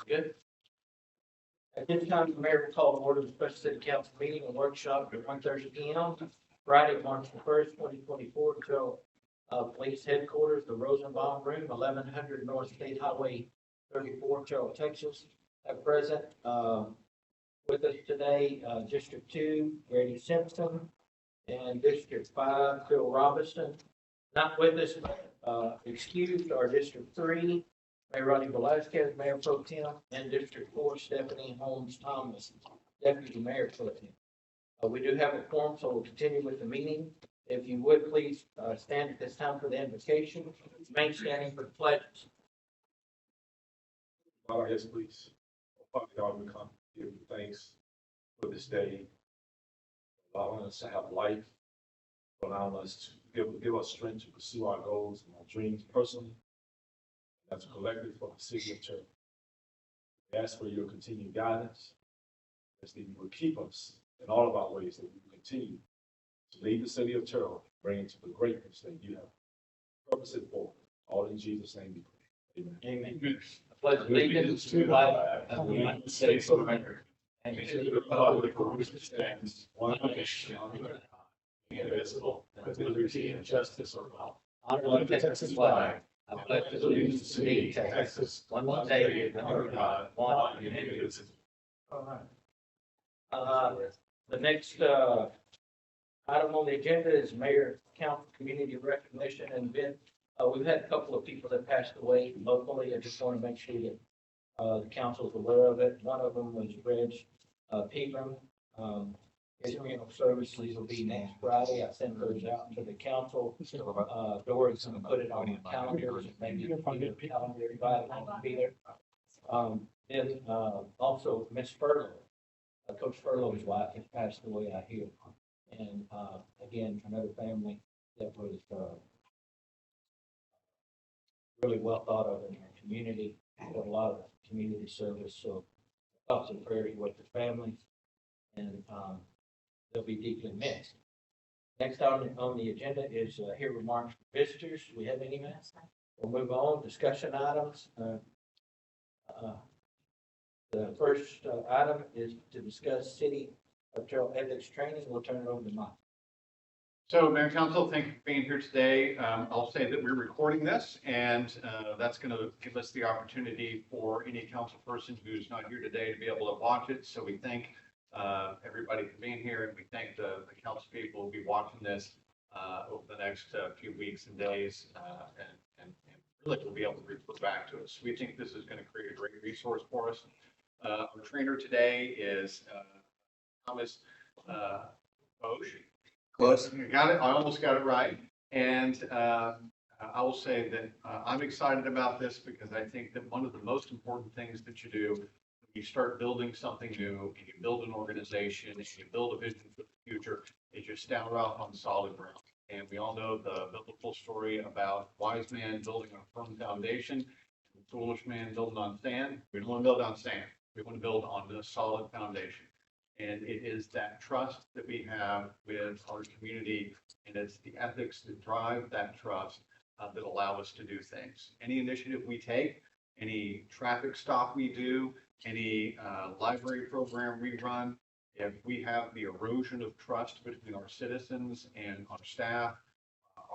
good. At this time, the mayor will call to order the special city council meeting and workshop at 1:30 p.m. Friday, March the 1st, 2024, until police headquarters, the Rosenbaum Room, 1100 North State Highway 34, Terrell, Texas. At present, with us today, District 2, Grady Simpson, and District 5, Phil Robinson. Not with us, excused, are District 3, Mayor Rodney Velazquez, Mayor Pro Tem, and District 4, Stephanie Holmes Thomas, Deputy Mayor Pro Tem. We do have a quorum, so we'll continue with the meeting. If you would, please stand at this time for the invocation. Remain standing for the pledges. Yes, please. Father God, we come to give you thanks for this day, allowing us to have life, allowing us to give us strength to pursue our goals and our dreams personally, and as a collective for the city of Terrell. We ask for your continued guidance, as that you will keep us in all of our ways, that we will continue to lead the city of Terrell, bring it to the greatness that you have purposed it for. All in Jesus' name we pray. Amen. Amen. I pledge allegiance to the flag of the United States of America and to the republic for which it stands, one nation under God, indivisible, with liberty and justice for all. Honor the Texas flag. I pledge allegiance to thee, Texas, one state under God, one and indivisible. All right. The next item on the agenda is Mayor Council Community Recognition and Event. We've had a couple of people that passed away locally. I just want to make sure that the council is aware of it. One of them was Reg Pegram. His funeral services will be next Friday. I sent those out to the council. Dory's going to put it on the calendar. Maybe calendar invite to be there. Then also Miss Furlow, Coach Furlow's wife, has passed away, I hear. And again, another family that was really well thought of in our community. Did a lot of community service, so thoughts and prayers with the families, and they'll be deeply missed. Next on the agenda is hear remarks from visitors. Do we have any minutes? We'll move on. Discussion items. The first item is to discuss City of Terrell ethics training. We'll turn it over to Mike. So, Mayor and Council, thank you for being here today. I'll say that we're recording this, and that's going to give us the opportunity for any council person who's not here today to be able to watch it. So we thank everybody for being here, and we thank the council people who will be watching this over the next few weeks and days, and really will be able to report back to us. We think this is going to create a great resource for us. Our trainer today is Thomas Bosch. Close. You got it. I almost got it right. And I will say that I'm excited about this because I think that one of the most important things that you do when you start building something new, and you build an organization, and you build a vision for the future, is you stand off on solid ground. And we all know the biblical story about wise man building on a firm foundation, and foolish man building on sand. We don't want to build on sand. We want to build on a solid foundation. And it is that trust that we have with our community, and it's the ethics that drive that trust that allow us to do things. Any initiative we take, any traffic stop we do, any library program we run, if we have the erosion of trust between our citizens and our staff,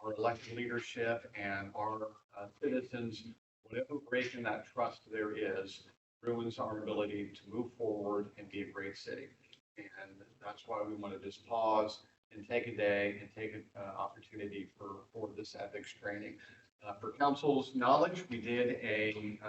our elected leadership and our citizens, whatever break in that trust there is, ruins our ability to move forward and be a great city. And that's why we want to just pause and take a day and take an opportunity for this ethics training. For council's knowledge, we did a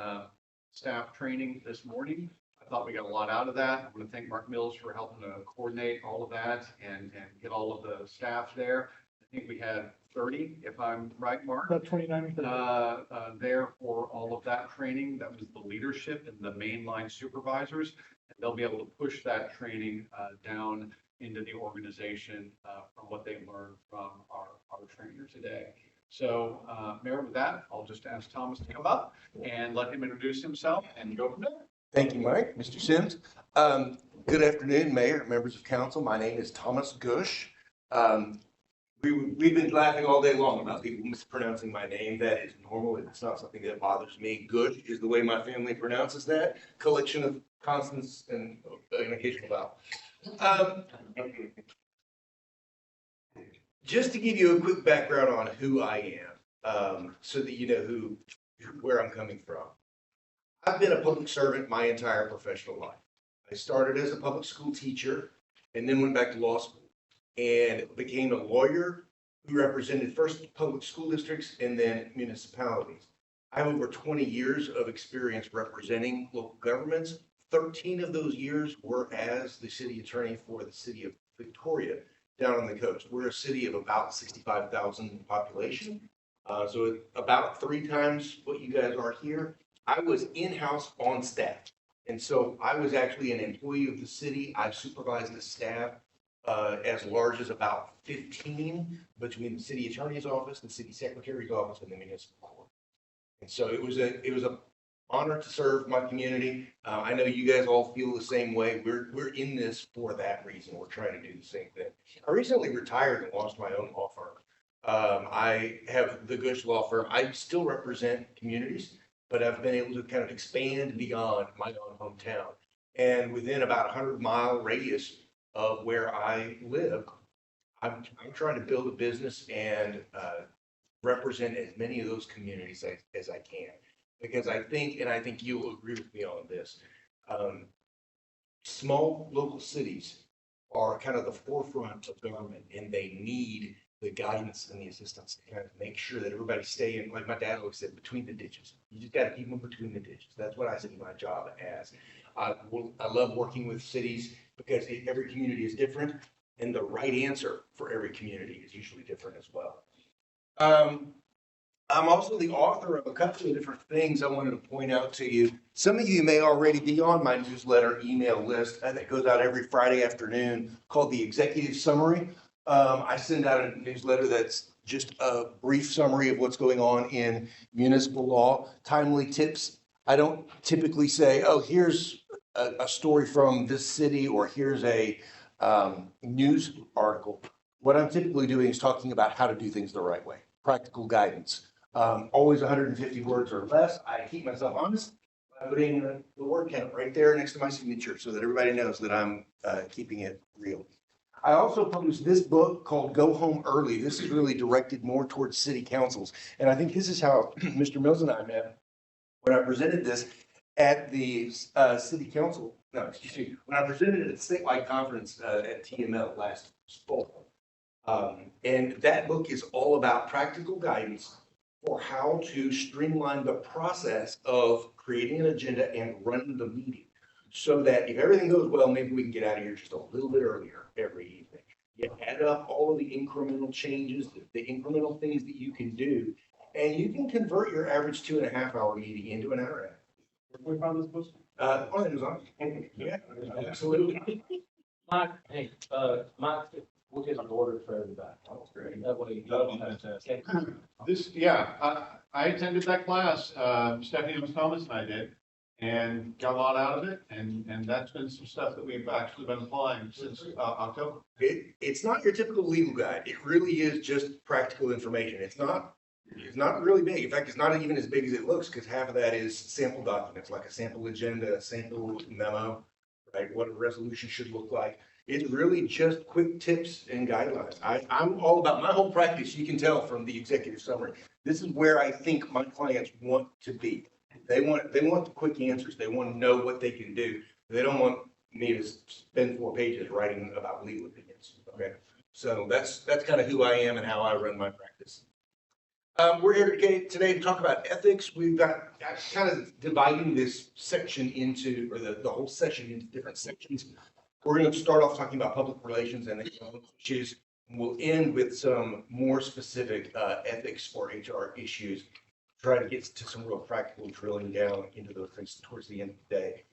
staff training this morning. I thought we got a lot out of that. I want to thank Mark Mills for helping to coordinate all of that and get all of the staff there. I think we had 30, if I'm right, Mark. About 29 or 30. There for all of that training. That was the leadership and the mainline supervisors. And they'll be able to push that training down into the organization from what they learned from our trainer today. So, Mayor, with that, I'll just ask Thomas to come up and let him introduce himself and go from there. Thank you, Mike. Mr. Sims. Good afternoon, Mayor, members of council. My name is Thomas Gush. we've been laughing all day long about people mispronouncing my name. That is normal. It's not something that bothers me. Gush is the way my family pronounces that. Collection of consonants and an occasional vowel. Just to give you a quick background on who I am, so that you know where I'm coming from. I've been a public servant my entire professional life. I started as a public school teacher and then went back to law school and became a lawyer who represented first public school districts and then municipalities. I have over 20 years of experience representing local governments. 13 of those years were as the city attorney for the city of Victoria down on the coast. We're a city of about 65,000 population. So about 3 times what you guys are here. I was in-house on staff. And so I was actually an employee of the city. I've supervised the staff as large as about 15 between the city attorney's office, the city secretary's office, and the municipal court. And so it was a honor to serve my community. I know you guys all feel the same way. We're in this for that reason. We're trying to do the same thing. I recently retired and launched my own law firm. I have the Gush Law Firm. I still represent communities, but I've been able to kind of expand beyond my own hometown. And within about 100-mile radius of where I live, I'm trying to build a business and represent as many of those communities as I can. Because I think you'll agree with me on this, small local cities are kind of the forefront of government, and they need the guidance and the assistance to kind of make sure that everybody's staying, like my dad always said, between the ditches. You just got to keep them between the ditches. That's what I see my job as. I love working with cities because every community is different, and the right answer for every community is usually different as well. I'm also the author of a couple of different things I wanted to point out to you. Some of you may already be on my newsletter email list that goes out every Friday afternoon called the Executive Summary. I send out a newsletter that's just a brief summary of what's going on in municipal law, timely tips. I don't typically say, oh, here's a story from this city or here's a news article. What I'm typically doing is talking about how to do things the right way, practical guidance. Always 150 words or less. I keep myself honest by putting the word count right there next to my signature so that everybody knows that I'm keeping it real. I also published this book called Go Home Early. This is really directed more towards city councils. And I think this is how Mr. Mills and I met when I presented this at the city council. No, excuse me. When I presented it at the statewide conference at TML last fall. And that book is all about practical guidance for how to streamline the process of creating an agenda and running the meeting so that if everything goes well, maybe we can get out of here just a little bit earlier every evening. You add up all of the incremental changes, the incremental things that you can do, and you can convert your average 2.5-hour meeting into an hour and a half. Where we found this book? On Amazon. Yeah, absolutely. Mike, hey, Mike, we'll get an order for everybody. That's great. That way. That'll be fantastic. Okay. I attended that class, Stephanie Thomas and I did, and got a lot out of it, and that's been some stuff that we've actually been applying since October. It's not your typical legal guide. It really is just practical information. It's not really big. In fact, it's not even as big as it looks because half of that is sample documents, like a sample agenda, a sample memo, right? What a resolution should look like. It's really just quick tips and guidelines. I'm all about my whole practice. You can tell from the executive summary. This is where I think my clients want to be. They want the quick answers. They want to know what they can do. They don't want me to spend 4 pages writing about legal opinions. Okay, so that's kind of who I am and how I run my practice. We're here today to talk about ethics. We've got kind of dividing this section into, or the whole session into different sections. We're going to start off talking about public relations and issues. We'll end with some more specific ethics or HR issues. Try to get to some real practical drilling down into those things towards the end of the day.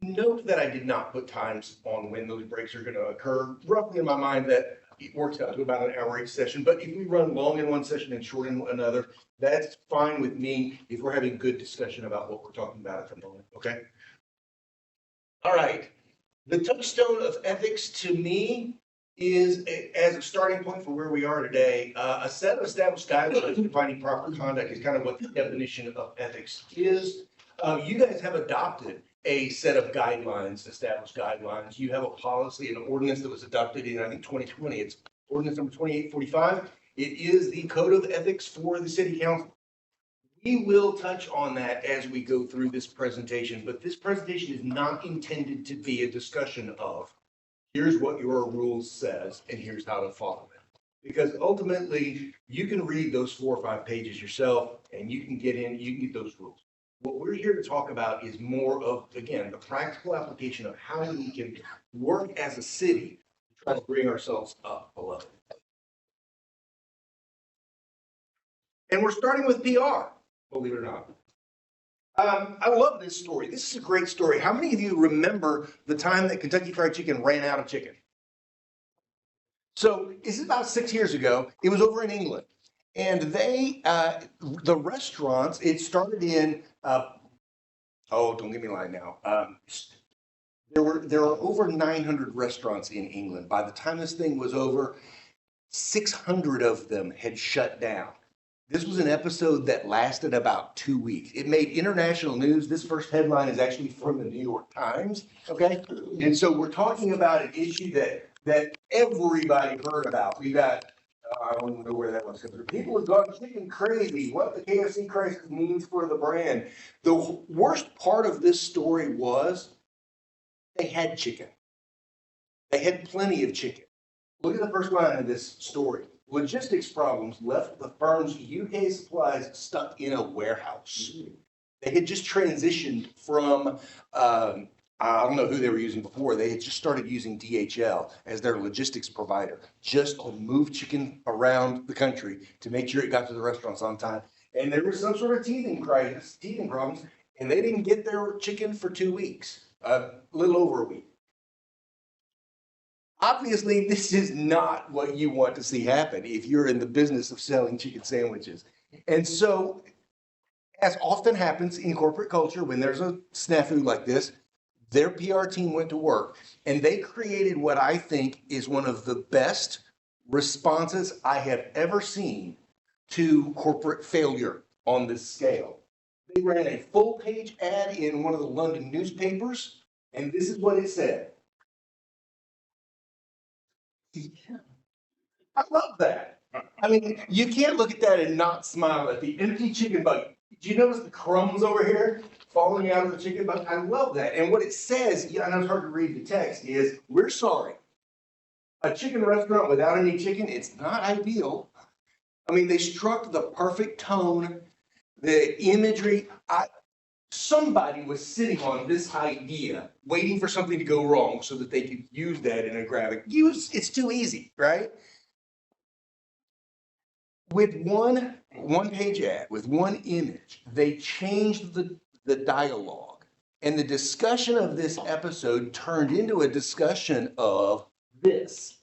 Note that I did not put times on when those breaks are going to occur. Roughly in my mind that it works out to about an hour each session, but if we run long in one session and short in another, that's fine with me if we're having good discussion about what we're talking about at the moment, okay? All right, the touchstone of ethics to me is, as a starting point for where we are today, a set of established guidelines defining proper conduct is kind of what the definition of ethics is. You guys have adopted a set of guidelines, established guidelines. You have a policy, an ordinance that was adopted in, I think, 2020. It's ordinance number 2845. It is the code of ethics for the city council. We will touch on that as we go through this presentation, but this presentation is not intended to be a discussion of here's what your rule says and here's how to follow it. Because ultimately, you can read those 4 or 5 pages yourself and you can get those rules. What we're here to talk about is more of, again, the practical application of how we can work as a city to try to bring ourselves up a level. And we're starting with PR, believe it or not. I love this story. This is a great story. How many of you remember the time that Kentucky Fried Chicken ran out of chicken? So this is about 6 years ago. It was over in England. And they, the restaurants, it started in, don't get me lying now. There are over 900 restaurants in England. By the time this thing was over, 600 of them had shut down. This was an episode that lasted about 2 weeks. It made international news. This first headline is actually from the New York Times, okay? And so we're talking about an issue that everybody heard about. We got, I don't even know where that was. People have gone chicken crazy. What the KFC crisis means for the brand. The worst part of this story was they had chicken. They had plenty of chicken. Look at the first line of this story. Logistics problems left the firm's UK supplies stuck in a warehouse. They had just transitioned from, I don't know who they were using before. They had just started using DHL as their logistics provider, just to move chicken around the country to make sure it got to the restaurants on time. And there was some sort of teething problems, and they didn't get their chicken for 2 weeks, a little over a week. Obviously, this is not what you want to see happen if you're in the business of selling chicken sandwiches. And so, as often happens in corporate culture, when there's a snafu like this, their PR team went to work and they created what I think is one of the best responses I have ever seen to corporate failure on this scale. They ran a full-page ad in one of the London newspapers, and this is what it said. I love that. I mean, you can't look at that and not smile at the empty chicken bucket. Do you notice the crumbs over here falling out of the chicken bucket? I love that. And what it says, I know it's hard to read the text, is we're sorry. A chicken restaurant without any chicken, it's not ideal. I mean, they struck the perfect tone, the imagery. Somebody was sitting on this idea, waiting for something to go wrong so that they could use that in a graphic. It's too easy, right? With one page ad, with one image, they changed the dialogue. And the discussion of this episode turned into a discussion of this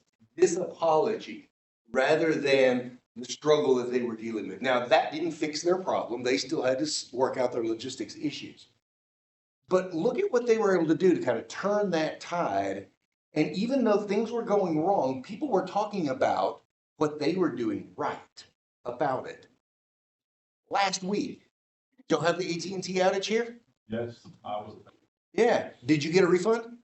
apology, rather than the struggle that they were dealing with. Now, that didn't fix their problem. They still had to work out their logistics issues. But look at what they were able to do to kind of turn that tide. And even though things were going wrong, people were talking about what they were doing right about it. Last week, y'all have the AT&T outage here? Yes, I was. Yeah. Did you get a refund?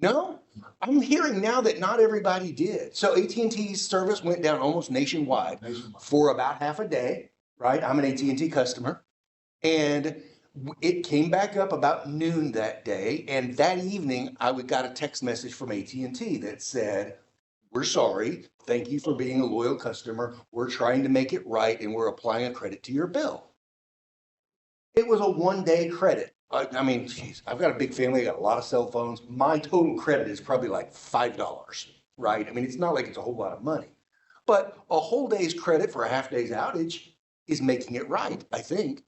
No? I'm hearing now that not everybody did. So AT&T's service went down almost nationwide for about half a day, right? I'm an AT&T customer. And it came back up about noon that day. And that evening, I got a text message from AT&T that said, we're sorry. Thank you for being a loyal customer. We're trying to make it right, and we're applying a credit to your bill. It was a one-day credit. I mean, geez, I've got a big family. I got a lot of cell phones. My total credit is probably like $5, right? I mean, it's not like it's a whole lot of money. But a whole day's credit for a half day's outage is making it right, I think.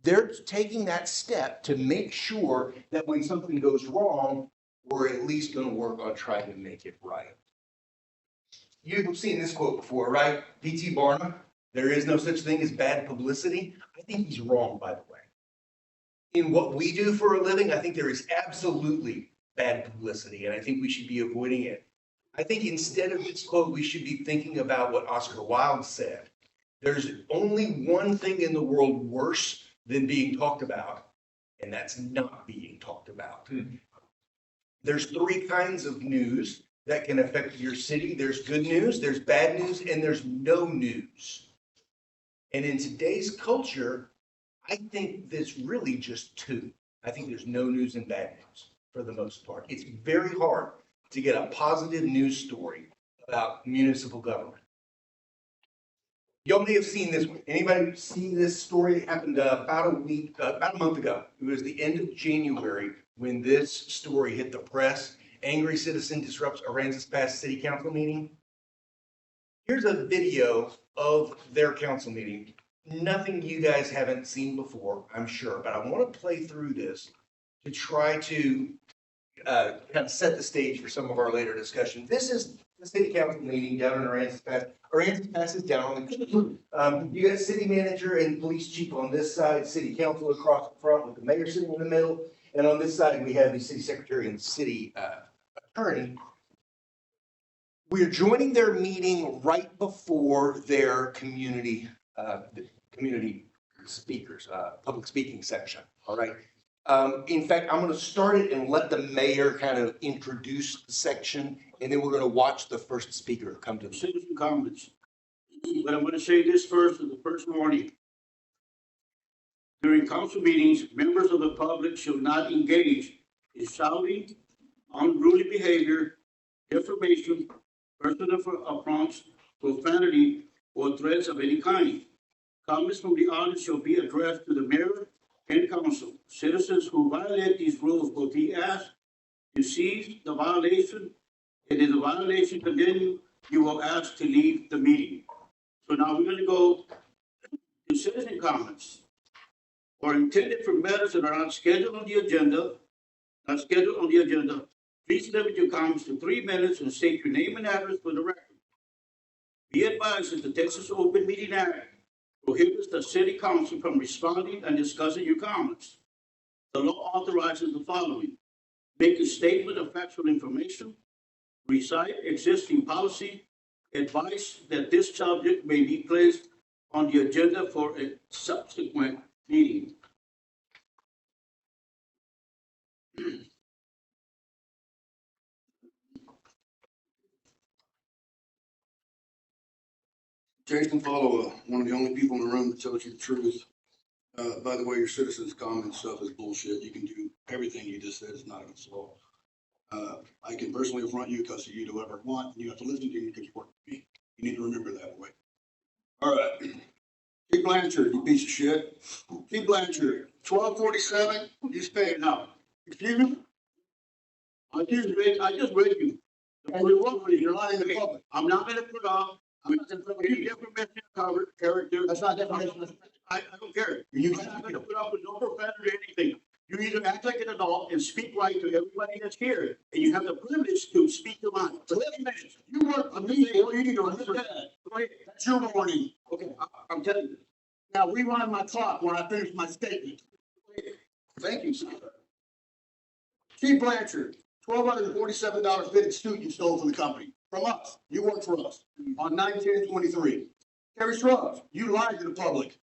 They're taking that step to make sure that when something goes wrong, we're at least going to work on trying to make it right. You've seen this quote before, right? P.T. Barnum, there is no such thing as bad publicity. I think he's wrong, by the way. In what we do for a living, I think there is absolutely bad publicity, and I think we should be avoiding it. I think instead of this quote, we should be thinking about what Oscar Wilde said. There's only one thing in the world worse than being talked about, and that's not being talked about. There's three kinds of news that can affect your city. There's good news, there's bad news, and there's no news. And in today's culture, I think there's really just two. I think there's no news and bad news for the most part. It's very hard to get a positive news story about municipal government. Y'all may have seen this one. Anybody seen this story? It happened about a month ago. It was the end of January when this story hit the press. Angry citizen disrupts Aransas Pass City Council meeting. Here's a video of their council meeting. Nothing you guys haven't seen before, I'm sure, but I want to play through this to try to kind of set the stage for some of our later discussion. This is the city council meeting down in Aransas Pass. Aransas Pass is down on the, you got city manager and police chief on this side, city council across the front with the mayor sitting in the middle. And on this side, we have the city secretary and city attorney. We're joining their meeting right before their community speakers, public speaking section, all right? In fact, I'm gonna start it and let the mayor kind of introduce the section, and then we're gonna watch the first speaker come to the. Citizen comments. But I'm gonna say this first in the first warning. During council meetings, members of the public should not engage in shouting, unruly behavior, defamation, personal affronts, profanity, or threats of any kind. Comments from the audience shall be addressed to the mayor and council. Citizens who violate these rules will be asked to cease the violation. And if the violation continues, you will ask to leave the meeting. So now we're gonna go to citizen comments or intended for matters that are not scheduled on the agenda, please limit your comments to 3 minutes and state your name and address for the record. Be advised that the Texas Open Meeting Act prohibits the city council from responding and discussing your comments. The law authorizes the following: make a statement of factual information, recite existing policy, advise that this subject may be placed on the agenda for a subsequent meeting. Jason Follow, one of the only people in the room that tells you the truth. By the way, your citizens' comment stuff is bullshit. You can do everything you just said. It's not against the law. I can personally affront you because you do whatever I want. And you have to listen to me because you work for me. You need to remember that way. All right. Chief Blanchard, you piece of shit. Chief Blanchard, 1247, you stay now. Excuse me? I just read you. And you're lying to the public. I'm not gonna put off. I'm not gonna put any defamation cover character. That's not defamation. I don't care. You- I'm not gonna put up with no profanity or anything. You either act like an adult and speak right to everybody that's here, and you have the privilege to speak your mind. For 11 minutes. You work for me, or you need to remember that. That's your warning. Okay, I'm telling you. Now rewind my clock when I finish my statement. Thank you, sir. Chief Blanchard, $1,247 fitted suit you stole from the company, from us. You work for us on 9/10/23. Terry Scruggs, you lied to the public.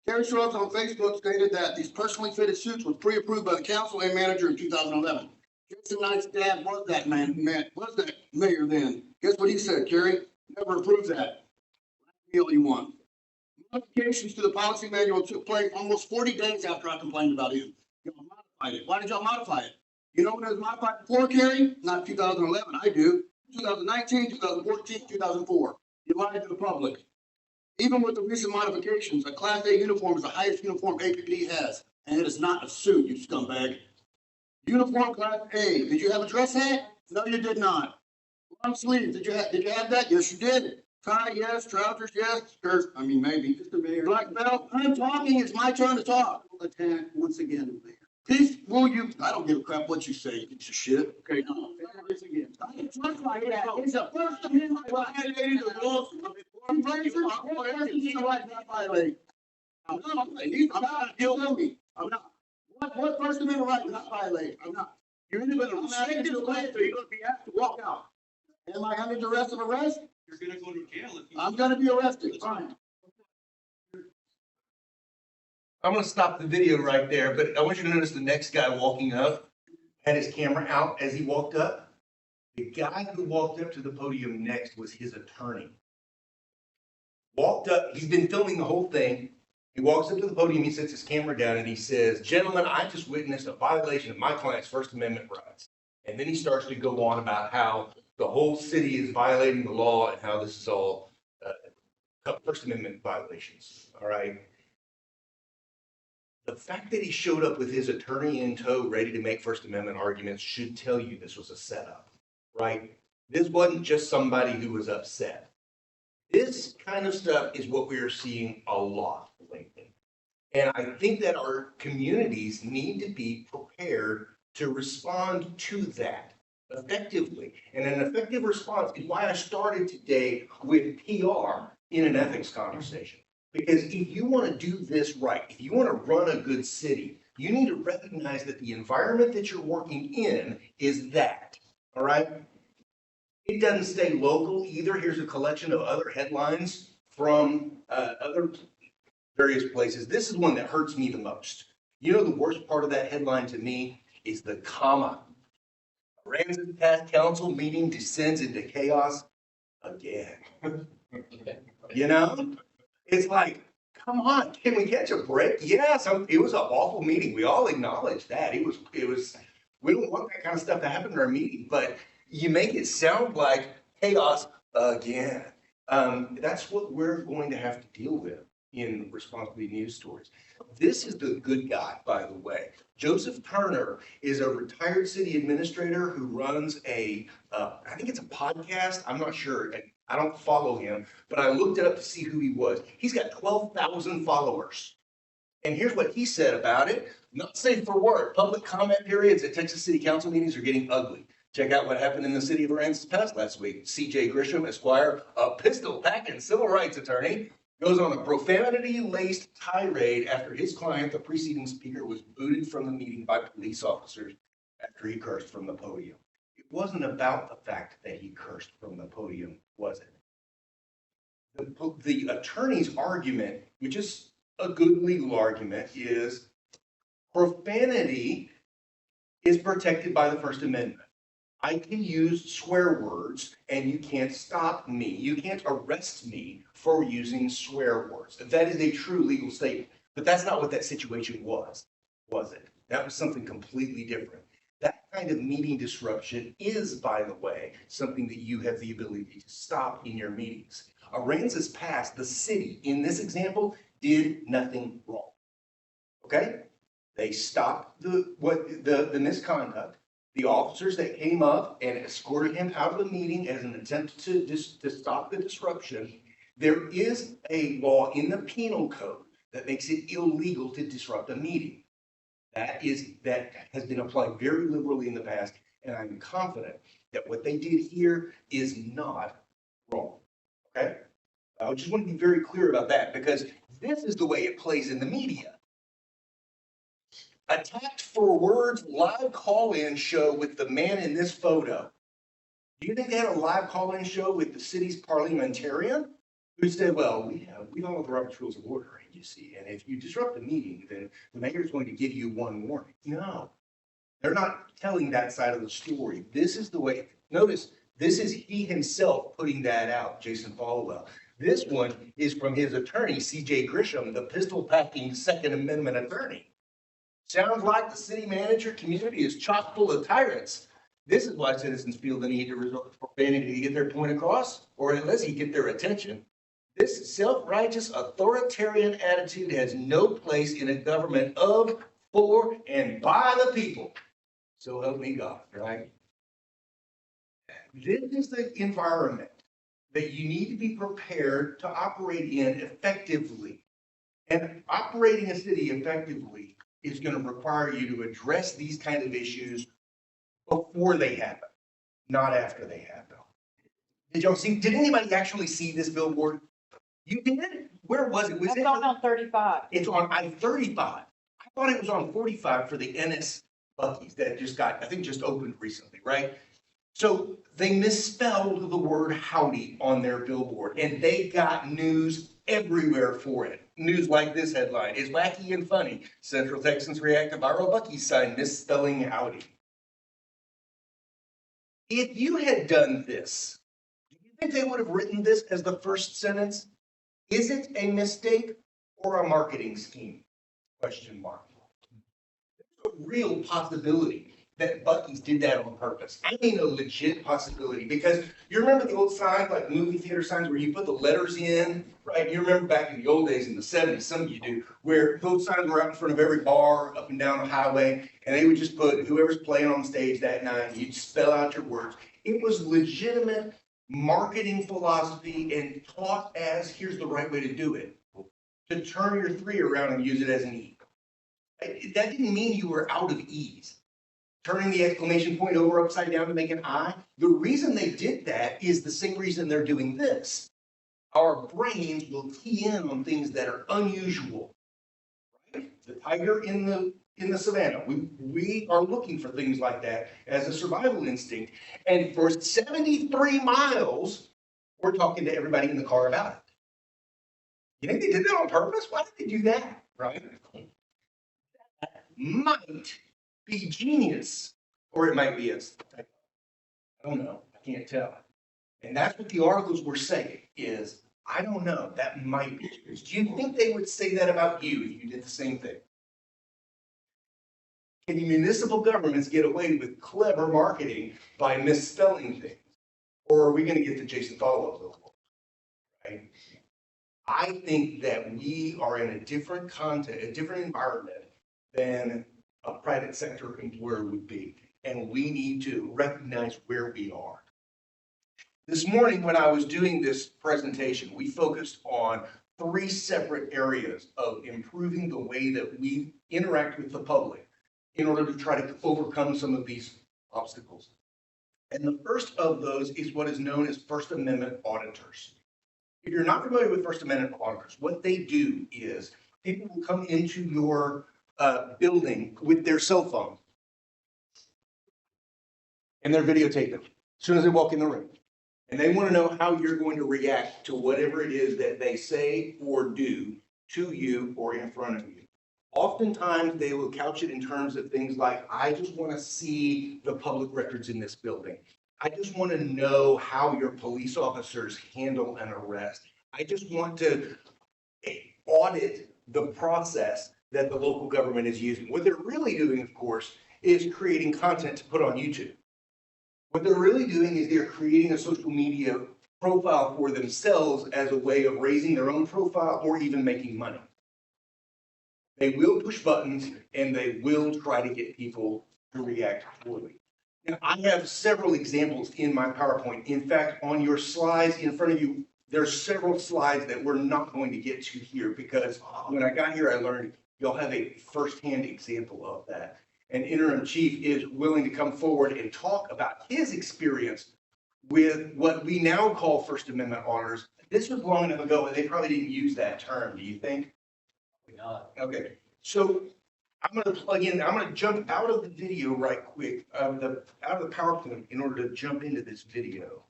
Terry Scruggs on Facebook stated that these personally fitted suits was pre-approved by the council and manager in 2011. Jason Knight's dad was that was that mayor then. Guess what he said, Kerry? Never approved that. All you want. Modifications to the policy manual took place almost 40 days after I complained about it. Y'all modified it. Why did y'all modify it? You know when it was modified before, Kerry? Not 2011, I do. 2019, 2014, 2004. You lied to the public. Even with the recent modifications, a Class A uniform is the highest uniform APD has, and it is not a suit, you scumbag. Uniform Class A, did you have a dress hat? No, you did not. Long sleeves, did you have that? Yes, you did. Tie, yes. Trousers, yes. Skirt, I mean, maybe. Mr. Mayor. Black belt, I'm talking, it's my turn to talk. Attack once again, Mayor. Peace, will you, I don't give a crap what you say, you piece of shit. Okay, no, once again. It's a First Amendment right. Violating the rules of the I'm not violating. I'm not guilty. me. I'm not. What First Amendment right is not violating? I'm not. You're either gonna respect this place or you're gonna be asked to walk out. Am I under duress of arrest? You're gonna go to jail if you. I'm gonna be arrested, fine. I'm gonna stop the video right there, but I want you to notice the next guy walking up had his camera out as he walked up. The guy who walked up to the podium next was his attorney. Walked up, he's been filming the whole thing. He walks up to the podium, he sets his camera down and he says, "Gentlemen, I just witnessed a violation of my client's First Amendment rights." And then he starts to go on about how the whole city is violating the law and how this is all First Amendment violations, all right? The fact that he showed up with his attorney in tow, ready to make First Amendment arguments, should tell you this was a setup, right? This wasn't just somebody who was upset. This kind of stuff is what we are seeing a lot lately. And I think that our communities need to be prepared to respond to that effectively. And an effective response is why I started today with PR in an ethics conversation. Because if you want to do this right, if you want to run a good city, you need to recognize that the environment that you're working in is that, all right? It doesn't stay local either. Here's a collection of other headlines from other various places. This is one that hurts me the most. You know, the worst part of that headline to me is the comma. Aransas past council meeting descends into chaos again. You know? It's like, come on, can we catch a break? Yes, it was an awful meeting. We all acknowledge that. It was, we don't want that kind of stuff to happen in our meeting, but you make it sound like chaos again. That's what we're going to have to deal with in Responsibly News Stories. This is the good guy, by the way. Joseph Turner is a retired city administrator who runs I think it's a podcast. I'm not sure. I don't follow him, but I looked it up to see who he was. He's got 12,000 followers. And here's what he said about it. Not safe for work. Public comment periods at Texas City Council meetings are getting ugly. Check out what happened in the city of Aransas Pass last week. C.J. Grisham, Esquire, a pistol-packing civil rights attorney, goes on a profanity-laced tirade after his client, the preceding speaker, was booted from the meeting by police officers after he cursed from the podium. It wasn't about the fact that he cursed from the podium, was it? The attorney's argument, which is a good legal argument, is profanity is protected by the First Amendment. I can use swear words and you can't stop me. You can't arrest me for using swear words. That is a true legal statement, but that's not what that situation was it? That was something completely different. That kind of meeting disruption is, by the way, something that you have the ability to stop in your meetings. Aransas Pass, the city, in this example, did nothing wrong. Okay? They stopped the misconduct. The officers that came up and escorted him out of the meeting as an attempt to stop the disruption. There is a law in the penal code that makes it illegal to disrupt a meeting. That has been applied very liberally in the past, and I'm confident that what they did here is not wrong. Okay? I just want to be very clear about that because this is the way it plays in the media. Attacked for Words live call-in show with the man in this photo. Do you think they had a live call-in show with the city's parliamentarian who said, well, we follow the Robert's Rules of Order, you see, and if you disrupt the meeting, then the mayor is going to give you one warning. No, they're not telling that side of the story. This is the way, notice, this is he himself putting that out, Jason Falwell. This one is from his attorney, C.J. Grisham, the pistol-packing Second Amendment attorney. Sounds like the city manager community is chock full of tyrants. This is why citizens feel the need to resort to profanity to get their point across, or at least get their attention. This self-righteous authoritarian attitude has no place in a government of, for, and by the people. So help me God, right? This is the environment that you need to be prepared to operate in effectively. And operating a city effectively is going to require you to address these kind of issues before they happen, not after they happen. Did anybody actually see this billboard? You did? Where was it? Was It's it on 35. It's on I-35. I thought it was on 45 for the Ennis Buc-ee's that just opened recently, right? So they misspelled the word howdy on their billboard and they got news everywhere for it. News like this headline is wacky and funny. Central Texans react to viral Buc-ee's sign misspelling howdy. If you had done this, do you think they would have written this as the first sentence? Is it a mistake or a marketing scheme? Question mark. There's a real possibility that Buc-ee's did that on purpose. I mean a legit possibility, because you remember the old signs, like movie theater signs, where you put the letters in, right? You remember back in the old days in the 70s, some of you do, where those signs were out in front of every bar up and down the highway, and they would just put whoever's playing on stage that night, you'd spell out your words. It was legitimate marketing philosophy and taught as, here's the right way to do it, to turn your 3 around and use it as an E. That didn't mean you were out of E's. Turning the exclamation point over upside down to make an I. The reason they did that is the same reason they're doing this. Our brains will key in on things that are unusual. Right? The tiger in the savannah, we are looking for things like that as a survival instinct. And for 73 miles, we're talking to everybody in the car about it. You think they did that on purpose? Why did they do that? Right? That might be genius, or it might be I don't know. I can't tell. And that's what the articles were saying is, I don't know. That might be genius. Do you think they would say that about you if you did the same thing? Can municipal governments get away with clever marketing by misspelling things? Or are we going to get the Jason follow-up bill? Right? I think that we are in a different context, a different environment than a private sector employer would be. And we need to recognize where we are. This morning, when I was doing this presentation, we focused on 3 separate areas of improving the way that we interact with the public in order to try to overcome some of these obstacles. And the first of those is what is known as First Amendment auditors. If you're not familiar with First Amendment auditors, what they do is people will come into your building with their cell phone and they're videotaping as soon as they walk in the room. And they want to know how you're going to react to whatever it is that they say or do to you or in front of you. Oftentimes they will couch it in terms of things like, I just want to see the public records in this building. I just want to know how your police officers handle an arrest. I just want to audit the process that the local government is using. What they're really doing, of course, is creating content to put on YouTube. What they're really doing is they're creating a social media profile for themselves as a way of raising their own profile or even making money. They will push buttons and they will try to get people to react poorly. Now, I have several examples in my PowerPoint. In fact, on your slides in front of you, there's several slides that we're not going to get to here because when I got here, I learned you'll have a firsthand example of that. And Interim Chief is willing to come forward and talk about his experience with what we now call First Amendment auditors. This was long enough ago, and they probably didn't use that term, do you think? Not. Okay, so I'm going to plug in, I'm going to jump out of the video right quick, out of the PowerPoint in order to jump into this video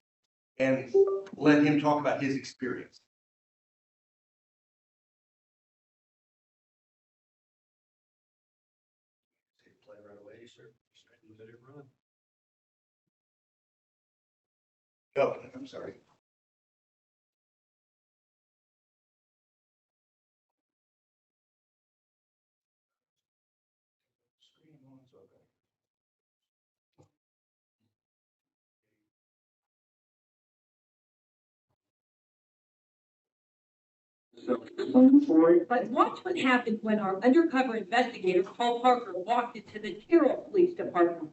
and let him talk about his experience. Play right away, sir. Let it run. Oh, I'm sorry. But watch what happened when our undercover investigator, Paul Parker, walked into the Terrell Police Department.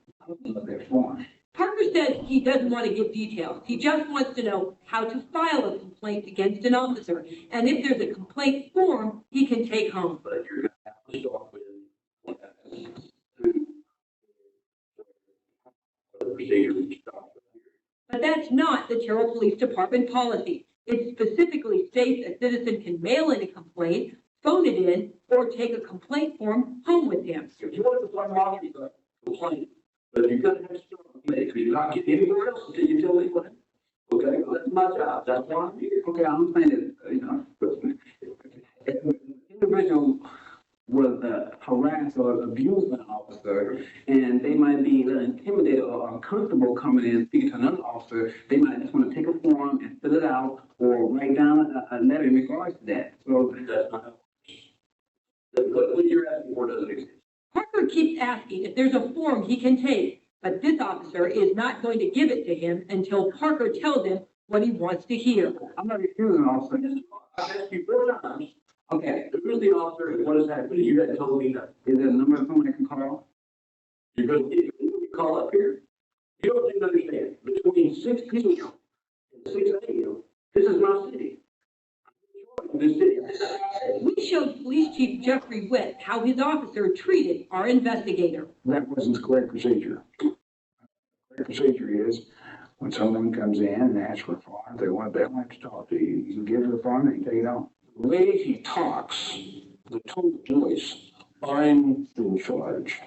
Parker says he doesn't want to give details. He just wants to know how to file a complaint against an officer. And if there's a complaint form, he can take home. But you're gonna have to start with But that's not the Terrell Police Department policy. It specifically states a citizen can mail in a complaint, phone it in, or take a complaint form home with him. If you want to find out, you got complaint, but you're gonna have to start You're not getting anywhere else until you tell me what. Okay, well, that's my job. That's why I'm here. Okay, I'm saying that, if an individual was harassed or abused an officer, and they might be intimidated or uncomfortable coming in and speaking to another officer, they might just want to take a form and fill it out or write down a letter in regards to that. So that's not. What you're asking for doesn't exist. Parker keeps asking if there's a form he can take, but this officer is not going to give it to him until Parker tells him what he wants to hear. I'm not refusing, officer. I've asked you 4 times. Okay, who's the officer and what is happening? You had told me that. Is there a number of someone I can call? You're going to call up here? You don't even understand. Between 6 p.m. and 6 a.m., this is my city. This city. We showed Police Chief Jeffrey Witt how his officer treated our investigator. That wasn't the correct procedure. The correct procedure is when someone comes in and asks for a form, they want to talk to you. You can give them the form and you take it on. The way he talks, the tone of voice, I'm in charge.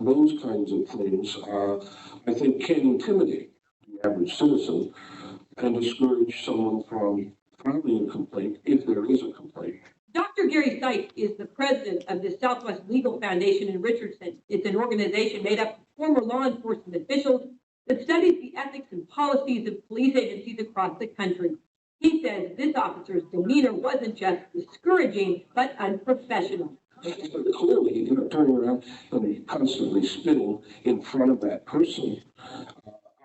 Those kinds of things are, I think, can intimidate the average citizen and discourage someone from filing a complaint if there is a complaint. Dr. Gary Seitz is the president of the Southwest Legal Foundation in Richardson. It's an organization made up of former law enforcement officials that studies the ethics and policies of police agencies across the country. He says this officer's demeanor wasn't just discouraging, but unprofessional. But clearly, turning around and constantly spitting in front of that person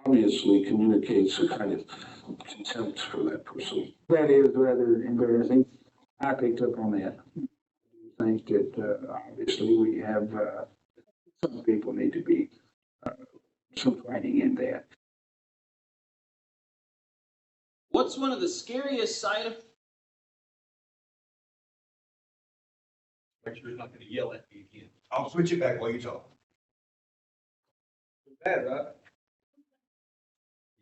obviously communicates a kind of contempt for that person. That is rather embarrassing. I picked up on that. I think that obviously we have some people need to be some training in that. What's one of the scariest side of? Make sure he's not gonna yell at me again. I'll switch it back while you talk. Bad, right?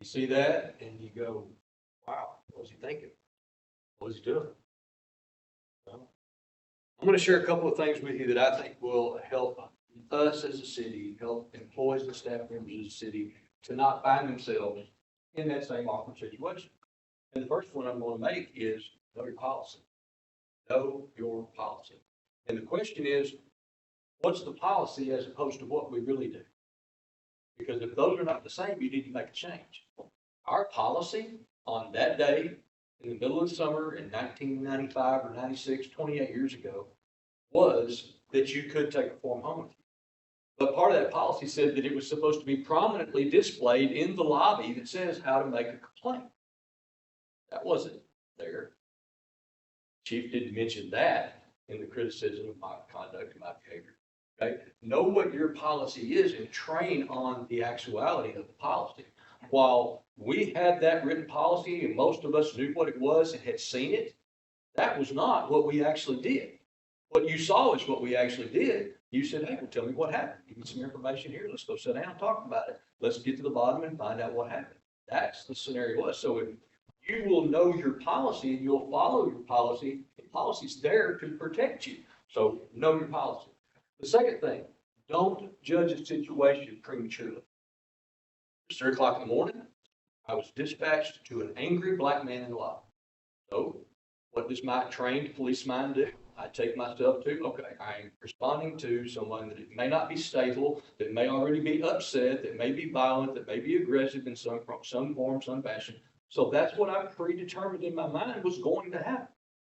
You see that and you go, wow, what was he thinking? What was he doing? Well, I'm gonna share a couple of things with you that I think will help us as a city, help employees and staff members of the city to not find themselves in that same awkward situation. And the first one I'm gonna make is know your policy. Know your policy. And the question is, what's the policy as opposed to what we really do? Because if those are not the same, you need to make a change. Our policy on that day in the middle of the summer in 1995 or 96, 28 years ago, was that you could take a form home with you. But part of that policy said that it was supposed to be prominently displayed in the lobby that says how to make a complaint. That wasn't there. Chief didn't mention that in the criticism of my conduct and my behavior. Okay? Know what your policy is and train on the actuality of the policy. While we had that written policy and most of us knew what it was and had seen it, that was not what we actually did. What you saw is what we actually did. You said, hey, well, tell me what happened. Give me some information here. Let's go sit down and talk about it. Let's get to the bottom and find out what happened. That's the scenario was. So if you will know your policy and you'll follow your policy, the policy's there to protect you. So know your policy. The second thing, don't judge a situation prematurely. It's 3 o'clock in the morning. I was dispatched to an angry black man in the lobby. So what does my trained police mind do? I take myself to, okay, I'm responding to someone that may not be stable, that may already be upset, that may be violent, that may be aggressive in some form, some fashion. So that's what I predetermined in my mind was going to happen.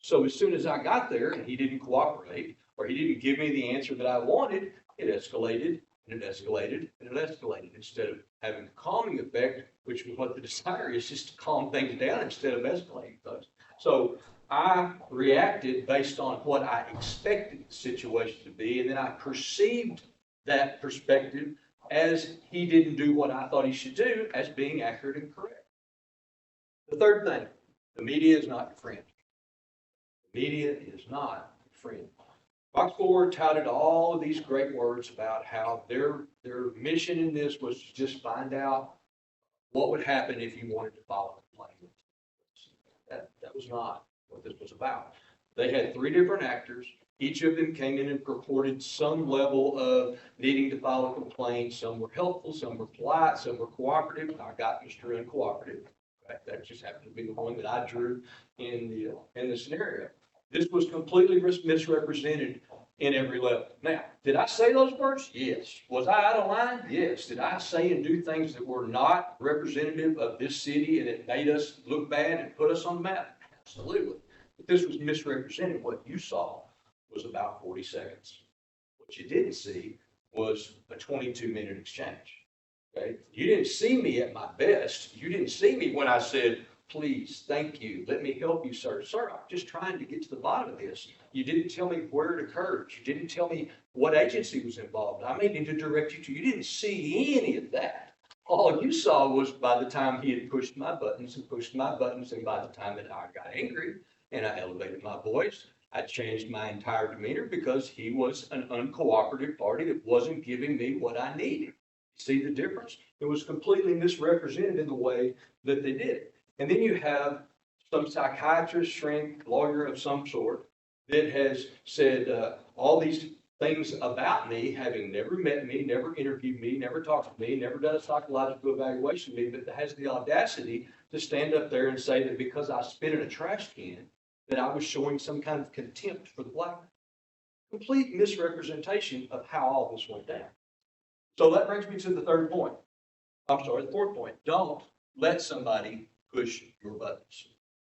So as soon as I got there and he didn't cooperate, or he didn't give me the answer that I wanted, it escalated, and it escalated, and it escalated. Instead of having a calming effect, which was what the desire is, just to calm things down instead of escalating things. So I reacted based on what I expected the situation to be, and then I perceived that perspective as he didn't do what I thought he should do as being accurate and correct. The third thing, the media is not your friend. The media is not your friend. Fox 4 touted all of these great words about how their mission in this was to just find out what would happen if you wanted to file a complaint. That was not what this was about. They had 3 different actors. Each of them came in and purported some level of needing to file a complaint. Some were helpful, some were polite, some were cooperative. I got Mr. Uncooperative. Right? That just happened to be the one that I drew in the scenario. This was completely misrepresented in every level. Now, did I say those words? Yes. Was I out of line? Yes. Did I say and do things that were not representative of this city and it made us look bad and put us on the map? Absolutely. But this was misrepresented. What you saw was about 40 seconds. What you didn't see was a 22-minute exchange. Okay? You didn't see me at my best. You didn't see me when I said, please, thank you, let me help you, sir. Sir, I'm just trying to get to the bottom of this. You didn't tell me where it occurred. You didn't tell me what agency was involved. I may need to direct you to. You didn't see any of that. All you saw was by the time he had pushed my buttons, and by the time that I got angry and I elevated my voice, I changed my entire demeanor because he was an uncooperative party that wasn't giving me what I needed. See the difference? It was completely misrepresented in the way that they did it. And then you have some psychiatrist, shrink, lawyer of some sort that has said all these things about me, having never met me, never interviewed me, never talked to me, never done a psychological evaluation of me, but has the audacity to stand up there and say that because I spit in a trash can, that I was showing some kind of contempt for the black man. Complete misrepresentation of how all this went down. So that brings me to the the fourth point. Don't let somebody push your buttons.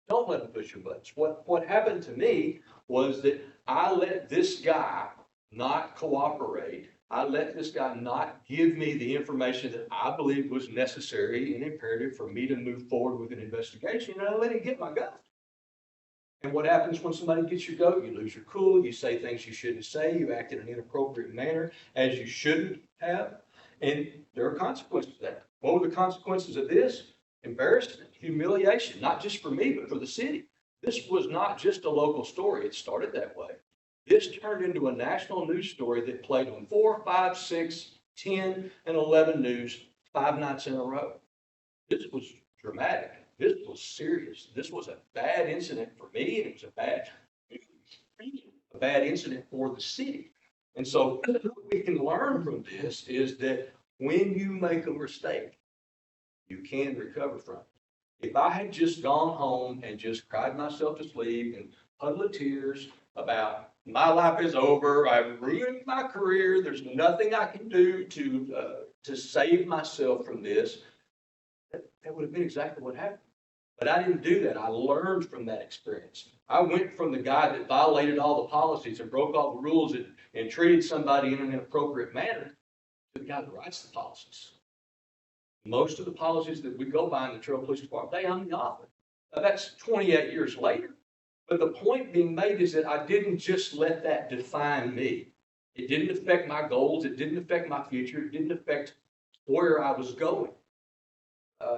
Don't let them push your buttons. What happened to me was that I let this guy not cooperate. I let this guy not give me the information that I believed was necessary and imperative for me to move forward with an investigation, and I let him get my goat. And what happens when somebody gets your goat? You lose your cool, you say things you shouldn't say, you act in an inappropriate manner as you shouldn't have, and there are consequences to that. What were the consequences of this? Embarrassment, humiliation, not just for me, but for the city. This was not just a local story. It started that way. This turned into a national news story that played on 4, 5, 6, 10, and 11 news 5 nights in a row. This was dramatic. This was serious. This was a bad incident for me, and it was a bad incident for the city. And so what we can learn from this is that when you make a mistake, you can recover from it. If I had just gone home and just cried myself to sleep and puddle of tears about my life is over, I've ruined my career, there's nothing I can do to save myself from this, that would have been exactly what happened. But I didn't do that. I learned from that experience. I went from the guy that violated all the policies and broke all the rules and treated somebody in an inappropriate manner to the guy that writes the policies. Most of the policies that we go by in the Trail Police Department, they own the author. Now, that's 28 years later. But the point being made is that I didn't just let that define me. It didn't affect my goals. It didn't affect my future. It didn't affect where I was going.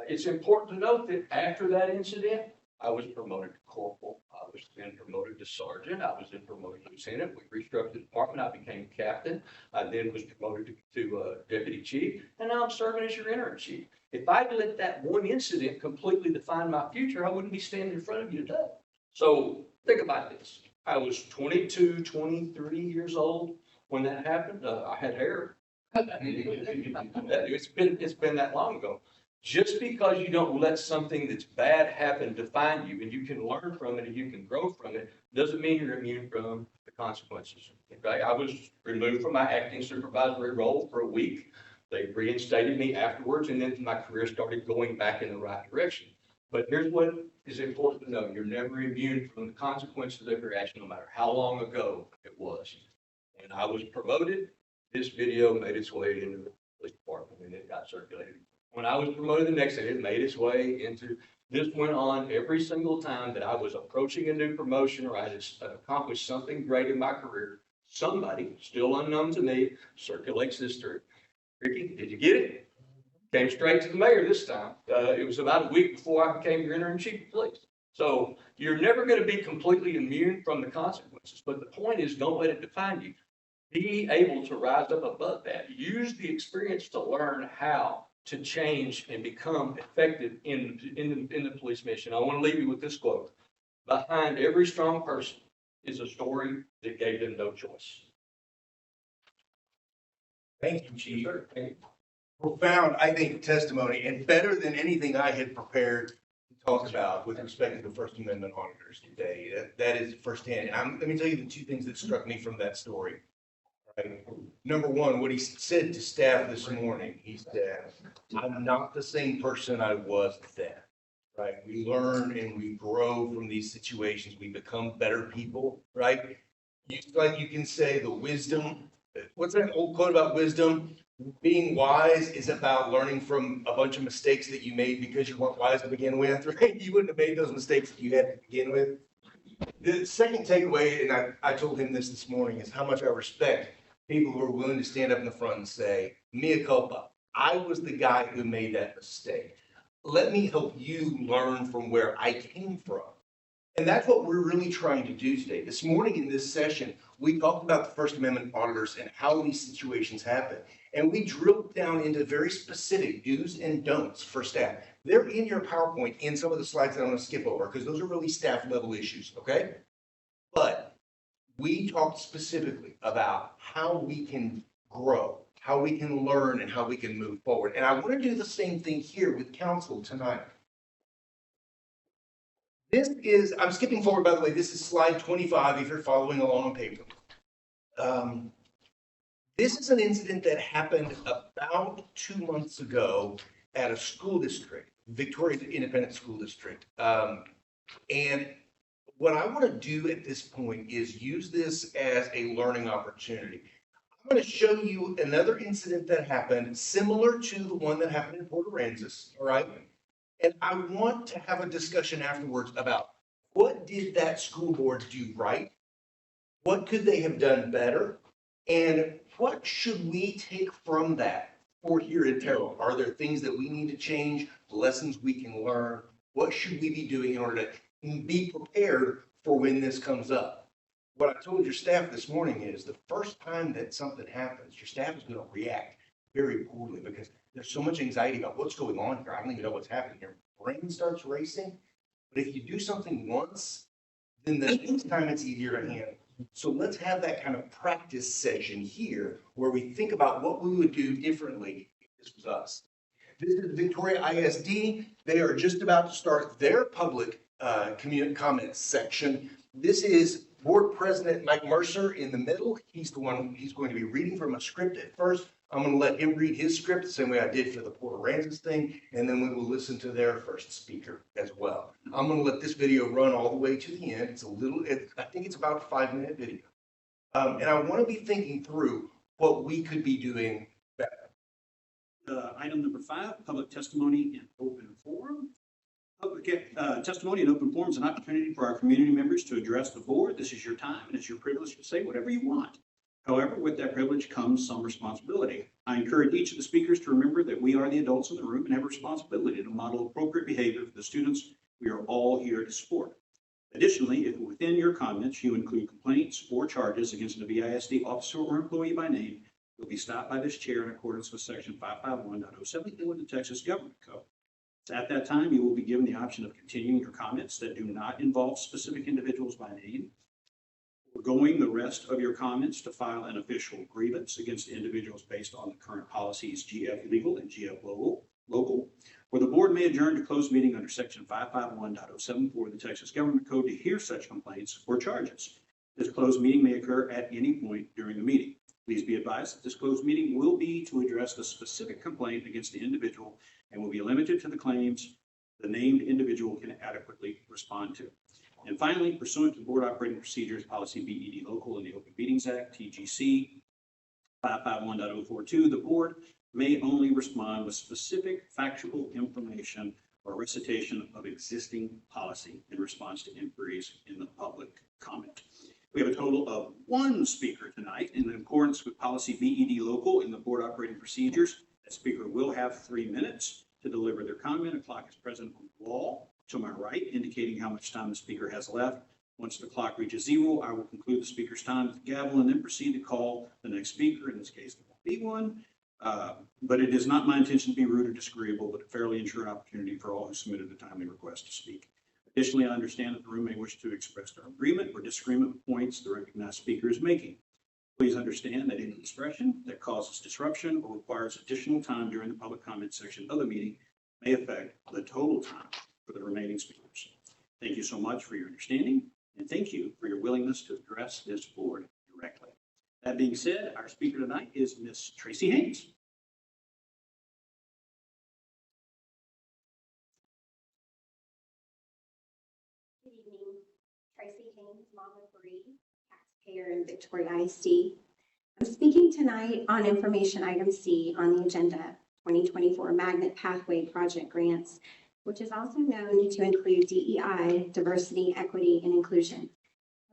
It's important to note that after that incident, I was promoted to corporal. I was then promoted to sergeant. I was then promoted to lieutenant. We restructured the department. I became captain. I then was promoted to deputy chief. And now I'm serving as your interim chief. If I'd let that one incident completely define my future, I wouldn't be standing in front of you today. So think about this. I was 22, 23 years old when that happened. I had hair. It's been that long ago. Just because you don't let something that's bad happen define you, and you can learn from it and you can grow from it, doesn't mean you're immune from the consequences. Okay, I was removed from my acting supervisory role for a week. They reinstated me afterwards, and then my career started going back in the right direction. But here's what is important to know. You're never immune from the consequences of your action, no matter how long ago it was. And I was promoted. This video made its way into the police department, and it got circulated. When I was promoted the next day, it made its way into, this went on every single time that I was approaching a new promotion or I had accomplished something great in my career. Somebody, still unknown to me, circulates this through. Ricky, did you get it? Came straight to the mayor this time. It was about a week before I became your interim chief of police. So you're never going to be completely immune from the consequences. But the point is, don't let it define you. Be able to rise up above that. Use the experience to learn how to change and become effective in the police mission. I want to leave you with this quote. Behind every strong person is a story that gave them no choice. Thank you, Chief. Profound, I think, testimony, and better than anything I had prepared to talk about with respect to the First Amendment auditors today. That is firsthand. And let me tell you the two things that struck me from that story. Right? Number one, what he said to staff this morning, he said, I'm not the same person I was then. Right? We learn and we grow from these situations. We become better people, right? Like you can say the wisdom. What's that old quote about wisdom? Being wise is about learning from a bunch of mistakes that you made because you weren't wise to begin with, right? You wouldn't have made those mistakes that you had to begin with. The second takeaway, and I told him this morning, is how much I respect people who are willing to stand up in the front and say, mea culpa, I was the guy who made that mistake. Let me help you learn from where I came from. And that's what we're really trying to do today. This morning in this session, we talked about the First Amendment auditors and how these situations happen. And we drilled down into very specific do's and don'ts for staff. They're in your PowerPoint in some of the slides that I'm going to skip over because those are really staff level issues, okay? But we talked specifically about how we can grow, how we can learn, and how we can move forward. And I want to do the same thing here with council tonight. This is, I'm skipping forward, by the way, this is slide 25 if you're following along on paper. This is an incident that happened about 2 months ago at a school district, Victoria Independent School District. And what I want to do at this point is use this as a learning opportunity. I'm going to show you another incident that happened similar to the one that happened in Port Aransas, all right? And I want to have a discussion afterwards about what did that school board do right? What could they have done better? And what should we take from that for here in Terrell? Are there things that we need to change, lessons we can learn? What should we be doing in order to be prepared for when this comes up? What I told your staff this morning is the first time that something happens, your staff is going to react very poorly because there's so much anxiety about what's going on here. I don't even know what's happening here. Brain starts racing. But if you do something once, then the next time it's easier to handle. So let's have that kind of practice session here where we think about what we would do differently if this was us. This is Victoria ISD. They are just about to start their public comment section. This is Board President Mike Mercer in the middle. He's the one, he's going to be reading from a script at first. I'm going to let him read his script the same way I did for the Port Aransas thing, and then we will listen to their first speaker as well. I'm going to let this video run all the way to the end. It's a little, I think it's about a 5-minute video. And I want to be thinking through what we could be doing better. Item number 5, public testimony and open forum. Public testimony and open forum is an opportunity for our community members to address the board. This is your time and it's your privilege to say whatever you want. However, with that privilege comes some responsibility. I encourage each of the speakers to remember that we are the adults in the room and have a responsibility to model appropriate behavior for the students we are all here to support. Additionally, if within your comments you include complaints or charges against a VISD officer or employee by name, you'll be stopped by this chair in accordance with section 551.074 of the Texas Government Code. At that time, you will be given the option of continuing your comments that do not involve specific individuals by name, foregoing the rest of your comments to file an official grievance against individuals based on the current policies GF legal and GF local, or the board may adjourn to closed meeting under section 551.074 of the Texas Government Code to hear such complaints or charges. This closed meeting may occur at any point during the meeting. Please be advised that this closed meeting will be to address the specific complaint against the individual and will be limited to the claims the named individual can adequately respond to. And finally, pursuant to Board Operating Procedures Policy BED Local and the Open Meetings Act, TGC 551.042, the board may only respond with specific factual information or recitation of existing policy in response to inquiries in the public comment. We have a total of 1 speaker tonight in accordance with Policy BED Local and the Board Operating Procedures. That speaker will have 3 minutes to deliver their comment. A clock is present on the wall to my right, indicating how much time the speaker has left. Once the clock reaches 0, I will conclude the speaker's time with the gavel and then proceed to call the next speaker. In this case, there will be one. But it is not my intention to be rude or disagreeable, but to fairly ensure an opportunity for all who submitted a timely request to speak. Additionally, I understand that the room may wish to express their agreement or disagreement with points the recognized speaker is making. Please understand that any expression that causes disruption or requires additional time during the public comment section of the meeting may affect the total time for the remaining speakers. Thank you so much for your understanding, and thank you for your willingness to address this board directly. That being said, our speaker tonight is Ms. Tracy Haynes. Good evening. Tracy Haynes, mom of Bree, taxpayer in Victoria ISD. I'm speaking tonight on information item C on the agenda, 2024 Magnet Pathway Project Grants, which is also known to include DEI, diversity, equity, and inclusion.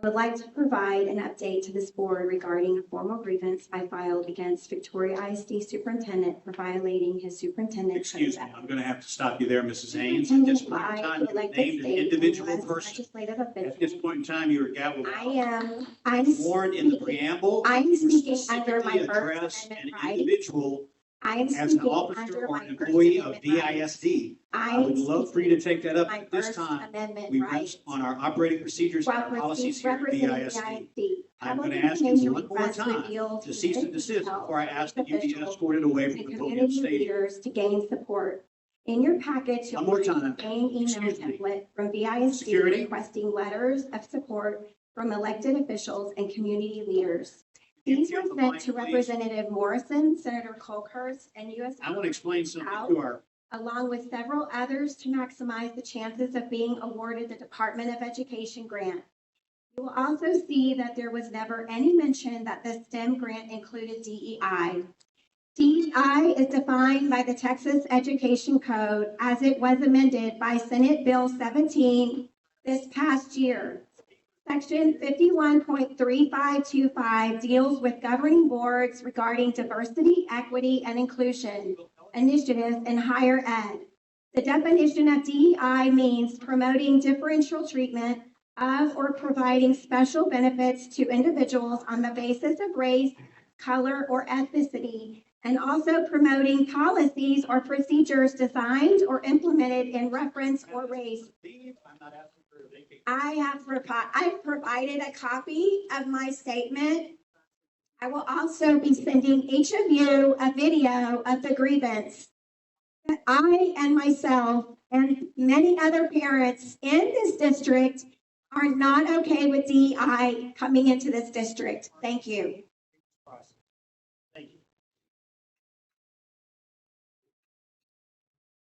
I would like to provide an update to this board regarding a formal grievance I filed against Victoria ISD superintendent for violating his superintendent. Excuse me, I'm going to have to stop you there, Mrs. Haynes. At this point in time, you're named an individual person. At this point in time, you're gaveled out. I'm warned in the preamble. I'm speaking under my specifically First address Amendment an right. individual I'm as an speaking officer under or my an First employee of Amendment right. VISD. I would love for you to take that up. My At this First time, Amendment we right. rest on our operating procedures and While our policies here at representing VISD. VISD, I'm going to public ask you information one more requests time revealed to cease and in desist detail before I ask that you be officials escorted away and from the podium community stage. leaders to gain support. In your package, you'll One more find time. the main email Excuse me. template from VISD Security. requesting letters of support from elected officials and community leaders. These were Give the sent mic, to please. Representative Morrison, Senator Colkhurst, and U.S. I want to explain something Out, to our, along with several others to maximize the chances of being awarded the Department of Education grant. You will also see that there was never any mention that the STEM grant included DEI. DEI is defined by the Texas Education Code as it was amended by Senate Bill 17 this past year. Section 51.3525 deals with governing boards regarding diversity, equity, and inclusion initiatives in higher ed. The definition of DEI means promoting differential treatment of or providing special benefits to individuals on the basis of race, color, or ethnicity, and also promoting policies or procedures designed or implemented in reference or race. I'm not asking for a vacation. I've provided a copy of my statement. I will also be sending each of you a video of the grievance that I and myself and many other parents in this district are not okay with DEI coming into this district. Thank you. Thank you.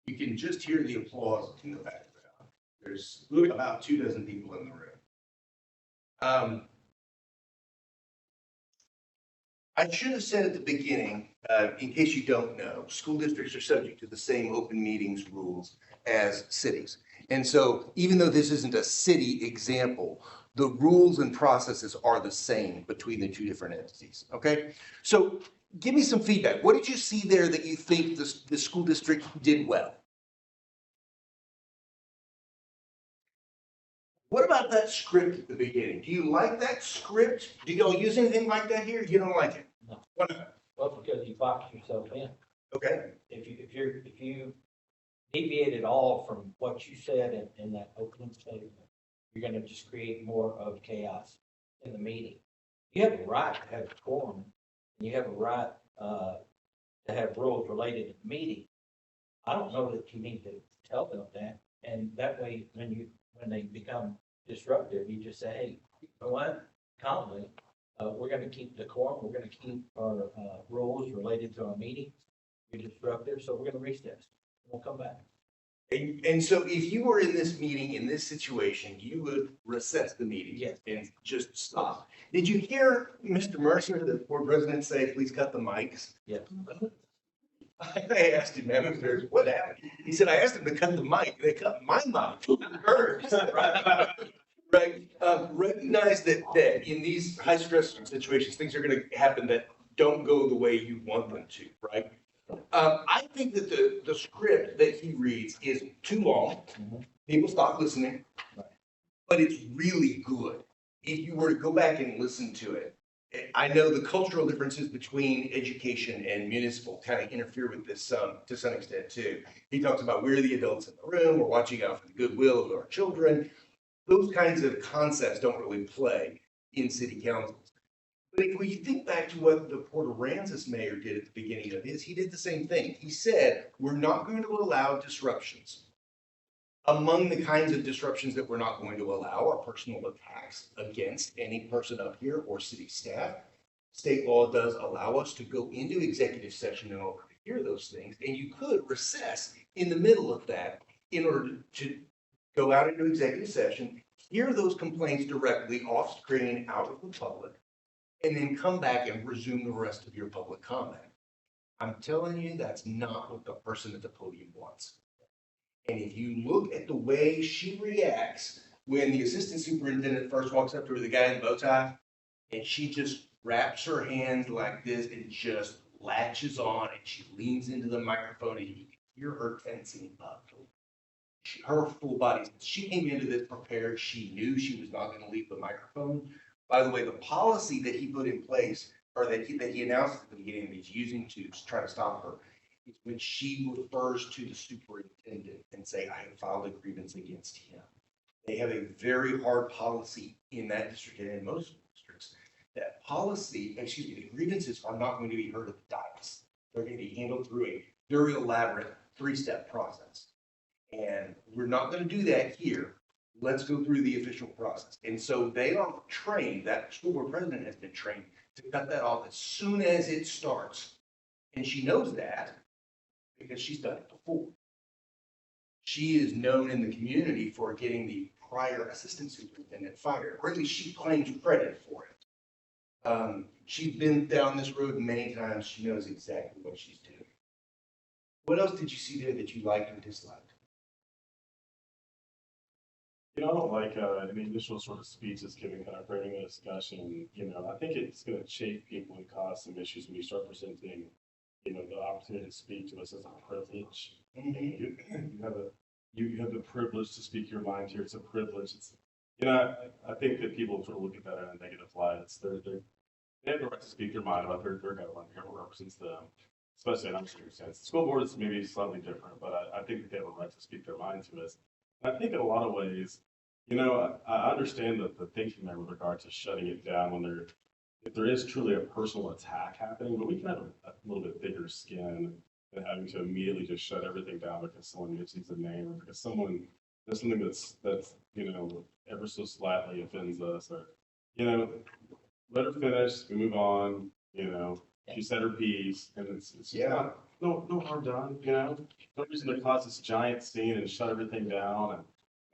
You can just hear the applause in the background. There's about 24 people in the room. I should have said at the beginning, in case you don't know, school districts are subject to the same open meetings rules as cities. And so even though this isn't a city example, the rules and processes are the same between the two different entities, okay? So give me some feedback. What did you see there that you think the school district did well? What about that script at the beginning? Do you like that script? Do y'all use anything like that here? You don't like it? No. Why not? Well, because you box yourself in. Okay. If you deviate at all from what you said in that opening statement, you're gonna just create more of chaos in the meeting. You have a right to have a quorum, and you have a right, to have rules related to the meeting. I don't know that you need to tell them that, and that way, when they become disruptive, you just say, hey, you know what, calmly, we're gonna keep the quorum, we're gonna keep our, rules related to our meetings. You're disruptive, so we're gonna recess, we'll come back. And so if you were in this meeting, in this situation, you would recess the meeting. Yes. And just stop. Did you hear Mr. Mercer, the board president, say, please cut the mics? Yeah. I asked him, what happened? He said, I asked him to cut the mic. They cut my mic, not hers. Right? Recognize that in these high stress situations, things are going to happen that don't go the way you want them to, right? I think that the script that he reads is too long. People stop listening, but it's really good. If you were to go back and listen to it, I know the cultural differences between education and municipal kind of interfere with this to some extent too. He talks about we're the adults in the room, we're watching out for the goodwill of our children. Those kinds of concepts don't really play in city councils. But if we think back to what the Port Aransas mayor did at the beginning of his, he did the same thing. He said, we're not going to allow disruptions. Among the kinds of disruptions that we're not going to allow are personal attacks against any person up here or city staff. State law does allow us to go into executive session in order to hear those things, and you could recess in the middle of that in order to go out into executive session, hear those complaints directly off screen out of the public, and then come back and resume the rest of your public comment. I'm telling you, that's not what the person at the podium wants. And if you look at the way she reacts when the assistant superintendent first walks up to her, the guy in the bow tie, and she just wraps her hands like this and just latches on, and she leans into the microphone, and you can hear her tensing up. Her full body, she came into this prepared. She knew she was not going to leave the microphone. By the way, the policy that he put in place, or that he announced at the beginning that he's using to try to stop her, is when she refers to the superintendent and say, I have filed a grievance against him. They have a very hard policy in that district and in most districts. That policy, the grievances are not going to be heard at the dais. They're going to be handled through a very elaborate 3-step process. And we're not going to do that here. Let's go through the official process. And so they are trained, that school board president has been trained to cut that off as soon as it starts. And she knows that because she's done it before. She is known in the community for getting the prior assistant superintendent fired, or at least she claims credit for it. She's been down this road many times. She knows exactly what she's doing. What else did you see there that you liked or disliked? I don't like an initial sort of speech that's giving kind of framing a discussion. I think it's going to chafe people and cause some issues when you start presenting, the opportunity to speak to us as a privilege. You have the privilege to speak your mind here. It's a privilege. I think that people sort of look at that in a negative light. They have the right to speak their mind about their government, whoever represents them, especially in our circumstances. The school board is maybe slightly different, but I think that they have a right to speak their mind to us. I think in a lot of ways, I understand the thinking there with regard to shutting it down if there is truly a personal attack happening, but we can have a little bit thicker skin than having to immediately just shut everything down because someone mentions a name or because someone does something that's ever so slightly offends us, or let her finish, we move on, she said her piece, and it's no harm done, no reason to cause this giant scene and shut everything down, and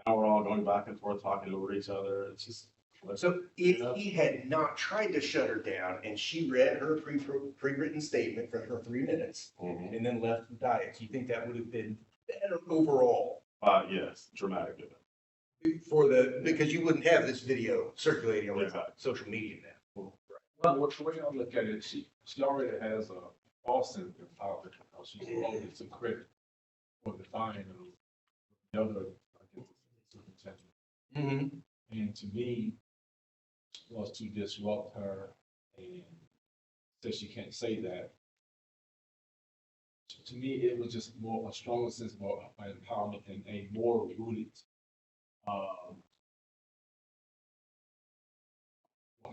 now we're all going back and forth talking over each other. It's just so if he had not tried to shut her down and she read her pre-written statement for her 3 minutes and then left the diet, do you think that would have been better overall? Yes, dramatic. Because you wouldn't have this video circulating on social media now. Well, the way I look at it, she already has a false sense of power because she's already some credit for defining the other, superintendent. And to me, was to disrupt her and say she can't say that. To me, it was just more a stronger sense of empowerment and a more rooted,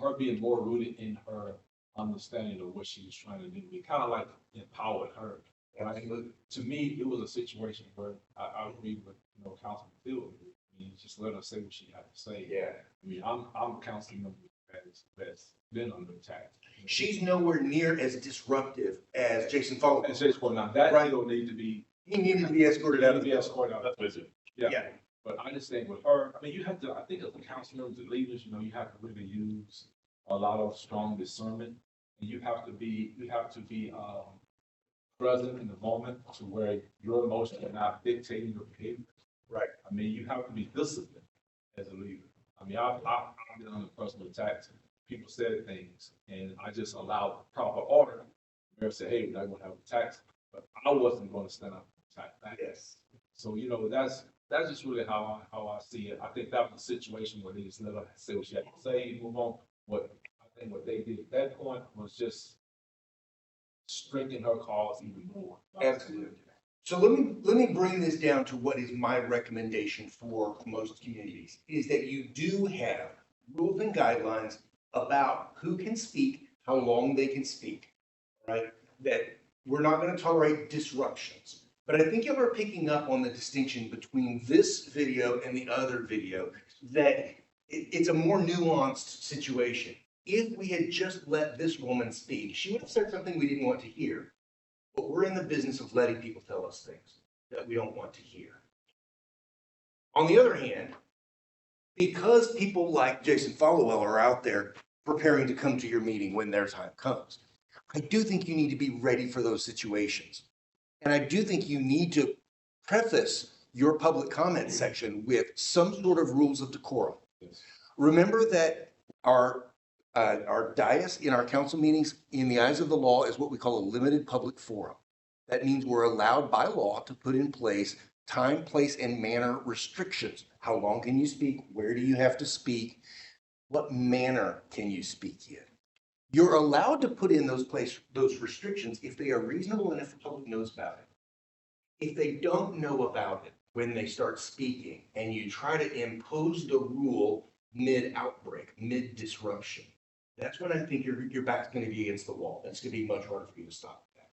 her being more rooted in her understanding of what she was trying to do. It kind of like empowered her. Right? To me, it was a situation where I agree with Councilman Field. I mean, just let her say what she had to say. Yeah. I mean, I'm a council member that's been under attack. She's nowhere near as disruptive as Jason Foley. And Jason, now that right. Don't need to be. He needed to be escorted out of the escorted out. That's it. Yeah. But I just think with her, I mean, you have to. I think as a council member, the leaders, you have to really use a lot of strong discernment, and you have to be present in the moment to where your emotions are not dictating your behavior. Right. I mean, you have to be disciplined as a leader. I mean, I've been under personal attacks. People said things, and I just allowed proper order. Mayor said, "Hey, we're not going to have attacks," but I wasn't going to stand up and attack back. Yes. So that's just really how I see it. I think that was a situation where they just let her say what she had to say, move on. What I think what they did at that point was just strengthen her cause even more. Absolutely. So let me bring this down to what is my recommendation for most communities, is that you do have rules and guidelines about who can speak, how long they can speak, right? That we're not going to tolerate disruptions. But I think y'all are picking up on the distinction between this video and the other video, that it's a more nuanced situation. If we had just let this woman speak, she would have said something we didn't want to hear. But we're in the business of letting people tell us things that we don't want to hear. On the other hand, because people like Jason Followell are out there preparing to come to your meeting when their time comes, I do think you need to be ready for those situations. And I do think you need to preface your public comment section with some sort of rules of decorum. Yes. Remember that our dais in our council meetings, in the eyes of the law, is what we call a limited public forum. That means we're allowed by law to put in place time, place, and manner restrictions. How long can you speak? Where do you have to speak? What manner can you speak in? You're allowed to put in those restrictions if they are reasonable and if the public knows about it. If they don't know about it when they start speaking and you try to impose the rule mid-outbreak, mid-disruption, that's when I think your back's going to be against the wall. That's going to be much harder for you to stop that.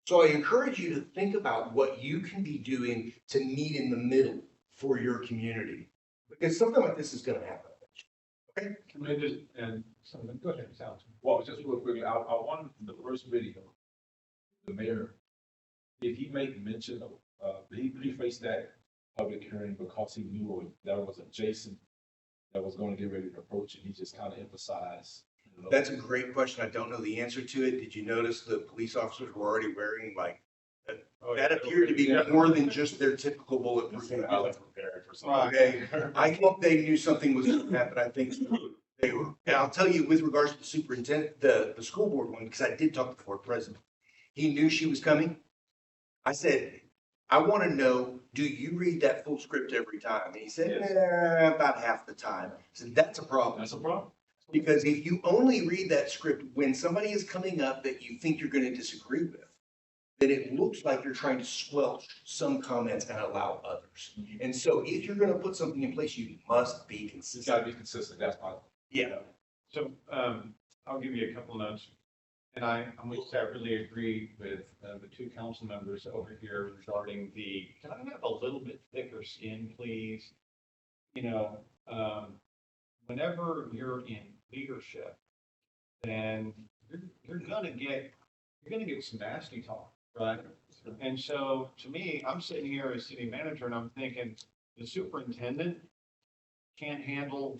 So I encourage you to think about what you can be doing to meet in the middle for your community, because something like this is going to happen. Okay? Can I just, and something, go ahead, Sal. Well, just real quickly, I wanted the first video, the mayor, did he make mention of, he prefaced that public hearing because he knew that was adjacent, that was going to get ready to approach it. He just kind of emphasized. That's a great question. I don't know the answer to it. Did you notice the police officers were already wearing that appeared to be more than just their typical bulletproof vest. Okay, I think they knew something was going to happen. I think they were. And I'll tell you, with regards to the superintendent, the school board one, because I did talk to the board president. He knew she was coming. I said, I want to know, do you read that full script every time? And he said, Yes. about half the time. I said, that's a problem. That's a problem. Because if you only read that script when somebody is coming up that you think you're going to disagree with, then it looks like you're trying to squelch some comments and allow others. And so if you're going to put something in place, you must be It's consistent. got to be consistent. That's my. Yeah. So, I'll give you a couple notes. And I'm going to say I really agree with the two council members over here regarding can I have a little bit thicker skin, please? You know, whenever you're in leadership, then you're gonna get some nasty talk, right? And so to me, I'm sitting here as city manager and I'm thinking the superintendent can't handle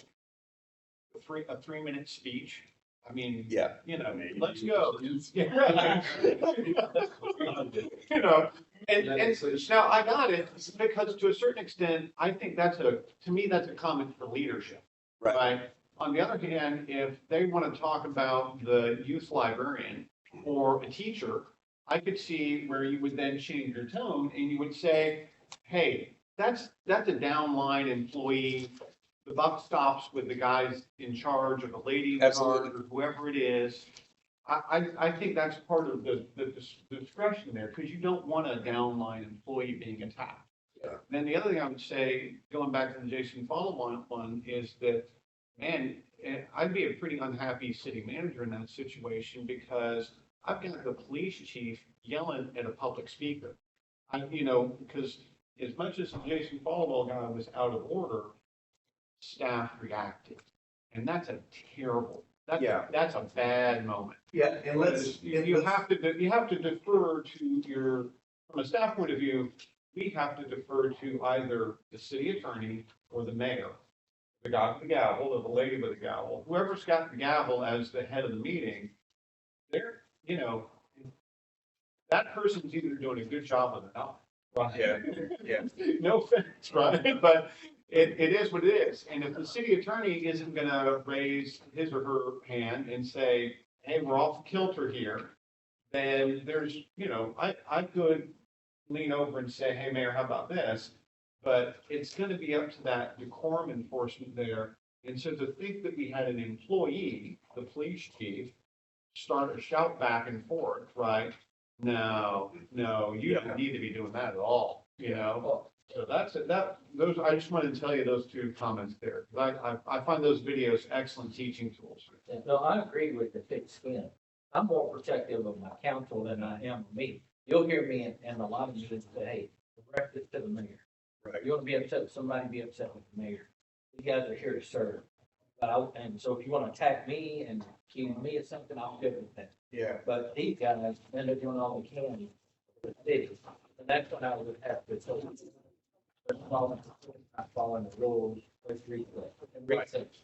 a 3-minute speech. I mean, Yeah. you know, let's go. Yeah. You know, and now I got it because to a certain extent, I think to me, that's a comment for leadership. Right. On the other hand, if they want to talk about the youth librarian or a teacher, I could see where you would then change your tone and you would say, hey, that's a downline employee. The buck stops with the guys in charge or the lady in charge or whoever it is. I think that's part of the discretion there because you don't want a downline employee being attacked. Yeah. Then the other thing I would say, going back to the Jason follow-on one, is that, man, I'd be a pretty unhappy city manager in that situation because I've got the police chief yelling at a public speaker. Because as much as the Jason Followell guy was out of order, staff reacted. And that's a terrible, that's a bad moment. Yeah, and You have to defer to from a staff point of view, we have to defer to either the city attorney or the mayor. The guy with the gavel or the lady with the gavel, whoever's got the gavel as the head of the meeting, that person's either doing a good job or they're not. Right? Yeah. No offense, right? But it is what it is. And if the city attorney isn't gonna raise his or her hand and say, hey, we're off kilter here, then there's, I could lean over and say, hey, Mayor, how about this? But it's going to be up to that decorum enforcement there And so to think that we had an employee, the police chief, start a shout back and forth, right? No, you don't need to be doing that at all, you know? So that's it, those, I just wanted to tell you those two comments there. I find those videos excellent teaching tools. No, I agree with the thick skin. I'm more protective of my council than I am of me. You'll hear me and a lot of you say, hey, direct this to the mayor. Right. You want to be upset with somebody, be upset with the mayor. You guys are here to serve. And so if you want to attack me and accuse me of something, I'm good with that. Yeah. But these guys, and they're doing all they can for the city. And that's what I would have to, so. Not following the rules, let's research.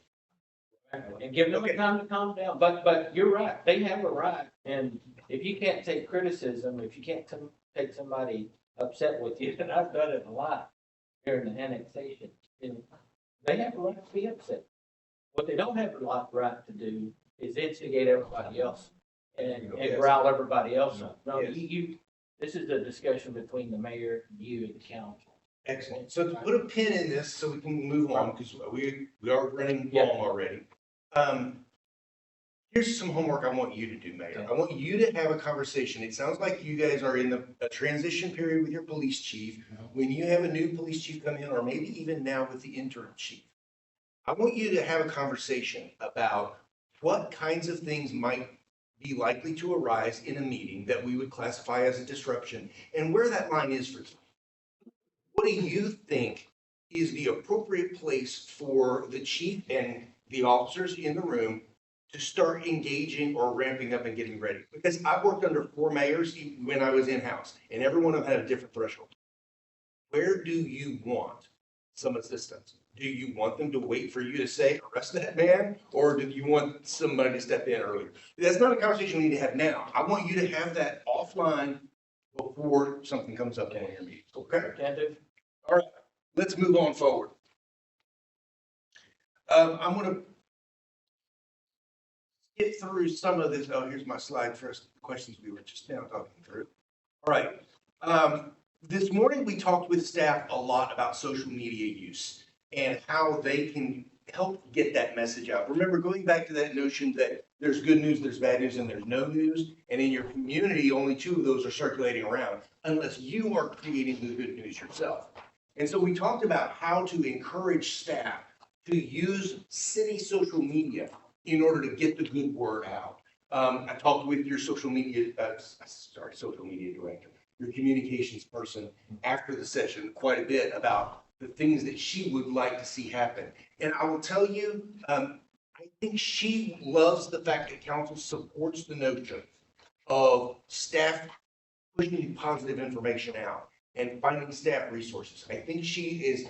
And give them a time to calm down, but you're right, they have a right, and if you can't take criticism, if you can't take somebody upset with you, and I've done it a lot during the annexation, and they have a right to be upset. What they don't have a right to do is instigate everybody else and rile everybody else up. No, this is a discussion between the mayor, you, and the council. Excellent. So to put a pin in this so we can move on, because we are running long already. Here's some homework I want you to do, Mayor. I want you to have a conversation. It sounds like you guys are in a transition period with your police chief. When you have a new police chief come in, or maybe even now with the interim chief, I want you to have a conversation about what kinds of things might be likely to arise in a meeting that we would classify as a disruption, and where that line is for you. What do you think is the appropriate place for the chief and the officers in the room to start engaging or ramping up and getting ready? Because I've worked under 4 mayors when I was in-house, and every one of them had a different threshold. Where do you want some assistance? Do you want them to wait for you to say, arrest that man? Or do you want somebody to step in earlier? That's not a conversation we need to have now. I want you to have that offline before something comes up in your meeting. Okay? All right, let's move on forward. I'm going to get through some of this. Oh, here's my slide first. The questions we were just now talking through. All right. This morning we talked with staff a lot about social media use and how they can help get that message out. Remember, going back to that notion that there's good news, there's bad news, and there's no news. And in your community, only 2 of those are circulating around unless you are creating the good news yourself. And so we talked about how to encourage staff to use city social media in order to get the good word out. I talked with your social media director, your communications person after the session quite a bit about the things that she would like to see happen. And I will tell you, I think she loves the fact that council supports the notion of staff pushing positive information out and finding staff resources. I think she is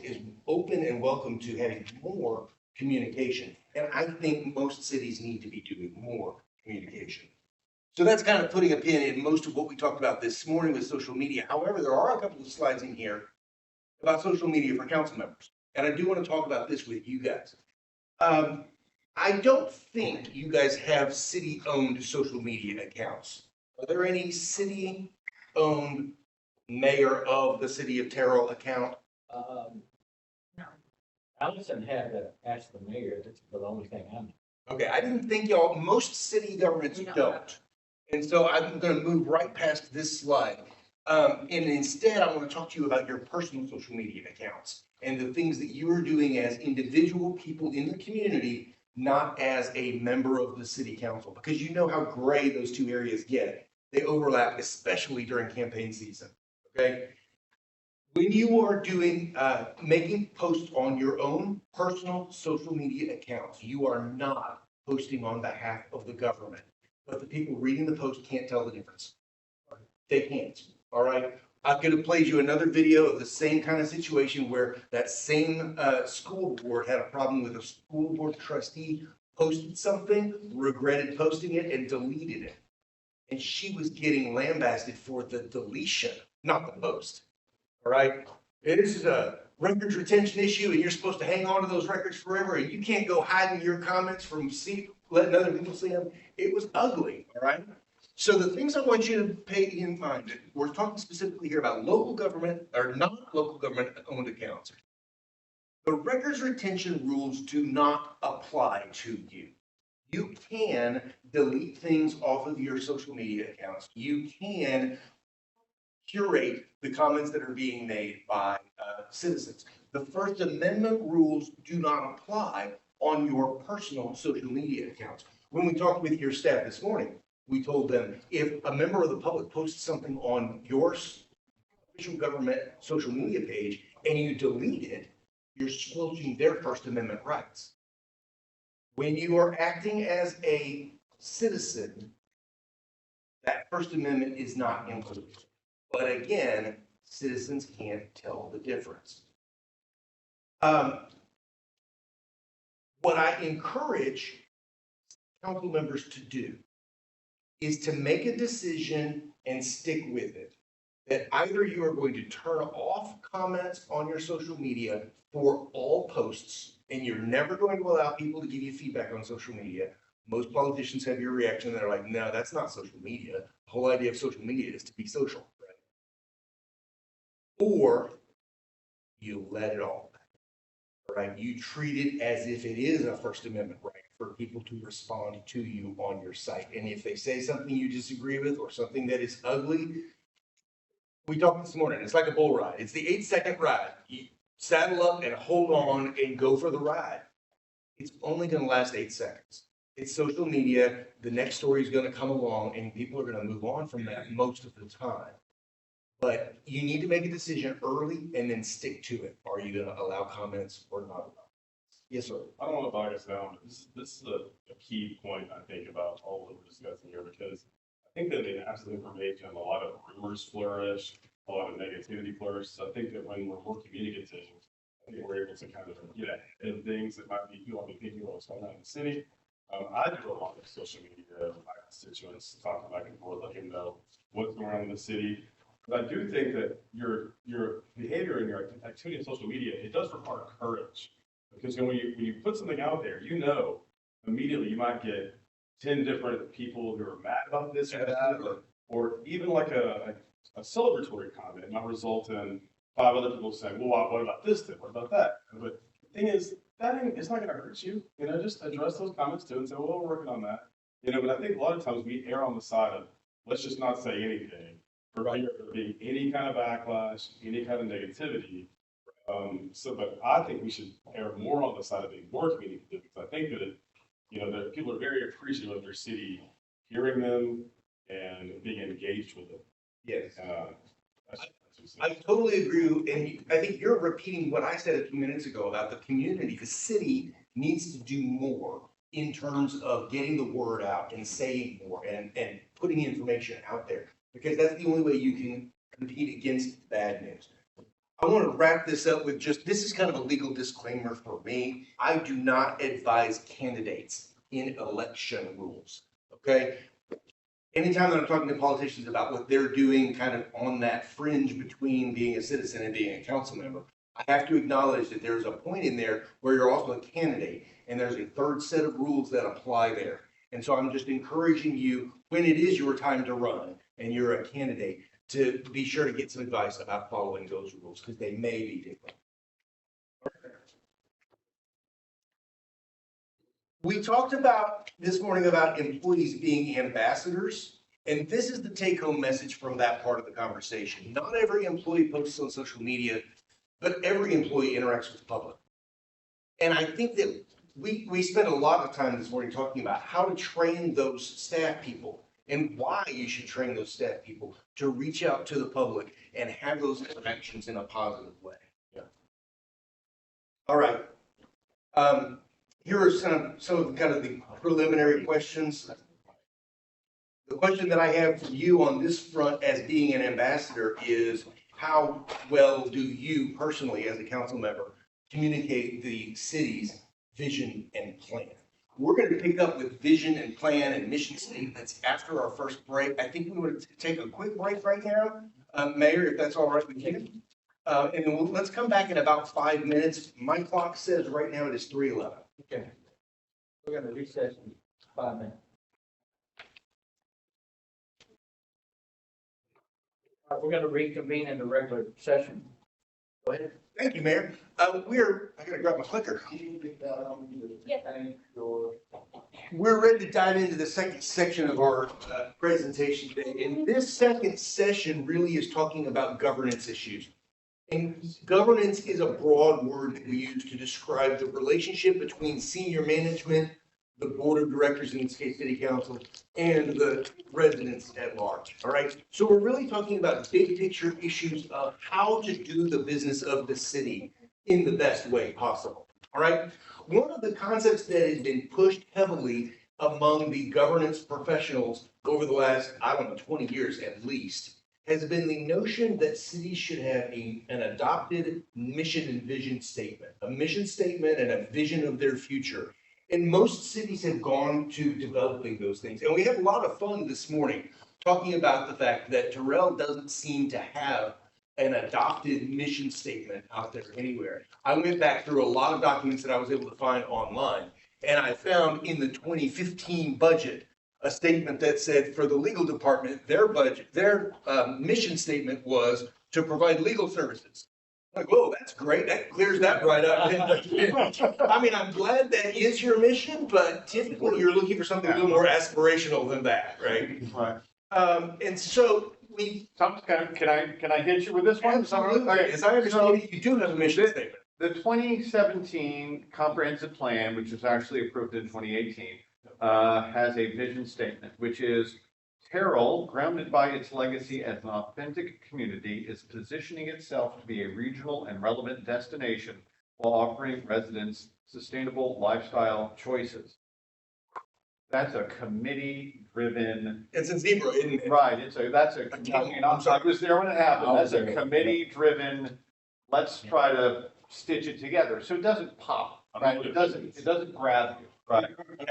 open and welcome to having more communication. And I think most cities need to be doing more communication. So that's kind of putting a pin in most of what we talked about this morning with social media. However, there are a couple of slides in here about social media for council members. And I do want to talk about this with you guys. I don't think you guys have city-owned social media accounts. Are there any city-owned mayor of the city of Terrell account? No. Allison had to ask the mayor, that's the only thing I know. Okay, I didn't think y'all, most city governments don't. And so I'm going to move right past this slide. And instead, I want to talk to you about your personal social media accounts and the things that you are doing as individual people in the community, not as a member of the city council, because you know how gray those 2 areas get. They overlap, especially during campaign season, okay? When you are doing, making posts on your own personal social media accounts, you are not posting on behalf of the government, but the people reading the post can't tell the difference. They can't, all right? I could have played you another video of the same kind of situation where that same school board had a problem with a school board trustee posted something, regretted posting it, and deleted it. And she was getting lambasted for the deletion, not the post. All right. This is a records retention issue, and you're supposed to hang on to those records forever, and you can't go hiding your comments from letting other people see them. It was ugly. All right. So the things I want you to pay in mind, we're talking specifically here about local government or non-local government owned accounts. The records retention rules do not apply to you. You can delete things off of your social media accounts. You can curate the comments that are being made by citizens. The First Amendment rules do not apply on your personal social media accounts. When we talked with your staff this morning, we told them if a member of the public posts something on your official government social media page and you delete it, you're squelching their First Amendment rights. When you are acting as a citizen, that First Amendment is not included. But again, citizens can't tell the difference. What I encourage council members to do is to make a decision and stick with it. That either you are going to turn off comments on your social media for all posts, and you're never going to allow people to give you feedback on social media. Most politicians have your reaction. They're like, no, that's not social media. The whole idea of social media is to be social, right? Or you let it all back, right? You treat it as if it is a First Amendment right for people to respond to you on your site. And if they say something you disagree with or something that is ugly, we talked this morning, it's like a bull ride. It's the 8-second ride. You saddle up and hold on and go for the ride. It's only going to last 8 seconds. It's social media. The next story is going to come along and people are going to move on from that most of the time. But you need to make a decision early and then stick to it. Are you going to allow comments or not allow? Yes, sir. I don't want to bog us down, but this is a key point, I think, about all that we're discussing here, because I think that in absence of information, a lot of rumors flourish, a lot of negativity flourishes. So I think that when we're more communicative, I think we're able to kind of get ahead of things that might be, you might be thinking about what's going on in the city. I do a lot of social media with my constituents, talking back and forth, letting them know what's going on in the city. But I do think that your behavior and your activity on social media, it does require courage. Because when you put something out there, you know, immediately you might get 10 different people who are mad about this or that, or even like a celebratory comment might result in 5 other people saying, well, what about this then? What about that? But the thing is, it's not going to hurt you. You know, just address those comments too and say, well, we're working on that. You know, but I think a lot of times we err on the side of, let's just not say anything for fear of there being any kind of backlash, any kind of negativity. But I think we should err more on the side of being more communicative, because I think that, you know, that people are very appreciative of their city, hearing them and being engaged with it. Yes. I totally agree. And I think you're repeating what I said a few minutes ago about the community. The city needs to do more in terms of getting the word out and saying more and putting information out there, because that's the only way you can compete against bad news. I want to wrap this up with this is kind of a legal disclaimer for me. I do not advise candidates in election rules, okay? Anytime that I'm talking to politicians about what they're doing kind of on that fringe between being a citizen and being a council member, I have to acknowledge that there's a point in there where you're also a candidate, and there's a third set of rules that apply there. And so I'm just encouraging you, when it is your time to run and you're a candidate, to be sure to get some advice about following those rules, because they may be different. We talked about this morning about employees being ambassadors, and this is the take-home message from that part of the conversation. Not every employee posts on social media, but every employee interacts with the public. And I think that we spent a lot of time this morning talking about how to train those staff people and why you should train those staff people to reach out to the public and have those interactions in a positive way. Yeah. All right. Here are some of the preliminary questions. The question that I have for you on this front as being an ambassador is, how well do you personally, as a council member, communicate the city's vision and plan? We're going to pick up with vision and plan and mission statements after our first break. I think we would take a quick break right now, Mayor, if that's all right with you. And then let's come back in about 5 minutes. My clock says right now it is 3:11. Okay. We're going to recess in 5 minutes. All right, we're going to reconvene in the regular session. Go ahead. Thank you, Mayor. I gotta grab my clicker. We're ready to dive into the second section of our presentation today. And this second session really is talking about governance issues. And governance is a broad word that we use to describe the relationship between senior management, the board of directors, in this case, city council, and the residents at large, all right? So we're really talking about big picture issues of how to do the business of the city in the best way possible, all right? One of the concepts that has been pushed heavily among the governance professionals over the last, 20 years at least, has been the notion that cities should have an adopted mission and vision statement, a mission statement and a vision of their future. And most cities have gone to developing those things. And we had a lot of fun this morning talking about the fact that Terrell doesn't seem to have an adopted mission statement out there anywhere. I went back through a lot of documents that I was able to find online, and I found in the 2015 budget a statement that said for the legal department, their mission statement was to provide legal services. Like, whoa, that's great. That clears that right up. I mean, I'm glad that is your mission, but typically you're looking for something a little more aspirational than that, right? Right. And so Can I hit you with this one? Absolutely. Okay. As I understand it, you do have a mission statement. The 2017 comprehensive plan, which was actually approved in 2018, has a vision statement, which is Terrell, grounded by its legacy as an authentic community, is positioning itself to be a regional and relevant destination while offering residents sustainable lifestyle choices. That's a committee-driven. It's in Zebra, isn't it? Right. I was there when it happened. That's a committee-driven. Let's try to stitch it together so it doesn't pop. Right. It doesn't grab you. Right.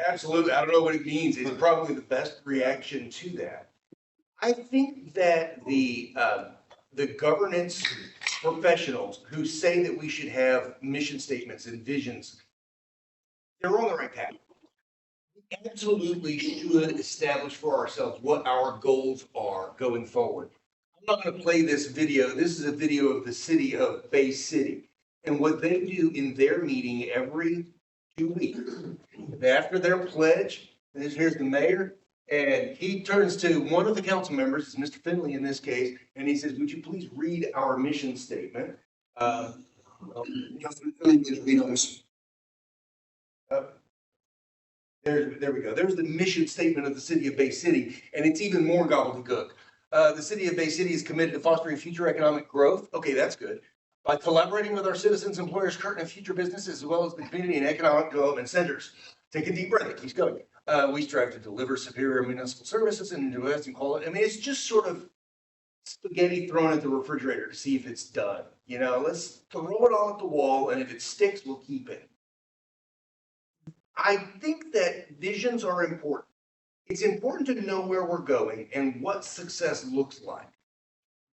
Absolutely. I don't know what it means. It's probably the best reaction to that. I think that the governance professionals who say that we should have mission statements and visions, they're on the right path. We absolutely should establish for ourselves what our goals are going forward. I'm not going to play this video. This is a video of the city of Bay City and what they do in their meeting every 2 weeks. After their pledge, here's the mayor, and he turns to one of the council members, it's Mr. Finley in this case, and he says, would you please read our mission statement? Councilman Finley, just read on this. There we go. There's the mission statement of the city of Bay City, and it's even more gobbledygook. The city of Bay City is committed to fostering future economic growth. Okay, that's good. By collaborating with our citizens, employers, current and future businesses, as well as the community and economic development centers. Take a deep breath, it keeps going. We strive to deliver superior municipal services and invest in quality. I mean, it's just sort of spaghetti thrown at the refrigerator to see if it's done. You know, let's throw it all at the wall, and if it sticks, we'll keep it. I think that visions are important. It's important to know where we're going and what success looks like.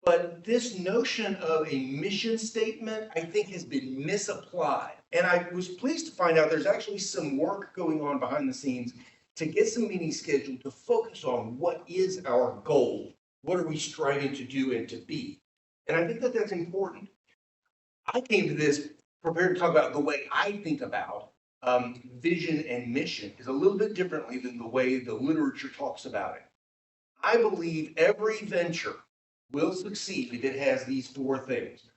But this notion of a mission statement, I think, has been misapplied. And I was pleased to find out there's actually some work going on behind the scenes to get some meetings scheduled to focus on what is our goal? What are we striving to do and to be? And I think that that's important. I came to this prepared to talk about the way I think about vision and mission is a little bit differently than the way the literature talks about it. I believe every venture will succeed if it has these four things: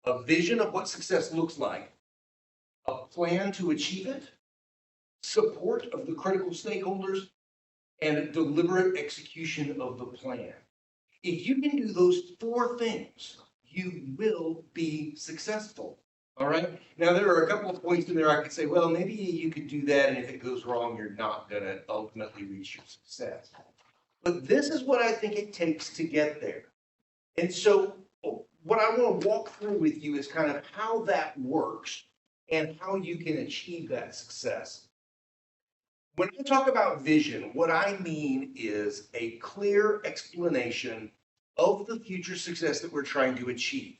a vision of what success looks like, a plan to achieve it, support of the critical stakeholders, and a deliberate execution of the plan. If you can do those four things, you will be successful. All right. Now, there are a couple of points in there I could say, well, maybe you could do that, and if it goes wrong, you're not going to ultimately reach your success. But this is what I think it takes to get there. And so what I want to walk through with you is kind of how that works and how you can achieve that success. When I talk about vision, what I mean is a clear explanation of the future success that we're trying to achieve.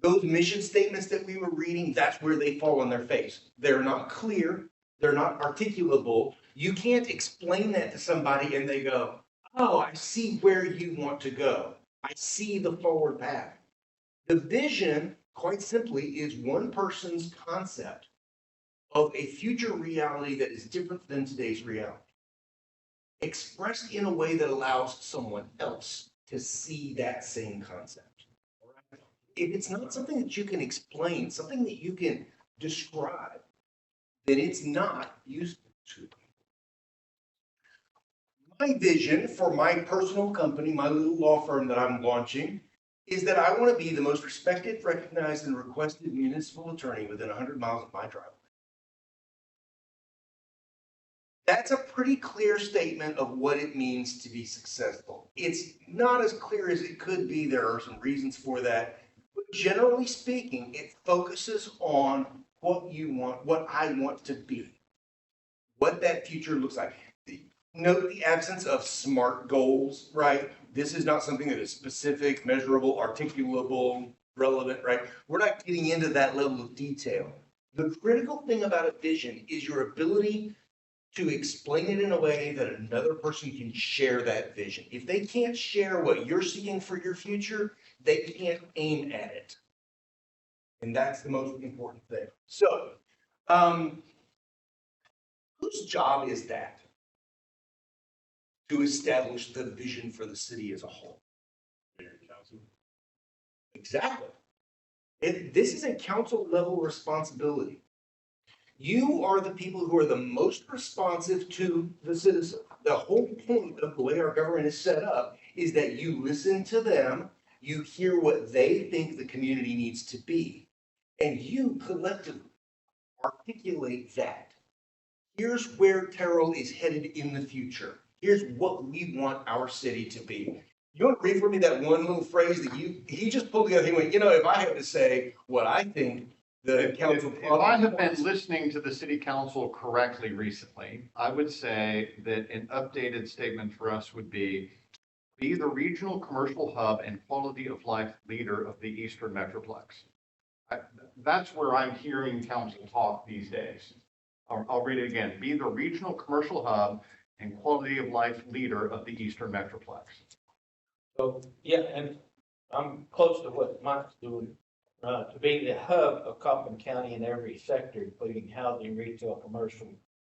Those mission statements that we were reading, that's where they fall on their face. They're not clear. They're not articulable. You can't explain that to somebody and they go, oh, I see where you want to go. I see the forward path. The vision quite simply, is one person's concept of a future reality that is different than today's reality, expressed in a way that allows someone else to see that same concept. If it's not something that you can explain, something that you can describe, then it's not useful to you. My vision for my personal company, my little law firm that I'm launching, is that I want to be the most respected, recognized, and requested municipal attorney within 100 miles of my driveway. That's a pretty clear statement of what it means to be successful. It's not as clear as it could be. There are some reasons for that. But generally speaking, it focuses on what you want, what I want to be, what that future looks like. Note the absence of SMART goals, right? This is not something that is specific, measurable, articulable, relevant, right? We're not getting into that level of detail. The critical thing about a vision is your ability to explain it in a way that another person can share that vision. If they can't share what you're seeking for your future, they can't aim at it. And that's the most important thing. So, whose job is that? To establish the vision for the city as a whole. Mayor and council. Exactly. This is a council level responsibility. You are the people who are the most responsive to the citizen. The whole point of the way our government is set up is that you listen to them, you hear what they think the community needs to be, and you collectively articulate that. Here's where Terrell is headed in the future. Here's what we want our city to be. You want to read for me that one little phrase that he just pulled together? He went, if I had to say what I think the council. If I have been listening to the city council correctly recently, I would say that an updated statement for us would be the regional commercial hub and quality of life leader of the Eastern Metroplex. That's where I'm hearing council talk these days. I'll read it again. Be the regional commercial hub and quality of life leader of the Eastern Metroplex. So, yeah, and I'm close to what Mike's doing, to be the hub of Coppin County in every sector, including housing, retail, commercial,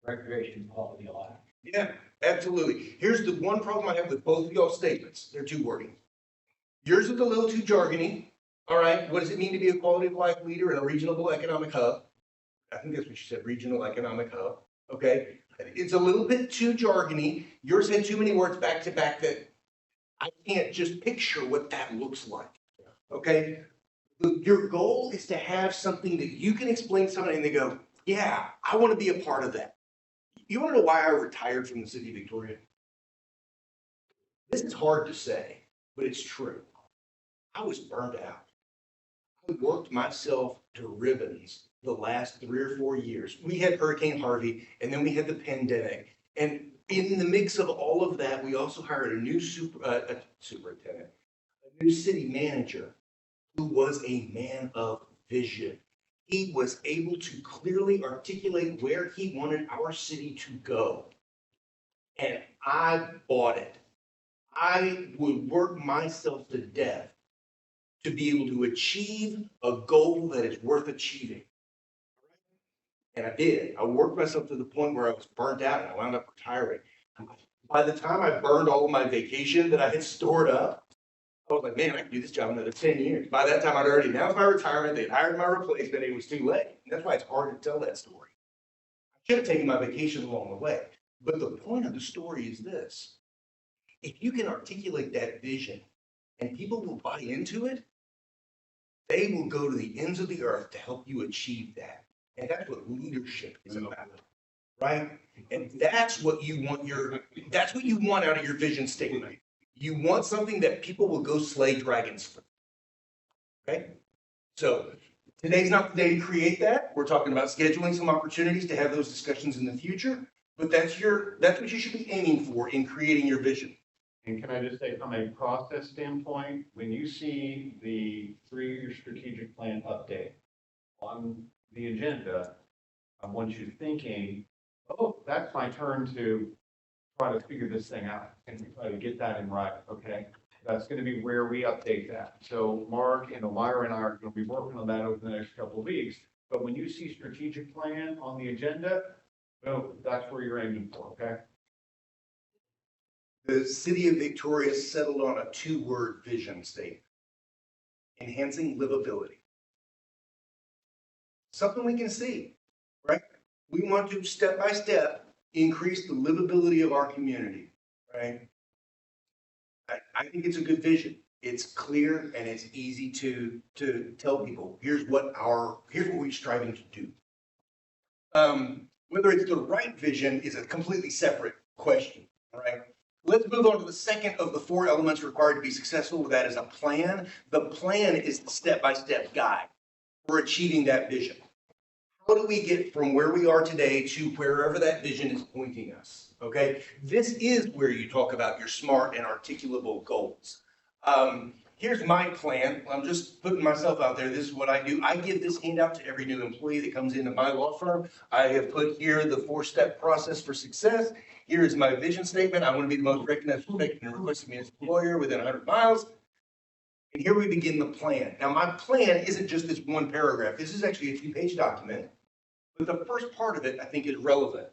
recreation, quality of life. Yeah, absolutely. Here's the one problem I have with both of y'all's statements. They're too wordy. Yours is a little too jargony. All right, what does it mean to be a quality of life leader in a regional economic hub? I think that's what you said, regional economic hub. Okay, it's a little bit too jargony. Yours had too many words back to back that I can't just picture what that looks like. Okay, your goal is to have something that you can explain to somebody and they go, yeah, I want to be a part of that. You want to know why I retired from the city of Victoria? This is hard to say, but it's true. I was burned out. I worked myself to ribbons the last 3 or 4 years. We had Hurricane Harvey, and then we had the pandemic. And in the mix of all of that, we also hired a new superintendent, a new city manager who was a man of vision. He was able to clearly articulate where he wanted our city to go. And I bought it. I would work myself to death to be able to achieve a goal that is worth achieving. And I did. I worked myself to the point where I was burnt out and I wound up retiring. By the time I burned all of my vacation that I had stored up, I was like, man, I can do this job another 10 years. By that time, I'd already announced my retirement. They'd hired my replacement. It was too late. And that's why it's hard to tell that story. I should have taken my vacation along the way. But the point of the story is this. If you can articulate that vision and people will buy into it, they will go to the ends of the earth to help you achieve that. And that's what leadership is about, right? And that's what you want out of your vision statement. You want something that people will go slay dragons for. Okay? So today's not the day to create that. We're talking about scheduling some opportunities to have those discussions in the future. But that's what you should be aiming for in creating your vision. And can I just say, from a process standpoint, when you see the 3-year strategic plan update on the agenda, I want you thinking, oh, that's my turn to try to figure this thing out and try to get that in right, okay? That's gonna be where we update that. So Mark and Omira and I are gonna be working on that over the next couple of weeks. But when you see strategic plan on the agenda, boom, that's where you're aiming for, okay? The city of Victoria settled on a 2-word vision statement. Enhancing livability. Something we can see, right? We want to step by step increase the livability of our community, right? I think it's a good vision. It's clear and it's easy to tell people, here's what we're striving to do. Whether it's the right vision is a completely separate question, right? Let's move on to the second of the 4 elements required to be successful. That is a plan. The plan is the step-by-step guide for achieving that vision. How do we get from where we are today to wherever that vision is pointing us? Okay, this is where you talk about your SMART and articulable goals. Here's my plan. I'm just putting myself out there. This is what I do. I give this handout to every new employee that comes into my law firm. I have put here the 4-step process for success. Here is my vision statement. I want to be the most recognized, respected, and requested municipal lawyer within 100 miles. And here we begin the plan. Now, my plan isn't just this one paragraph. This is actually a 2-page document. But the first part of it, I think, is relevant.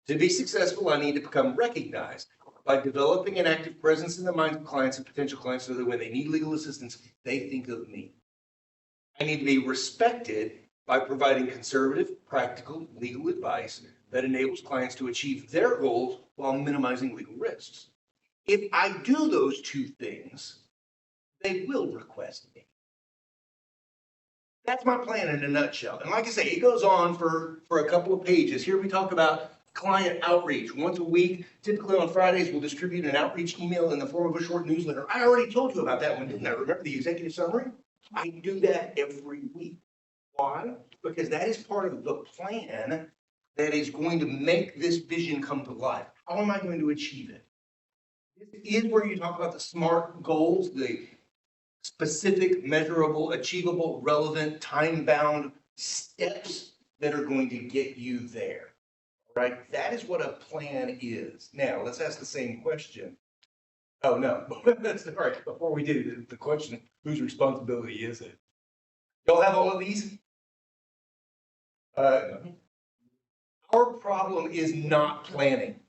To be successful, I need to become recognized by developing an active presence in the minds of clients and potential clients so that when they need legal assistance, they think of me. I need to be respected by providing conservative, practical legal advice that enables clients to achieve their goals while minimizing legal risks. If I do those 2 things, they will request me. That's my plan in a nutshell. And like I say, it goes on for a couple of pages. Here we talk about client outreach. Once a week, typically on Fridays, we'll distribute an outreach email in the form of a short newsletter. I already told you about that one, didn't I? Remember the executive summary? I do that every week. Why? Because that is part of the plan that is going to make this vision come to life. How am I going to achieve it? This is where you talk about the SMART goals, the specific, measurable, achievable, relevant, time-bound steps that are going to get you there. Right? That is what a plan is. Now, let's ask the same question. Oh, no. That's all right. Before we do the question, whose responsibility is it? Y'all have all of these? Our problem is not planning.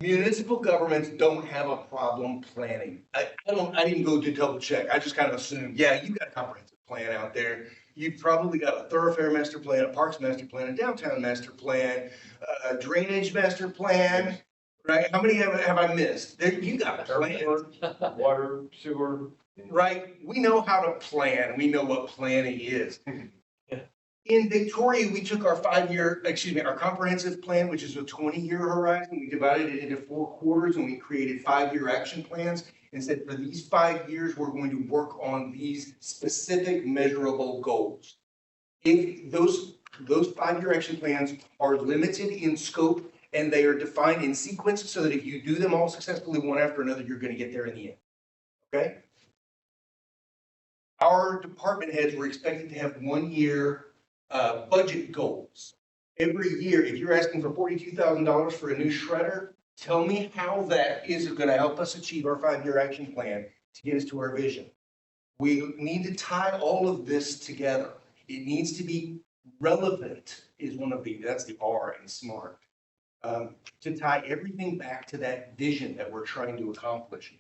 Municipal governments don't have a problem planning. I didn't go to double check. I just kind of assumed, yeah, you've got a comprehensive plan out there. You've probably got a thoroughfare master plan, a parks master plan, a downtown master plan, a drainage master plan, right? How many have I missed? There, you got a plan. Water, sewer. Right? We know how to plan. We know what planning is. In Victoria, we took our our comprehensive plan, which is a 20-year horizon. We divided it into 4 quarters and we created 5-year action plans and said, for these 5 years, we're going to work on these specific measurable goals. If those 5-year action plans are limited in scope and they are defined in sequence so that if you do them all successfully one after another, you're going to get there in the end. Okay? Our department heads were expected to have 1-year budget goals. Every year, if you're asking for $42,000 for a new shredder, tell me how that is going to help us achieve our 5-year action plan to get us to our vision. We need to tie all of this together. It needs to be relevant is that's the R in SMART. To tie everything back to that vision that we're trying to accomplish.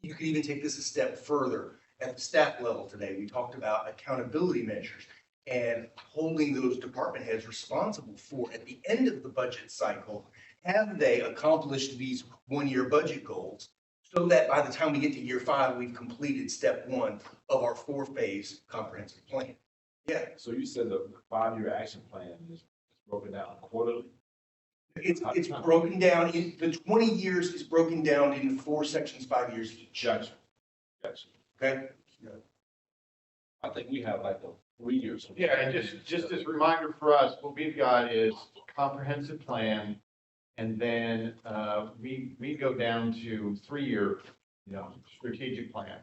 You could even take this a step further. At the staff level today, we talked about accountability measures and holding those department heads responsible for, at the end of the budget cycle, have they accomplished these 1-year budget goals so that by the time we get to year 5, we've completed step 1 of our 4-phase comprehensive plan. Yeah. So you said the 5-year action plan is broken down quarterly? It's broken down, the 20 years is broken down in 4 sections, 5 years each. Gotcha. Okay? I think we have like 3 years. Yeah, and just as a reminder for us, what we've got is comprehensive plan, and then we go down to 3-year, strategic plan.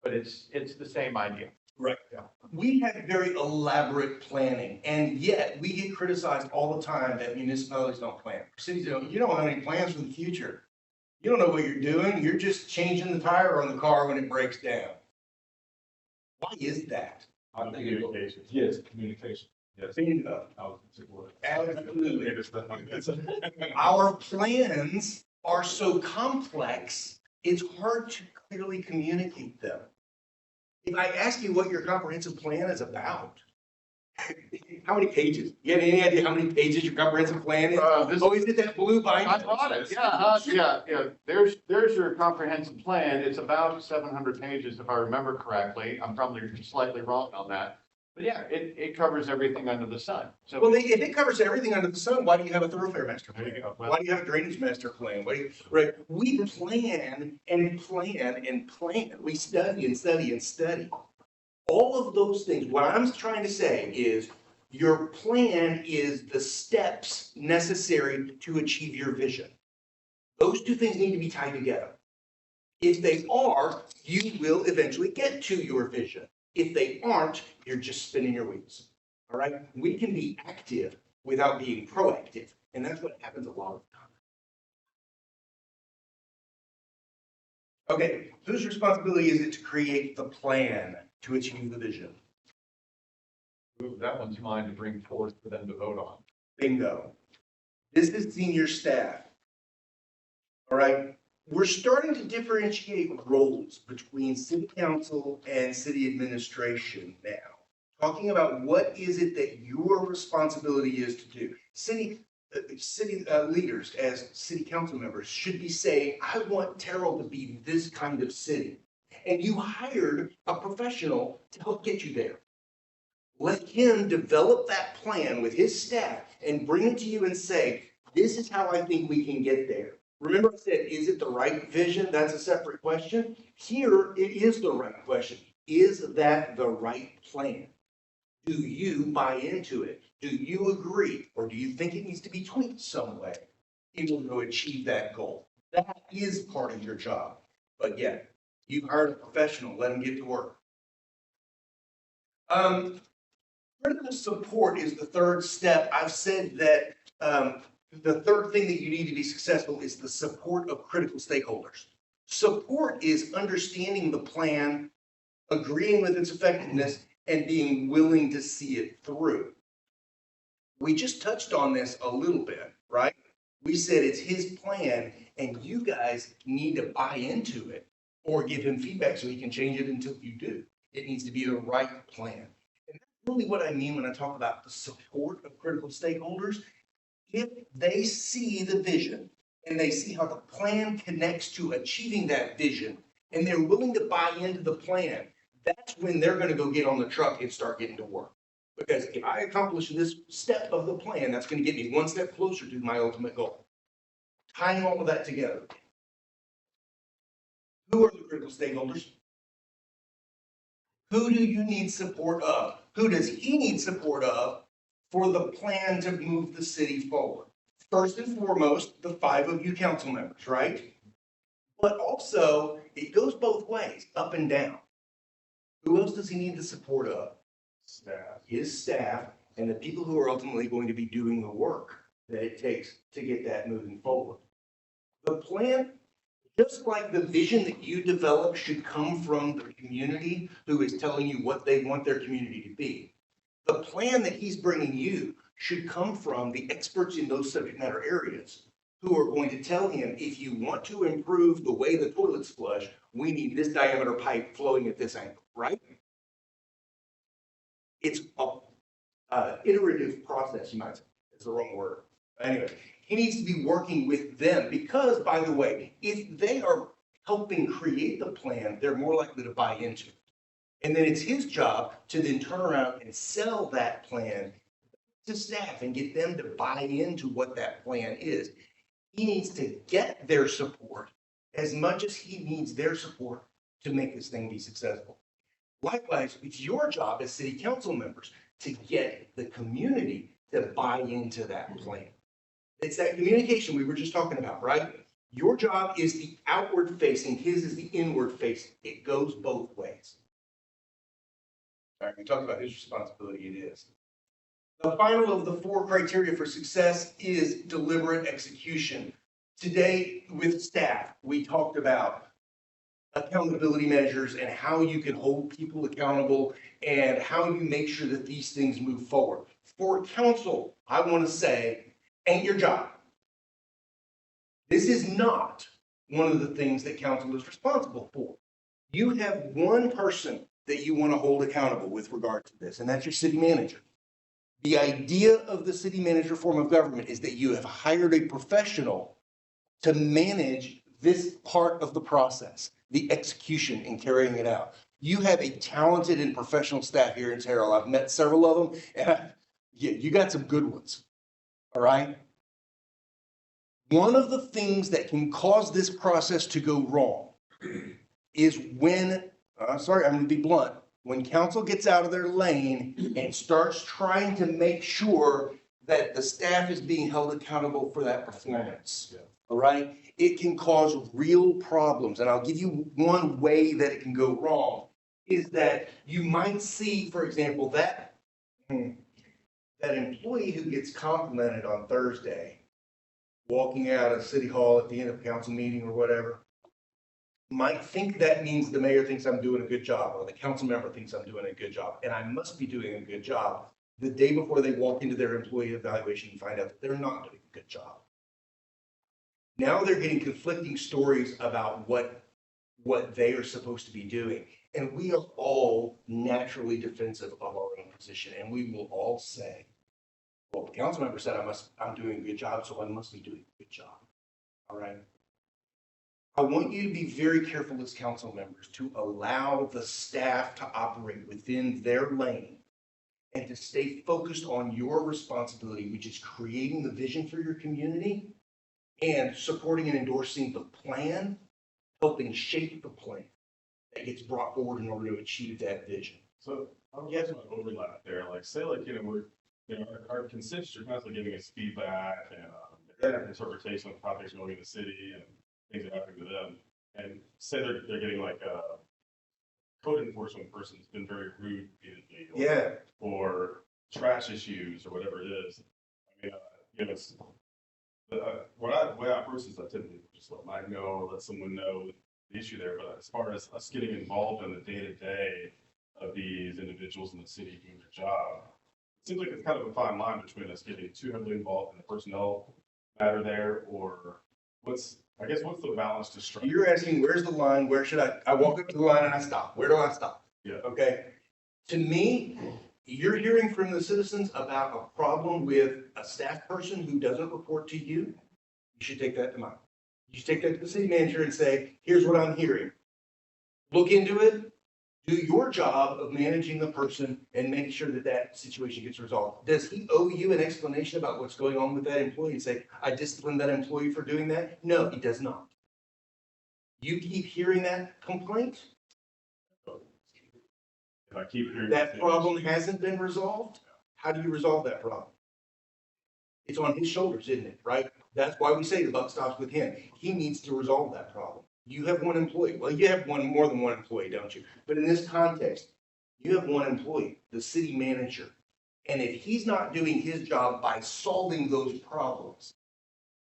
But it's the same idea. Right. Yeah. We have very elaborate planning, and yet we get criticized all the time that municipalities don't plan. Cities don't. You don't have any plans for the future. You don't know what you're doing. You're just changing the tire on the car when it breaks down. Why is that? I think Communication. yes, communication. Yes. Bingo. I was particular. Absolutely. Our plans are so complex, it's hard to clearly communicate them. If I ask you what your comprehensive plan is about, how many pages? You have any idea how many pages your comprehensive plan is? Oh, is it that blue binder? I bought it, yeah. There's your comprehensive plan. It's about 700 pages, if I remember correctly. I'm probably slightly wrong on that. But yeah, it covers everything under the sun. So Well, if it covers everything under the sun, why do you have a thoroughfare master plan? There you go. Why do you have a drainage master plan? Right? We plan and plan and plan. We study and study and study. All of those things, what I'm trying to say is your plan is the steps necessary to achieve your vision. Those two things need to be tied together. If they are, you will eventually get to your vision. If they aren't, you're just spinning your wheels. All right? We can be active without being proactive. And that's what happens a lot of the time. Okay, whose responsibility is it to create the plan to achieve the vision? Ooh, that one's mine to bring forth for them to vote on. Bingo. This is senior staff. All right? We're starting to differentiate roles between city council and city administration now. Talking about what is it that your responsibility is to do. City leaders as city council members should be saying, I want Terrell to be this kind of city. And you hired a professional to help get you there. Let him develop that plan with his staff and bring it to you and say, this is how I think we can get there. Remember I said, is it the right vision? That's a separate question. Here, it is the right question. Is that the right plan? Do you buy into it? Do you agree? Or do you think it needs to be tweaked some way in order to achieve that goal? That is part of your job. But yeah, you've hired a professional, let him get to work. Critical support is the third step. I've said that the third thing that you need to be successful is the support of critical stakeholders. Support is understanding the plan, agreeing with its effectiveness, and being willing to see it through. We just touched on this a little bit, right? We said it's his plan, and you guys need to buy into it or give him feedback so he can change it until you do. It needs to be the right plan. And that's really what I mean when I talk about the support of critical stakeholders. If they see the vision and they see how the plan connects to achieving that vision, and they're willing to buy into the plan, that's when they're going to go get on the truck and start getting to work. Because if I accomplish this step of the plan, that's going to get me one step closer to my ultimate goal. Tying all of that together. Who are the critical stakeholders? Who do you need support of? Who does he need support of for the plan to move the city forward? First and foremost, the 5 of you council members, right? But also, it goes both ways, up and down. Who else does he need the support of? Staff. His staff and the people who are ultimately going to be doing the work that it takes to get that moving forward. The plan, just like the vision that you develop, should come from the community who is telling you what they want their community to be. The plan that he's bringing you should come from the experts in those subject matter areas who are going to tell him, if you want to improve the way the toilets flush, we need this diameter pipe flowing at this angle, right? It's an iterative process, you might say. It's the wrong word. Anyway, he needs to be working with them because, by the way, if they are helping create the plan, they're more likely to buy into it. And then it's his job to then turn around and sell that plan to staff and get them to buy into what that plan is. He needs to get their support as much as he needs their support to make this thing be successful. Likewise, it's your job as city council members to get the community to buy into that plan. It's that communication we were just talking about, right? Your job is the outward facing, his is the inward facing. It goes both ways. All right, we talked about his responsibility, it is. The final of the 4 criteria for success is deliberate execution. Today with staff, we talked about accountability measures and how you can hold people accountable and how you make sure that these things move forward. For council, I want to say, ain't your job. This is not one of the things that council is responsible for. You have one person that you want to hold accountable with regard to this, and that's your city manager. The idea of the city manager form of government is that you have hired a professional to manage this part of the process, the execution and carrying it out. You have a talented and professional staff here in Terrell. I've met several of them, and you got some good ones, all right? One of the things that can cause this process to go wrong is when, I'm going to be blunt, when council gets out of their lane and starts trying to make sure that the staff is being held accountable for that performance. All right? It can cause real problems. And I'll give you one way that it can go wrong is that you might see, for example, that employee who gets complimented on Thursday, walking out of City Hall at the end of a council meeting or whatever, might think that means the mayor thinks I'm doing a good job or the council member thinks I'm doing a good job. And I must be doing a good job the day before they walk into their employee evaluation and find out that they're not doing a good job. Now they're getting conflicting stories about what they are supposed to be doing. And we are all naturally defensive of our own position. And we will all say, well, the council member said I'm doing a good job, so I must be doing a good job. All right. I want you to be very careful as council members to allow the staff to operate within their lane and to stay focused on your responsibility, which is creating the vision for your community and supporting and endorsing the plan, helping shape the plan that gets brought forward in order to achieve that vision. So I'm guessing an overlap there, like say like, our constituents are constantly giving us feedback and interpretation of topics going in the city and things that happen to them. And say they're getting like a code enforcement person who's been very rude repeatedly. Or trash issues or whatever it is. I mean, it's the way I approach this, I typically just let Mike know or let someone know the issue there. But as far as us getting involved in the day-to-day of these individuals in the city doing their job, it seems like it's kind of a fine line between us getting too heavily involved in the personnel matter there, or what's the balance to strike? You're asking, where's the line? Where should I walk up to the line and I stop? Where do I stop? Yeah. Okay. To me, you're hearing from the citizens about a problem with a staff person who doesn't report to you. You should take that to mind. You should take that to the city manager and say, here's what I'm hearing. Look into it. Do your job of managing the person and making sure that that situation gets resolved. Does he owe you an explanation about what's going on with that employee and say, I disciplined that employee for doing that? No, he does not. You keep hearing that complaint. If I keep hearing That problem hasn't been resolved. How do you resolve that problem? It's on his shoulders, isn't it? Right? That's why we say the buck stops with him. He needs to resolve that problem. You have one employee. Well, you have more than one employee, don't you? But in this context, you have one employee, the city manager. And if he's not doing his job by solving those problems,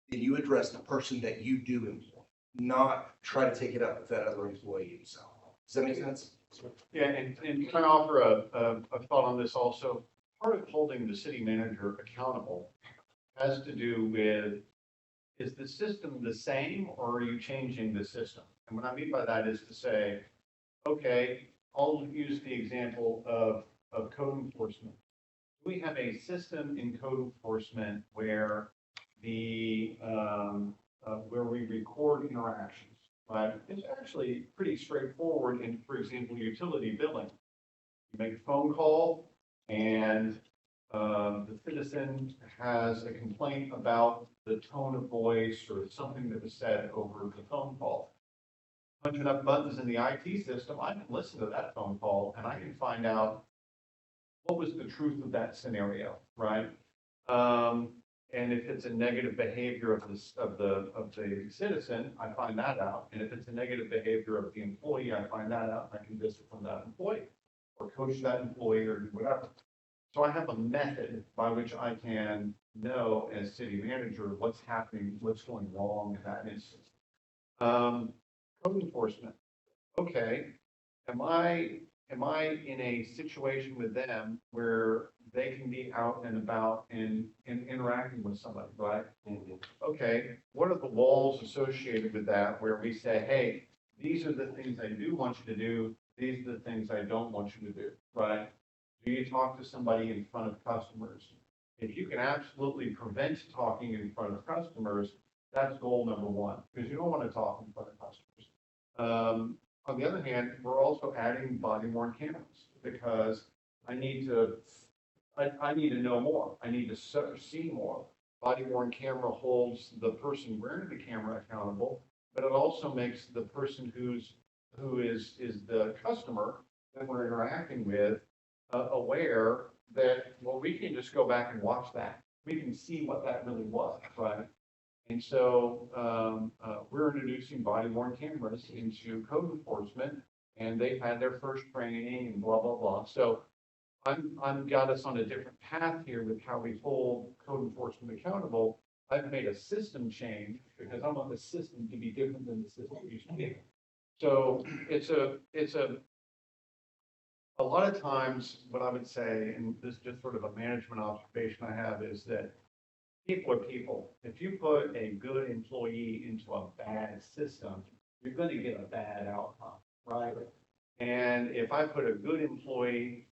then you address the person that you do employ, not try to take it up with that other employee himself. Does that make sense? Yeah, and can I offer a thought on this also? Part of holding the city manager accountable has to do with, is the system the same or are you changing the system? And what I mean by that is to say, okay, I'll use the example of code enforcement. We have a system in code enforcement where where we record interactions. Right? It's actually pretty straightforward in, for example, utility billing. You make a phone call and the citizen has a complaint about the tone of voice or something that was said over the phone call. Punch enough buttons in the IT system, I can listen to that phone call and I can find out what was the truth of that scenario, right? And if it's a negative behavior of the citizen, I find that out. And if it's a negative behavior of the employee, I find that out and I can discipline that employee or coach that employee or do whatever. So I have a method by which I can know as city manager what's happening, what's going wrong in that instance. Code enforcement. Okay, am I in a situation with them where they can be out and about and interacting with somebody, right? Okay, what are the walls associated with that where we say, hey, these are the things I do want you to do, these are the things I don't want you to do, right? Do you talk to somebody in front of customers? If you can absolutely prevent talking in front of customers, that's goal number one, because you don't want to talk in front of customers. On the other hand, we're also adding body worn cameras because I need to know more. I need to see more. Body worn camera holds the person wearing the camera accountable, but it also makes the person who is the customer that we're interacting with aware that, well, we can just go back and watch that. We can see what that really was, right? And so we're introducing body worn cameras into code enforcement, and they've had their first training and blah, blah, blah. So I'm got us on a different path here with how we hold code enforcement accountable. I've made a system change because I want the system to be different than the system it used to be. So it's a lot of times what I would say, and this is just sort of a management observation I have, is that people are people. If you put a good employee into a bad system, you're going to get a bad outcome, right? And if I put a good employee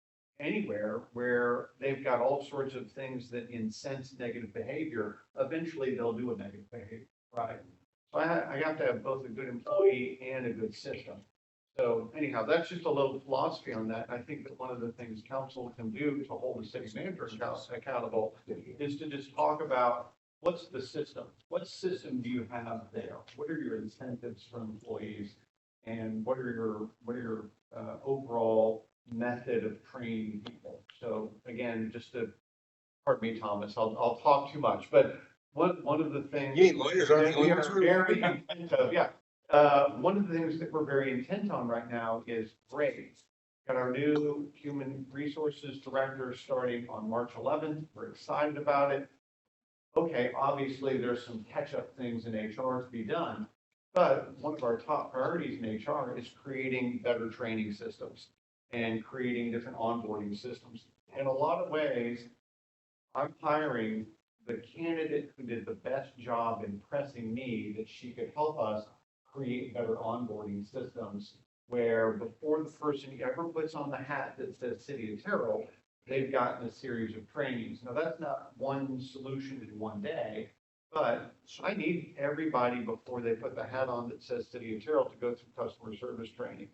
anywhere where they've got all sorts of things that incense negative behavior, eventually they'll do a negative behavior, right? So I have to have both a good employee and a good system. So anyhow, that's just a little philosophy on that. I think that one of the things council can do to hold the city manager accountable is to just talk about what's the system? What system do you have there? What are your incentives for employees? And what are your overall method of training people? So again, just to, pardon me, Thomas, I'll talk too much, but one of the things. You ain't lawyers, aren't you? We are very intent of, yeah. One of the things that we're very intent on right now is grades. Got our new human resources director starting on March 11th. We're excited about it. Okay, obviously there's some catch-up things in HR to be done, but one of our top priorities in HR is creating better training systems and creating different onboarding systems. In a lot of ways, I'm hiring the candidate who did the best job impressing me that she could help us create better onboarding systems where before the person ever puts on the hat that says City of Terrell, they've gotten a series of trainings. Now, that's not one solution in one day, but I need everybody before they put the hat on that says City of Terrell to go through customer service training.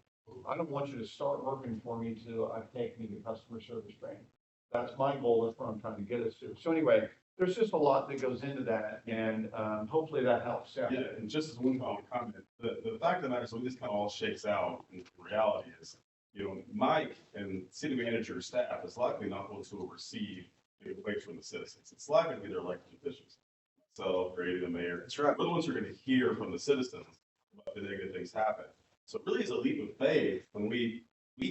I don't want you to start working for me till I've taken you to customer service training. That's my goal. That's what I'm trying to get us to. So anyway, there's just a lot that goes into that, and hopefully that helps. Yeah, and just as one final comment, the fact of the matter is, when this kind of all shakes out, in reality is, you know, Mike and city manager staff is likely not those who will receive the complaints from the citizens. It's likely to be their elected officials. So, Grady, the mayor. That's right. We're the ones who are going to hear from the citizens about the negative things happen. So it really is a leap of faith when we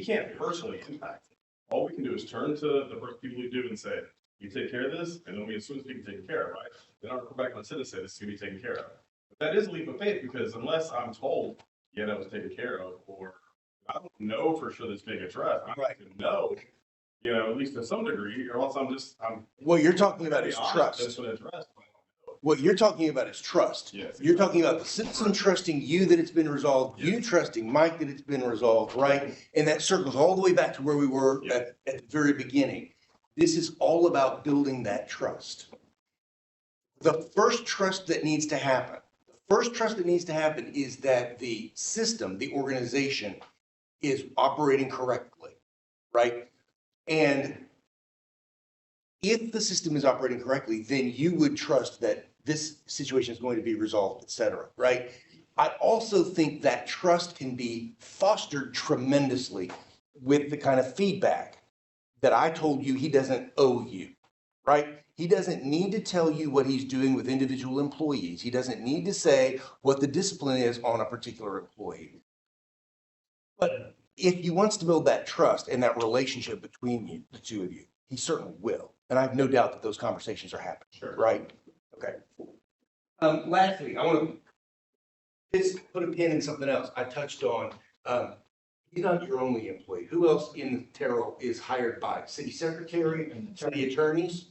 can't personally impact it. All we can do is turn to the first people who do and say, you take care of this, and then we assume it's being taken care of, right? Then our back on citizens say this is going to be taken care of. But that is a leap of faith because unless I'm told, yeah, that was taken care of, or I don't know for sure that's being addressed, I don't even know, you know, at least to some degree, or else I'm What you're talking about is trust. That's what addressed. What you're talking about is trust. Yes. You're talking about the citizen trusting you that it's been resolved, you trusting Mike that it's been resolved, right? And that circles all the way back to where we were at the very beginning. This is all about building that trust. The first trust that needs to happen, is that the system, the organization is operating correctly, right? And if the system is operating correctly, then you would trust that this situation is going to be resolved, et cetera, right? I also think that trust can be fostered tremendously with the kind of feedback that I told you he doesn't owe you, right? He doesn't need to tell you what he's doing with individual employees. He doesn't need to say what the discipline is on a particular employee. But if he wants to build that trust and that relationship between you, the two of you, He certainly will. And I have no doubt that those conversations are happening. Sure. Right? Okay. Lastly, I want to just put a pin in something else. I touched on, you're not your only employee. Who else in Terrell is hired by? City secretary, city attorneys,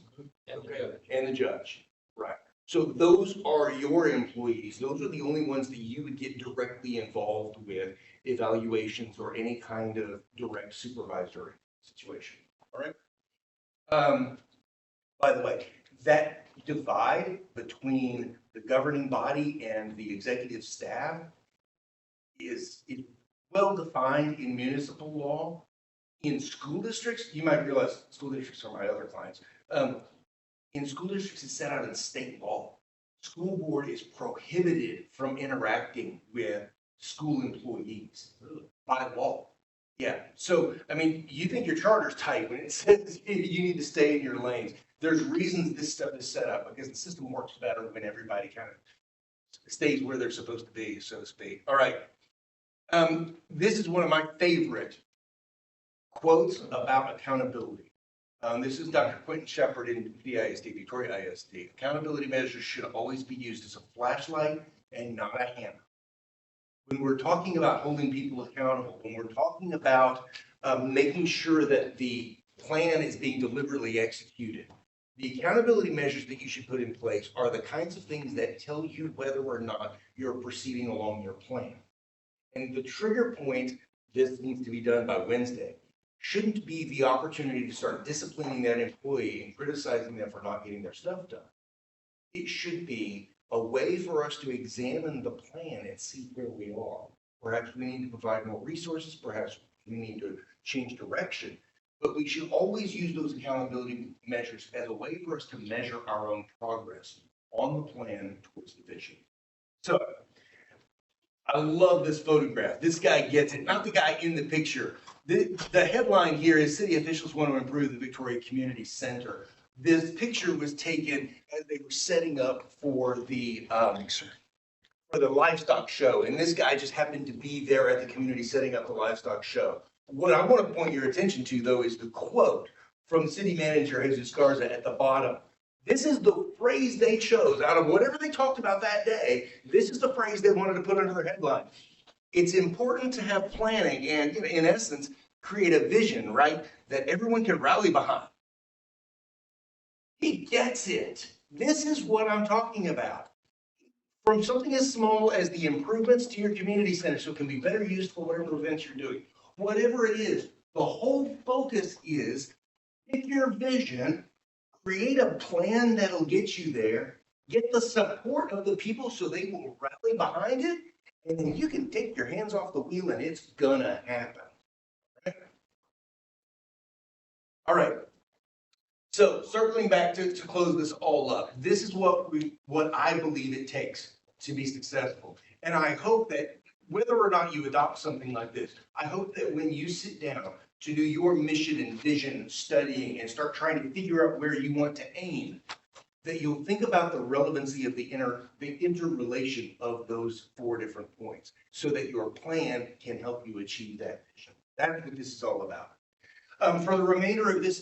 and the judge. Right. So those are your employees. Those are the only ones that you would get directly involved with evaluations or any kind of direct supervisory situation. All right. By the way, that divide between the governing body and the executive staff is well defined in municipal law. In school districts, you might realize school districts are my other clients. In school districts, it's set out in state law. School board is prohibited from interacting with school employees by law. Yeah, so, I mean, you think your charter's tight when it says you need to stay in your lanes. There's reasons this stuff is set up because the system works better when everybody kind of stays where they're supposed to be, so to speak. All right. This is one of my favorite quotes about accountability. This is Dr. Quentin Shepard in VISD, Victoria ISD. Accountability measures should always be used as a flashlight and not a hammer. When we're talking about holding people accountable, when we're talking about making sure that the plan is being deliberately executed, the accountability measures that you should put in place are the kinds of things that tell you whether or not you're proceeding along your plan. And the trigger point, this needs to be done by Wednesday, shouldn't be the opportunity to start disciplining that employee and criticizing them for not getting their stuff done. It should be a way for us to examine the plan and see where we are. Perhaps we need to provide more resources, perhaps we need to change direction, but we should always use those accountability measures as a way for us to measure our own progress on the plan towards the vision. So I love this photograph. This guy gets it, not the guy in the picture. The headline here is city officials want to improve the Victoria Community Center. This picture was taken as they were setting up for the livestock show. And this guy just happened to be there at the community setting up the livestock show. What I want to point your attention to, though, is the quote from city manager Jesus Garza at the bottom. This is the phrase they chose out of whatever they talked about that day. This is the phrase they wanted to put under their headline. It's important to have planning and, in essence, create a vision, right, that everyone can rally behind. He gets it. This is what I'm talking about. From something as small as the improvements to your community center so it can be better used for whatever events you're doing. Whatever it is, the whole focus is pick your vision, create a plan that'll get you there, get the support of the people so they will rally behind it, and then you can take your hands off the wheel and it's gonna happen. Right? All right. So circling back to close this all up, this is what I believe it takes to be successful. And I hope that whether or not you adopt something like this, I hope that when you sit down to do your mission and vision studying and start trying to figure out where you want to aim, that you'll think about the relevancy of the interrelation of those 4 different points so that your plan can help you achieve that vision. That's what this is all about. For the remainder of this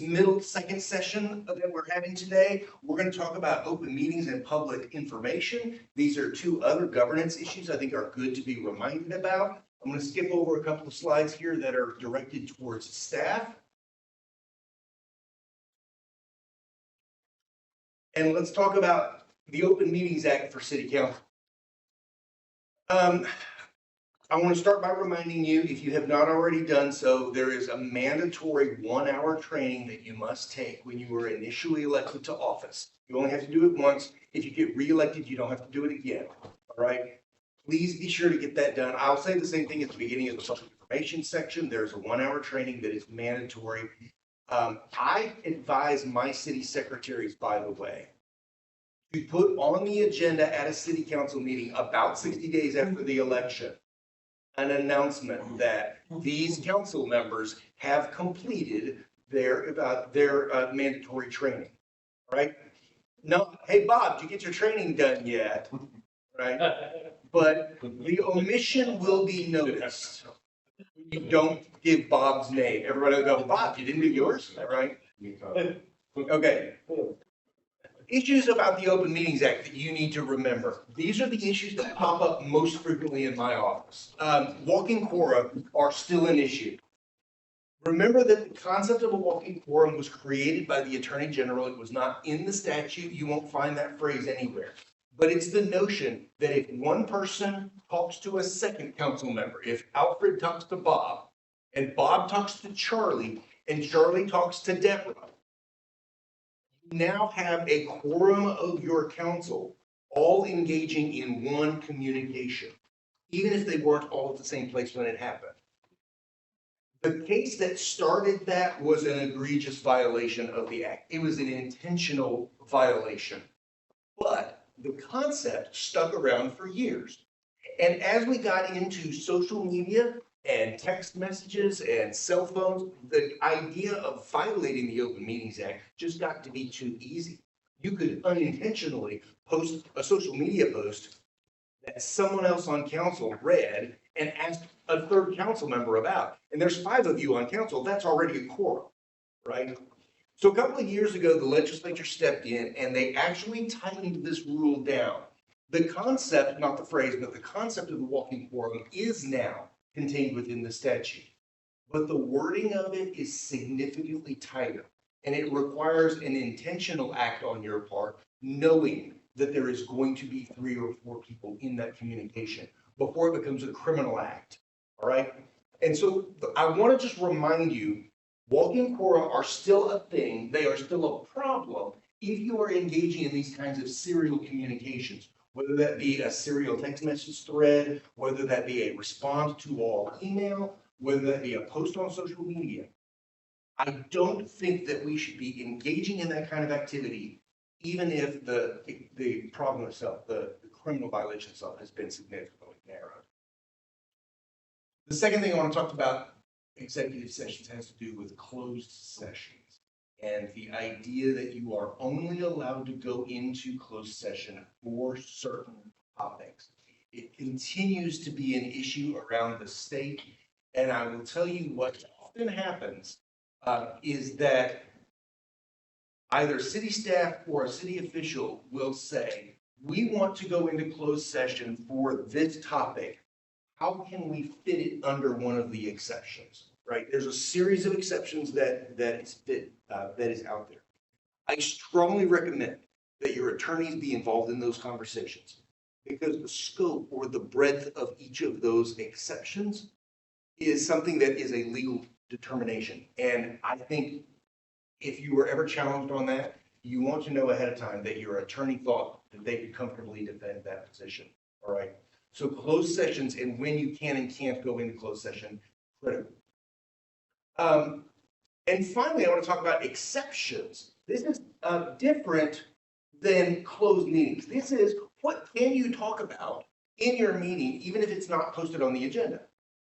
second session that we're having today, we're going to talk about open meetings and public information. These are 2 other governance issues I think are good to be reminded about. I'm going to skip over a couple of slides here that are directed towards staff. And let's talk about the Open Meetings Act for City Council. I want to start by reminding you, if you have not already done so, there is a mandatory 1-hour training that you must take when you were initially elected to office. You only have to do it once. If you get reelected, you don't have to do it again. All right? Please be sure to get that done. I'll say the same thing at the beginning of the public information section. There's a 1-hour training that is mandatory. I advise my city secretaries, by the way, to put on the agenda at a city council meeting about 60 days after the election an announcement that these council members have completed their mandatory training, right? No, hey, Bob, did you get your training done yet? Right? But the omission will be noticed. You don't give Bob's name. Everybody will go, Bob, you didn't do yours, right? Okay. Issues about the Open Meetings Act that you need to remember. These are the issues that pop up most frequently in my office. Walking quorum are still an issue. Remember that the concept of a walking quorum was created by the Attorney General. It was not in the statute. You won't find that phrase anywhere. But it's the notion that if one person talks to a second council member, if Alfred talks to Bob, and Bob talks to Charlie, and Charlie talks to Deborah, you now have a quorum of your council all engaging in one communication, even if they weren't all at the same place when it happened. The case that started that was an egregious violation of the act. It was an intentional violation. But the concept stuck around for years. And as we got into social media and text messages and cell phones, the idea of violating the Open Meetings Act just got to be too easy. You could unintentionally post a social media post that someone else on council read and asked a third council member about. And there's 5 of you on council, that's already a quorum, right? So a couple of years ago, the legislature stepped in and they actually tightened this rule down. The concept, not the phrase, but the concept of the walking quorum is now contained within the statute. But the wording of it is significantly tighter, and it requires an intentional act on your part, knowing that there is going to be 3 or 4 people in that communication before it becomes a criminal act, all right? And so I want to just remind you, walking quorum are still a thing. They are still a problem if you are engaging in these kinds of serial communications, whether that be a serial text message thread, whether that be a respond to all email, whether that be a post on social media. I don't think that we should be engaging in that kind of activity, even if the problem itself, the criminal violation itself, has been significantly narrowed. The second thing I want to talk about executive sessions has to do with closed sessions and the idea that you are only allowed to go into closed session for certain topics. It continues to be an issue around the state, and I will tell you what often happens is that either city staff or a city official will say, we want to go into closed session for this topic. How can we fit it under one of the exceptions, right? There's a series of exceptions that is out there. I strongly recommend that your attorneys be involved in those conversations because the scope or the breadth of each of those exceptions is something that is a legal determination. And I think if you were ever challenged on that, you want to know ahead of time that your attorney thought that they could comfortably defend that position, all right? So closed sessions and when you can and can't go into closed session, critical. And finally, I want to talk about exceptions. This is different than closed meetings. This is what can you talk about in your meeting, even if it's not posted on the agenda.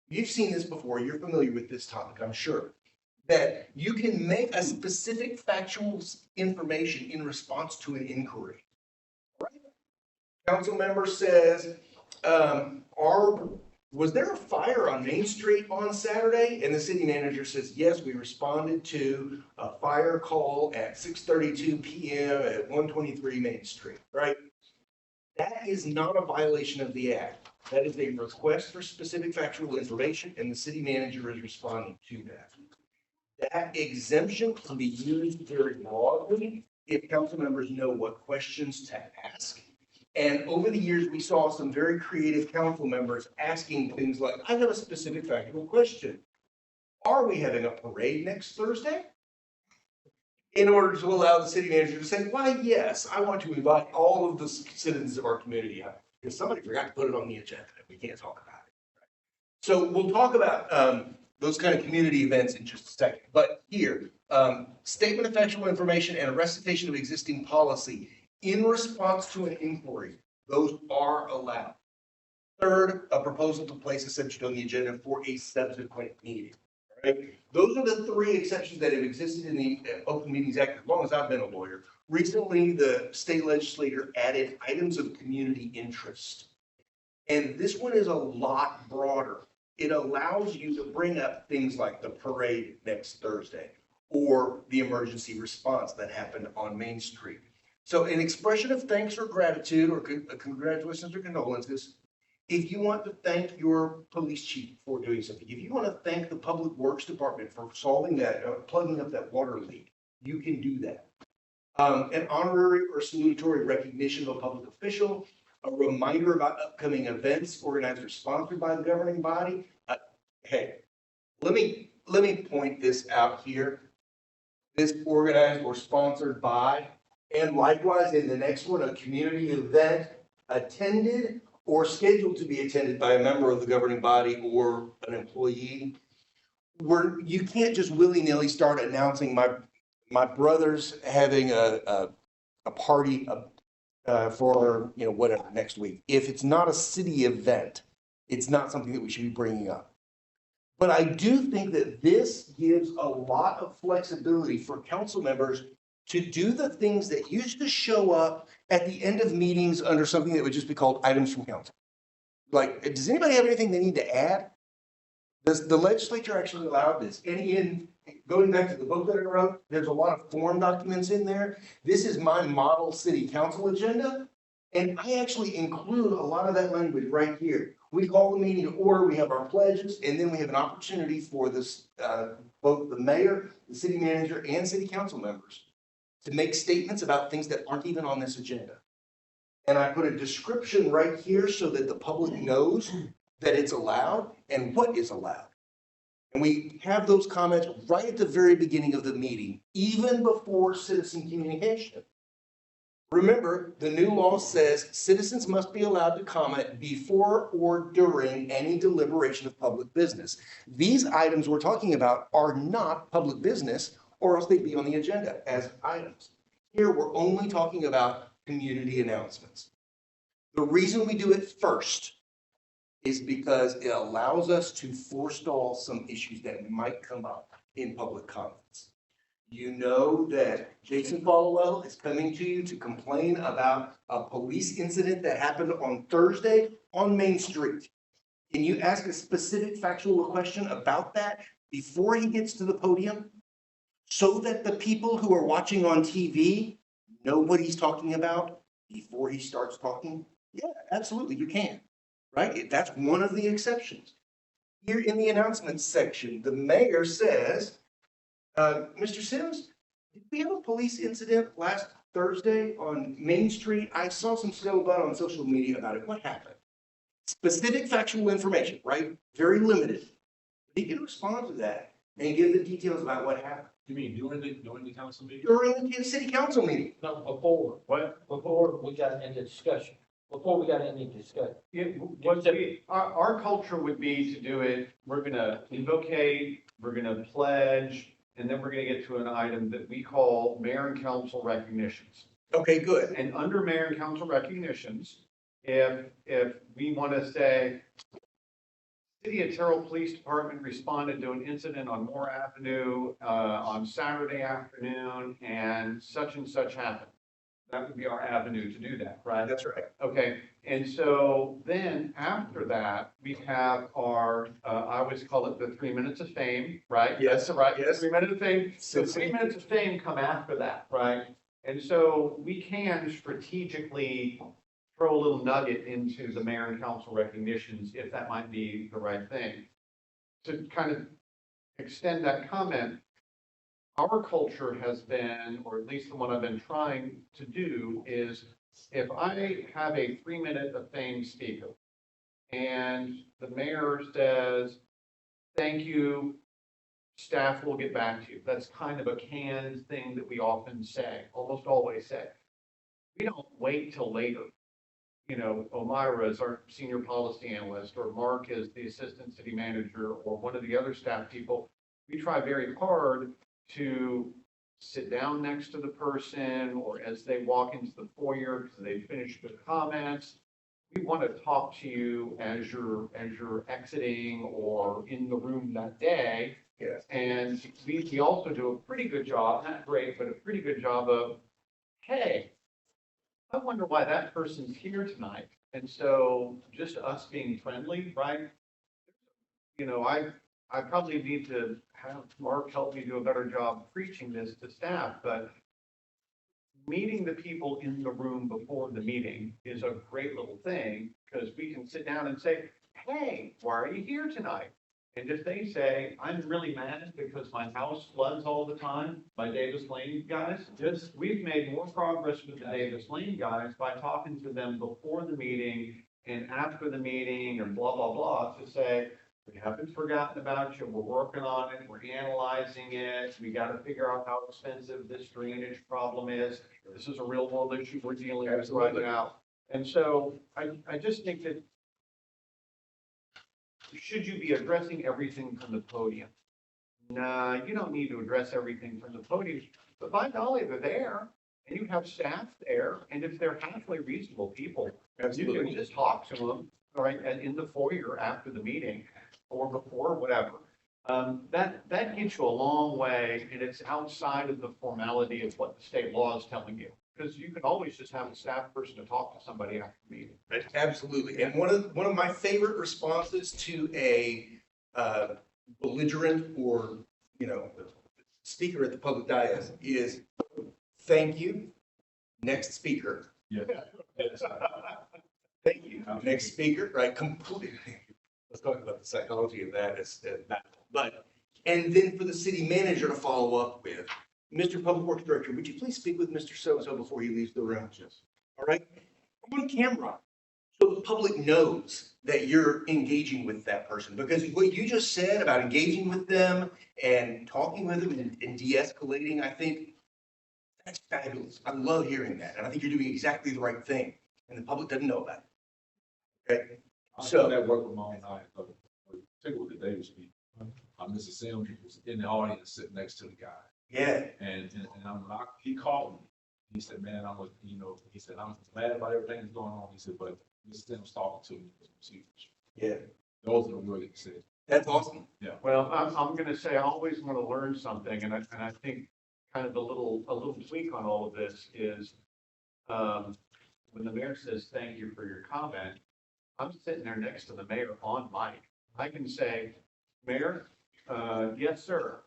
You've seen this before. You're familiar with this topic, I'm sure. That you can make a specific factual information in response to an inquiry. Right? Council member says, was there a fire on Main Street on Saturday? And the city manager says, yes, we responded to a fire call at 6:32 p.m. at 123 Main Street, right? That is not a violation of the act. That is a request for specific factual information, and the city manager is responding to that. That exemption can be used very broadly if council members know what questions to ask. And over the years, we saw some very creative council members asking things like, I have a specific factual question. Are we having a parade next Thursday? In order to allow the city manager to say, why, yes, I want to invite all of the citizens of our community out. Because somebody forgot to put it on the agenda and we can't talk about it. Right? So we'll talk about those kind of community events in just a second. But here, statement of factual information and a recitation of existing policy in response to an inquiry, those are allowed. Third, a proposal to place a subject on the agenda for a subsequent meeting. Right? Those are the 3 exceptions that have existed in the Open Meetings Act as long as I've been a lawyer. Recently, the state legislature added items of community interest. And this one is a lot broader. It allows you to bring up things like the parade next Thursday, or the emergency response that happened on Main Street. So an expression of thanks or gratitude or congratulations or condolences. If you want to thank your police chief for doing something, if you want to thank the Public Works Department for solving that, plugging up that water leak, you can do that. An honorary or salutatory recognition of a public official, a reminder about upcoming events organized or sponsored by the governing body. Hey, let me point this out here. This organized or sponsored by, and likewise in the next one, a community event attended or scheduled to be attended by a member of the governing body or an employee. You can't just willy-nilly start announcing my brother's having a party for, you know, whatever, next week. If it's not a city event, it's not something that we should be bringing up. But I do think that this gives a lot of flexibility for council members to do the things that used to show up at the end of meetings under something that would just be called items from council. Like, does anybody have anything they need to add? Does the legislature actually allow this? And in going back to the book that I wrote, there's a lot of form documents in there. This is my model city council agenda. And I actually include a lot of that language right here. We call the meeting to order, we have our pledges, and then we have an opportunity for this, both the mayor, the city manager, and city council members to make statements about things that aren't even on this agenda. And I put a description right here so that the public knows that it's allowed and what is allowed. And we have those comments right at the very beginning of the meeting, even before citizen communication. Remember, the new law says citizens must be allowed to comment before or during any deliberation of public business. These items we're talking about are not public business, or else they'd be on the agenda as items. Here, we're only talking about community announcements. The reason we do it first is because it allows us to forestall some issues that might come up in public comments. You know that Jason Falwell is coming to you to complain about a police incident that happened on Thursday on Main Street. Can you ask a specific factual question about that before he gets to the podium so that the people who are watching on TV know what he's talking about before he starts talking? Yeah, absolutely, you can, right? That's one of the exceptions. Here in the announcements section, the mayor says, Mr. Sims, did we have a police incident last Thursday on Main Street? I saw some scuttlebutt on social media about it. What happened? Specific factual information, right? Very limited. He can respond to that and give the details about what happened. You mean during the council meeting? During the city council meeting. No, before. What? Before we got into discussion. Before we got into discussion. Our culture would be to do it, we're gonna invocate, we're gonna pledge, and then we're gonna get to an item that we call mayor and council recognitions. Okay, good. And under mayor and council recognitions, if we want to say, City of Terrell Police Department responded to an incident on Moore Avenue on Saturday afternoon, and such happened. That would be our avenue to do that, right? That's right. Okay, and so then after that, we have our, I always call it the 3 minutes of fame, right? Yes. That's right. Yes. 3 minutes of fame. So 3 minutes of fame come after that, right? And so we can strategically throw a little nugget into the mayor and council recognitions if that might be the right thing. To kind of extend that comment, our culture has been, or at least the one I've been trying to do, is if I have a 3 minute of fame speaker and the mayor says, thank you, staff will get back to you. That's kind of a canned thing that we often say, almost always say. We don't wait till later. You know, Omira is our senior policy analyst, or Mark is the assistant city manager, or one of the other staff people. We try very hard to sit down next to the person, or as they walk into the foyer because they finished their comments. We want to talk to you as you're exiting or in the room that day. Yes. And we also do a pretty good job, not great, but a pretty good job of, hey, I wonder why that person's here tonight. And so just us being friendly, right? You know, I I probably need to have Mark help me do a better job preaching this to staff, but meeting the people in the room before the meeting is a great little thing, because we can sit down and say, hey, why are you here tonight? And if they say, I'm really mad because my house floods all the time, my Davis Lane guys, we've made more progress with the Davis Lane guys by talking to them before the meeting and after the meeting and blah, blah, blah, to say, we haven't forgotten about you, we're working on it, we're analyzing it, we gotta figure out how expensive this drainage problem is. This is a real world issue we're dealing with right now. And so I just think that should you be addressing everything from the podium? Nah, you don't need to address everything from the podium, but by golly, they're there and you have staff there. And if they're halfway reasonable people, you can just talk to them, right, and in the foyer after the meeting or before, whatever. That gets you a long way, and it's outside of the formality of what the state law is telling you. Because you can always just have a staff person to talk to somebody after the meeting. Absolutely. And one of my favorite responses to a belligerent or, speaker at the public dais is, thank you, next speaker. Yeah. Thank you, next speaker, right? Completely. Let's talk about the psychology of that and then for the city manager to follow up with, Mr. Public Works Director, would you please speak with Mr. So-and-so before he leaves the room? Yes. All right? On camera, so the public knows that you're engaging with that person. Because what you just said about engaging with them and talking with them and de-escalating, I think that's fabulous. I love hearing that. And I think you're doing exactly the right thing. And the public doesn't know about it. Okay? So that work with my own eye. Take a look at Davis speak. Mr. Sims was in the audience sitting next to the guy. Yeah. And he called me. He said, man, he said, I'm mad about everything that's going on. He said, but Mr. Sims talking to me. Yeah. Those are the words he said. That's awesome. Yeah. Well, I'm going to say I always want to learn something, and I think kind of a little tweak on all of this is when the mayor says thank you for your comment, I'm sitting there next to the mayor on mic. I can say, Mayor, yes, sir.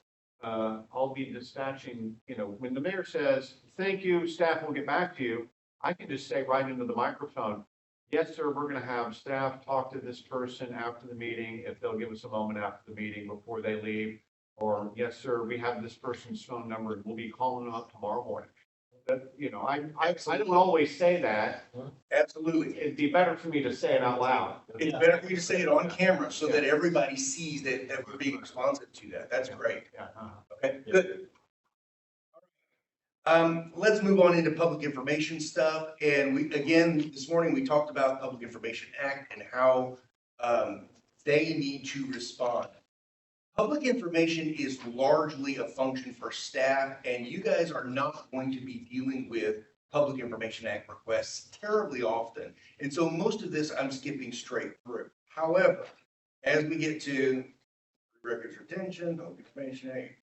I'll be dispatching, when the mayor says, thank you, staff will get back to you, I can just say right into the microphone, yes, sir, we're going to have staff talk to this person after the meeting, if they'll give us a moment after the meeting before they leave. Or, yes, sir, we have this person's phone number and we'll be calling them up tomorrow morning. But, I don't always say that. Absolutely. It'd be better for me to say it out loud. It's better for you to say it on camera so that everybody sees that we're being responsive to that. That's great. Okay, good. Let's move on into public information stuff. And this morning we talked about Public Information Act and how they need to respond. Public information is largely a function for staff, and you guys are not going to be dealing with Public Information Act requests terribly often. And so most of this I'm skipping straight through. However, as we get to records retention, Public Information Act,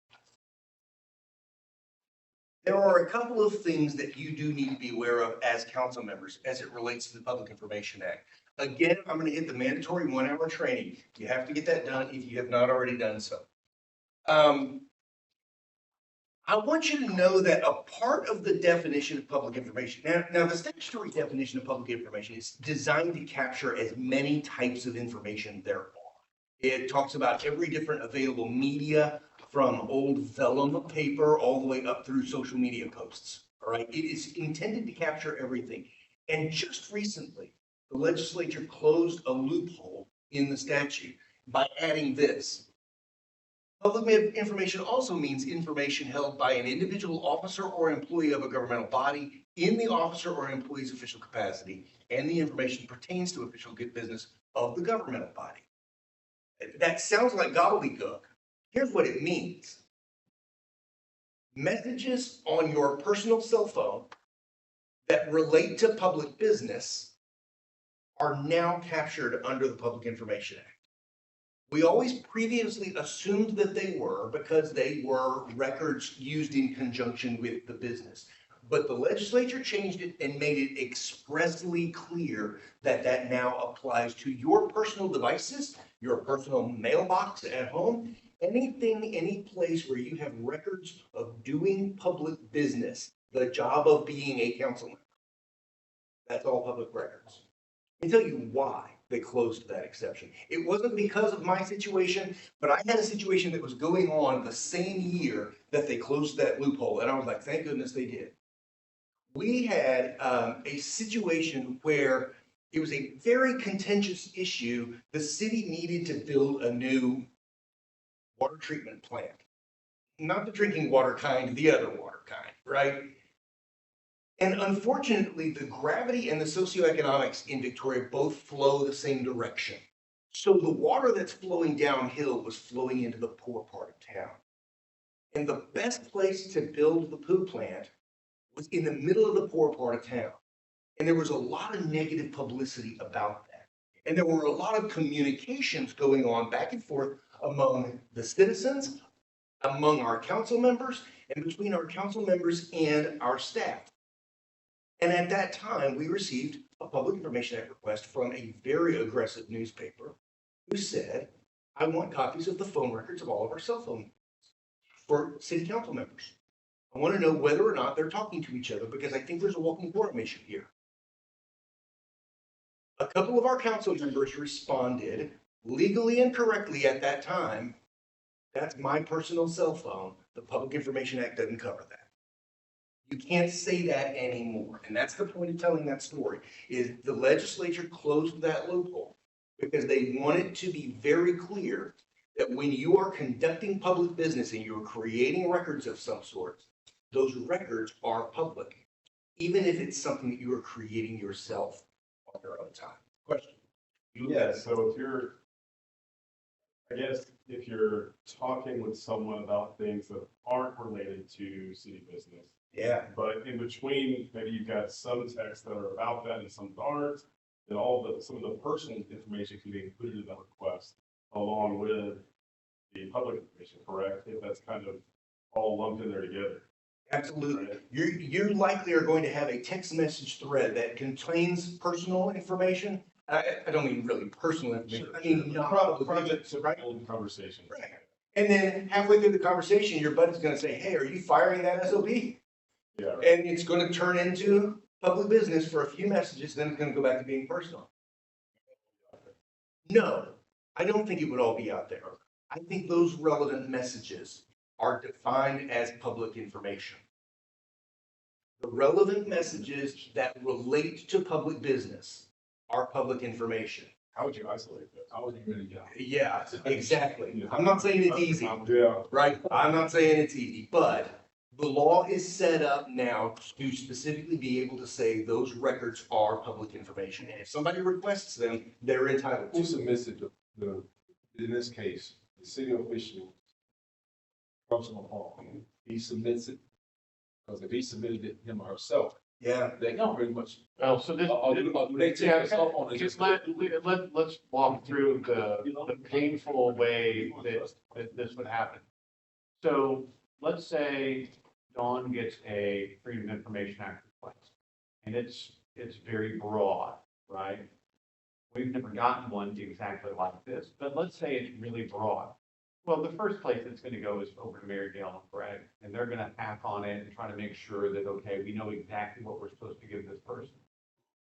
there are a couple of things that you do need to be aware of as council members as it relates to the Public Information Act. Again, I'm going to hit the mandatory 1-hour training. You have to get that done if you have not already done so. I want you to know that a part of the definition of public information, now the statutory definition of public information is designed to capture as many types of information there are. It talks about every different available media, from old vellum paper all the way up through social media posts. All right, it is intended to capture everything. And just recently, the legislature closed a loophole in the statute by adding this. Public information also means information held by an individual officer or employee of a governmental body in the officer or employee's official capacity, and the information pertains to official business of the governmental body. That sounds like gobbledygook. Here's what it means. Messages on your personal cell phone that relate to public business are now captured under the Public Information Act. We always previously assumed that they were because they were records used in conjunction with the business. But the legislature changed it and made it expressly clear that that now applies to your personal devices, your personal mailbox at home, anything, any place where you have records of doing public business, the job of being a council member. That's all public records. Let me tell you why they closed that exception. It wasn't because of my situation, but I had a situation that was going on the same year that they closed that loophole, and I was like, thank goodness they did. We had a situation where it was a very contentious issue. The city needed to build a new water treatment plant. Not the drinking water kind, the other water kind, right? And unfortunately, the gravity and the socioeconomics in Victoria both flow the same direction. So the water that's flowing downhill was flowing into the poor part of town. And the best place to build the poo plant was in the middle of the poor part of town. And there was a lot of negative publicity about that. And there were a lot of communications going on back and forth among the citizens, among our council members, and between our council members and our staff. And at that time, we received a Public Information Act request from a very aggressive newspaper who said, I want copies of the phone records of all of our cell phone for city council members. I want to know whether or not they're talking to each other because I think there's a walking quorum issue here. A couple of our council members responded legally and correctly at that time. That's my personal cell phone. The Public Information Act doesn't cover that. You can't say that anymore. And that's the point of telling that story, is the legislature closed that loophole because they wanted to be very clear that when you are conducting public business and you're creating records of some sort, those records are public, even if it's something that you are creating yourself on your own time. Question? Yeah, so if you're talking with someone about things that aren't related to city business, yeah, but in between, maybe you've got some texts that are about that and some that aren't, then some of the personal information can be included in that request along with the public information, correct? If that's kind of all lumped in there together. Absolutely. Right. You likely are going to have a text message thread that contains personal information. I don't mean really personal information. I mean, Private right? Conversation. Right. And then halfway through the conversation, your buddy's going to say, hey, are you firing that SOB? Yeah. Right. And it's going to turn into public business for a few messages, then it's going to go back to being personal. No, I don't think it would all be out there. I think those relevant messages are defined as public information. The relevant messages that relate to public business are public information. How would you isolate that? I wouldn't really know. Yeah, exactly. I'm not saying it's easy, Yeah. right? I'm not saying it's easy, but the law is set up now to specifically be able to say those records are public information. And if somebody requests them, they're entitled Who to. submits it? In this case, the city official, Councilman Hall, he submits it. Because if he submitted it him or herself, Yeah. they can pretty much. Well, so this. Do they take the cell phone and Just just? let's walk through the painful way that this would happen. So let's say Dawn gets a Freedom of Information Act request, and it's very broad, right? We've never gotten one exactly like this, but let's say it's really broad. Well, the first place it's going to go is over to Mary Dale and Greg, and they're going to hack on it and try to make sure that, okay, we know exactly what we're supposed to give this person.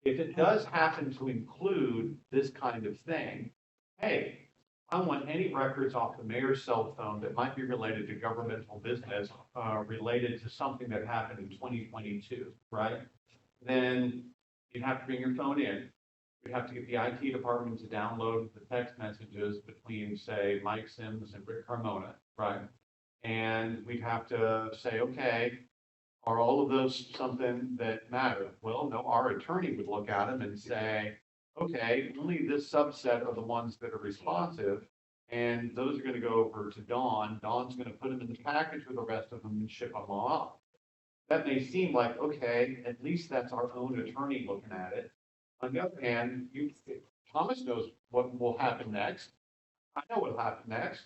If it does happen to include this kind of thing, hey, I want any records off the mayor's cell phone that might be related to governmental business, related to something that happened in 2022, right? Then you'd have to bring your phone in. We'd have to get the IT department to download the text messages between, say, Mike Sims and Rick Carmona, right? And we'd have to say, okay, are all of those something that matter? Well, no, our attorney would look at them and say, okay, only this subset are the ones that are responsive, and those are going to go over to Dawn. Dawn's going to put them in the package with the rest of them and ship them all out. That may seem like, okay, at least that's our own attorney looking at it. On the other hand, Thomas knows what will happen next. I know what will happen next.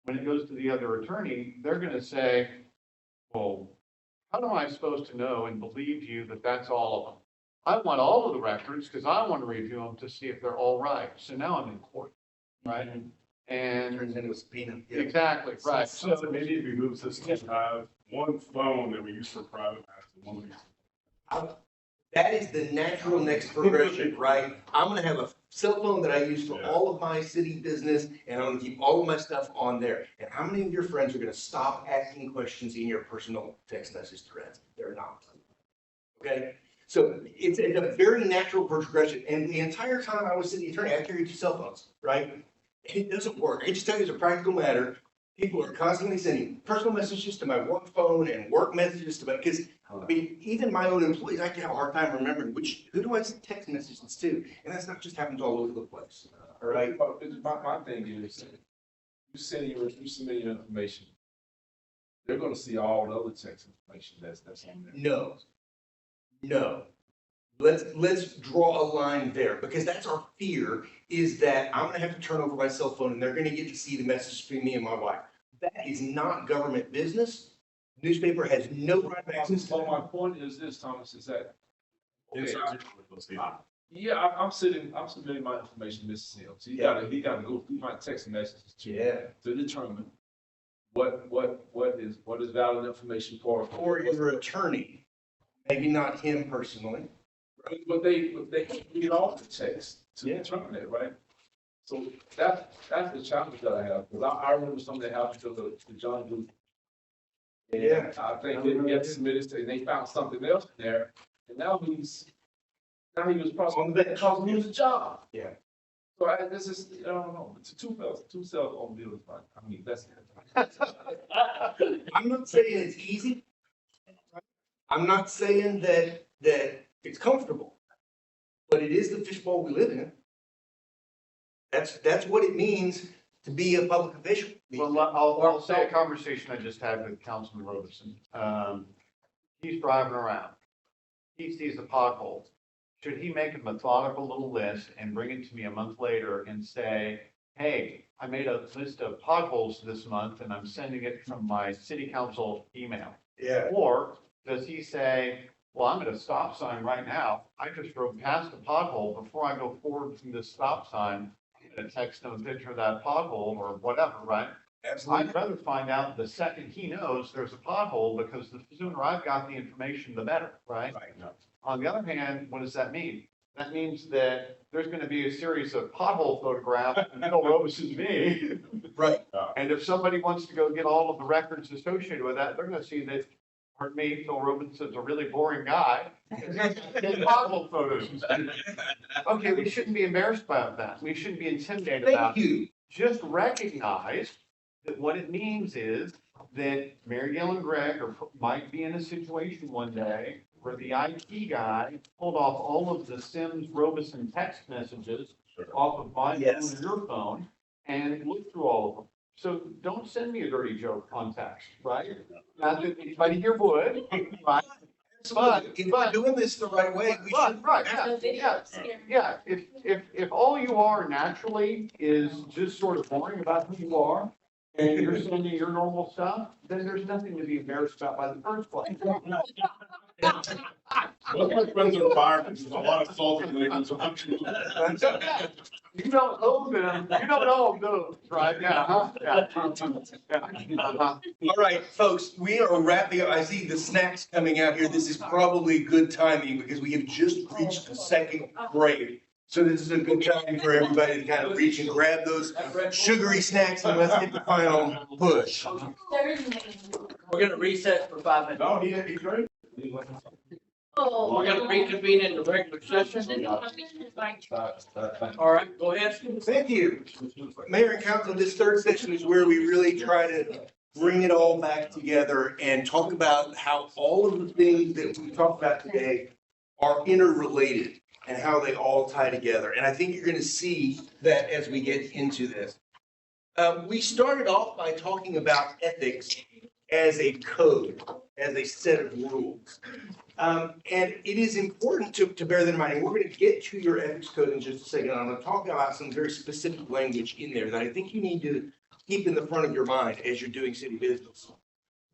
When it goes to the other attorney, they're going to say, well, how am I supposed to know and believe you that that's all of them? I want all of the records because I want to review them to see if they're all right. So now I'm in court, right? And Turns into a subpoena. exactly, right. So maybe it removes this, one phone that we use for private matters and one we use. That is the natural next progression, right? I'm gonna have a cell phone that I use for all of my city business, and I'm gonna keep all of my stuff on there. And how many of your friends are gonna stop asking questions in your personal text message threads? They're not. Okay? So it's a very natural progression. And the entire time I was city attorney, I carried 2 cell phones, right? It doesn't work. I can just tell you as a practical matter, people are constantly sending personal messages to my work phone and work messages to my, because I mean, even my own employees, I can have a hard time remembering who do I send text messages to? And that's not just happens all over the place. All right. My thing is, you submit your information, they're gonna see all the other text information that's on there. No. Let's draw a line there, because that's our fear, is that I'm gonna have to turn over my cell phone and they're gonna get to see the message between me and my wife. That is not government business. Newspaper has no right of access to So that. my point is this, Thomas, is that, okay, Yeah. I'm submitting my information to Mr. Sims. He gotta go through my text messages to determine what is valid information for your attorney, maybe not him personally. But they read all the text to determine it, right? So that's the challenge that I have, because I remember something that happened to John Booth. And I think they had submitted, and they found something else in there, and now he was prosecuted because he lose a job. Yeah. So I don't know, it's two cell phone deal is fine. I mean, that's. I'm not saying it's easy. I'm not saying that it's comfortable, but it is the fishbowl we live in. That's what it means to be a public official. Well, I'll say a conversation I just had with Councilman Robeson. He's driving around. He sees a pothole. Should he make a methodical little list and bring it to me a month later and say, hey, I made a list of potholes this month and I'm sending it from my city council email? Yeah. Or does he say, well, I'm at a stop sign right now. I just drove past a pothole. Before I go forward from this stop sign, I'm going to text him a picture of that pothole or whatever, right? Absolutely. I'd rather find out the second he knows there's a pothole, because the sooner I've got the information, the better, right? On the other hand, what does that mean? That means that there's going to be a series of pothole photographs and Phil Robeson's me. Right. And if somebody wants to go get all of the records associated with that, they're going to see that, pardon me, Phil Robeson's a really boring guy. Pothole photos. Okay, we shouldn't be embarrassed about that. We shouldn't be intimidated about it. Thank you. Just recognize that what it means is that Mary Gail and Greg might be in a situation one day where the IT guy pulled off all of the Sims Robeson text messages off of my phone and your phone and looked through all of them. So don't send me a dirty joke on text, right? Not that anybody here would, right? But if we're doing this the right way, we should. Right, yeah. If all you are naturally is just sort of boring about who you are, and you're sending your normal stuff, then there's nothing to be embarrassed about by the first place. Most of my friends are firemen, there's a lot of salty language. You don't know them, you don't know those, right? Yeah, huh? Yeah. All right, folks, we are wrapping up. I see the snacks coming out here. This is probably good timing because we have just reached the second break. So this is a good time for everybody to kind of reach and grab those sugary snacks and let's get the final push. We're gonna recess for 5 minutes. No, he's great. We're gonna reconvene in the regular session. All right, go ahead. Thank you. Mayor and Council, this third session is where we really try to bring it all back together and talk about how all of the things that we talked about today are interrelated and how they all tie together. And I think you're going to see that as we get into this. We started off by talking about ethics as a code, as a set of rules. And it is important to bear that in mind. And we're going to get to your ethics code in just a second. I'm going to talk about some very specific language in there that I think you need to keep in the front of your mind as you're doing city business.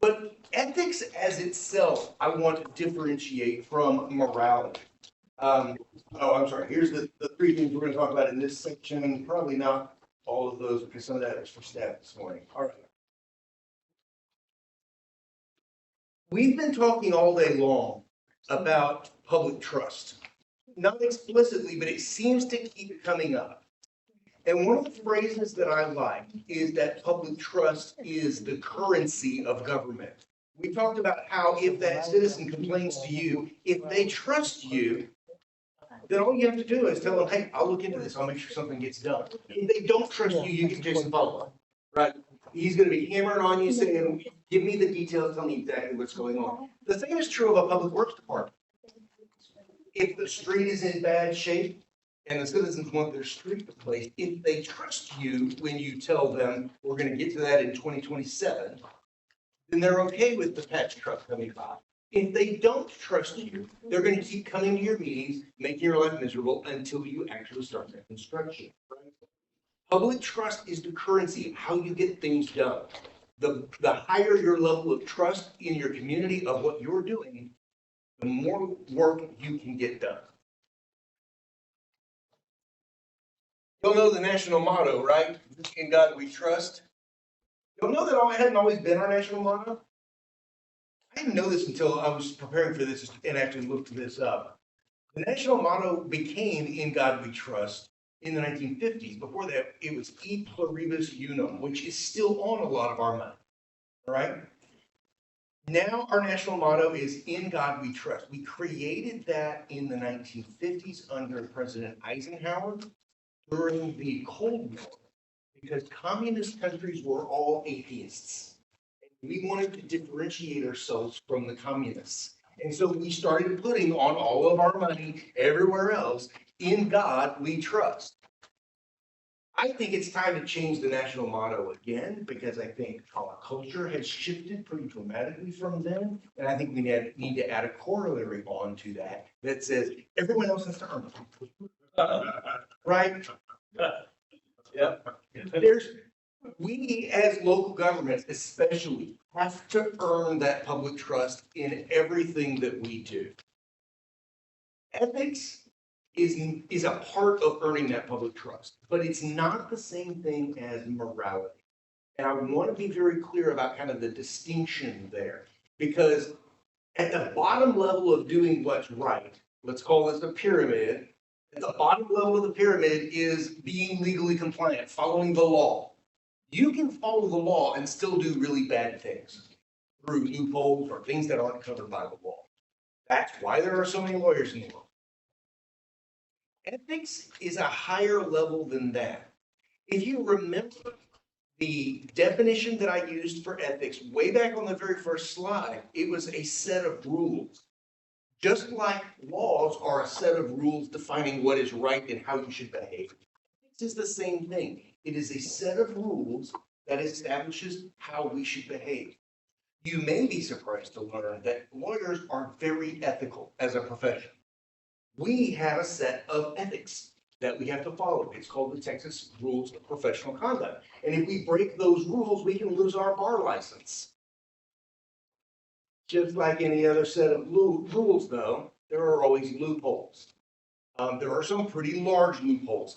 But ethics as itself, I want to differentiate from morality. I'm sorry, here's the three things we're gonna talk about in this section, probably not all of those, because some of that was for staff this morning. All right. We've been talking all day long about public trust. Not explicitly, but it seems to keep coming up. And one of the phrases that I like is that public trust is the currency of government. We talked about how if that citizen complains to you, if they trust you, then all you have to do is tell them, hey, I'll look into this, I'll make sure something gets done. If they don't trust you, you get Jason Follow, right? He's gonna be hammering on you saying, give me the details, tell me exactly what's going on. The same is true of a public works department. If the street is in bad shape and the citizens want their street replaced, if they trust you when you tell them, we're gonna get to that in 2027, then they're okay with the patch truck coming by. If they don't trust you, they're gonna keep coming to your meetings, making your life miserable until you actually start that construction. Public trust is the currency of how you get things done. The higher your level of trust in your community of what you're doing, the more work you can get done. You'll know the national motto, right? In God we trust. You'll know that it hadn't always been our national motto. I didn't know this until I was preparing for this and actually looked this up. The national motto became In God We Trust in the 1950s. Before that, it was E Pluribus Unum, which is still on a lot of our money. All right? Now our national motto is In God We Trust. We created that in the 1950s under President Eisenhower during the Cold War because communist countries were all atheists. We wanted to differentiate ourselves from the communists. And so we started putting on all of our money everywhere else, In God We Trust. I think it's time to change the national motto again because I think our culture has shifted pretty dramatically from then. And I think we need to add a corollary on to that that says everyone else has to earn it. Right? Yep. We as local governments especially have to earn that public trust in everything that we do. Ethics is a part of earning that public trust, but it's not the same thing as morality. And I want to be very clear about kind of the distinction there, because at the bottom level of doing what's right, let's call this a pyramid, at the bottom level of the pyramid is being legally compliant, following the law. You can follow the law and still do really bad things through loopholes or things that aren't covered by the law. That's why there are so many lawyers in the world. Ethics is a higher level than that. If you remember the definition that I used for ethics way back on the very first slide, it was a set of rules. Just like laws are a set of rules defining what is right and how you should behave. Ethics is the same thing. It is a set of rules that establishes how we should behave. You may be surprised to learn that lawyers are very ethical as a profession. We have a set of ethics that we have to follow. It's called the Texas Rules of Professional Conduct. And if we break those rules, we can lose our bar license. Just like any other set of rules, though, there are always loopholes. There are some pretty large loopholes.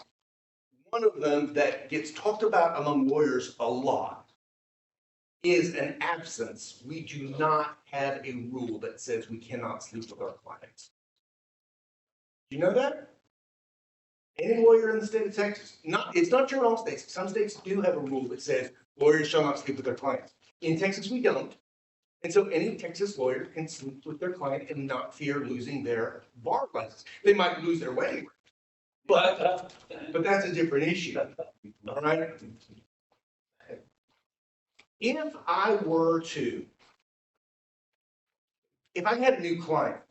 One of them that gets talked about among lawyers a lot is an absence. We do not have a rule that says we cannot sleep with our clients. Do you know that? Any lawyer in the state of Texas, it's not true in all states. Some states do have a rule that says lawyers shall not sleep with their clients. In Texas, we don't. And so any Texas lawyer can sleep with their client and not fear losing their bar license. They might lose their wedding, but that's a different issue. All right. If I had a new client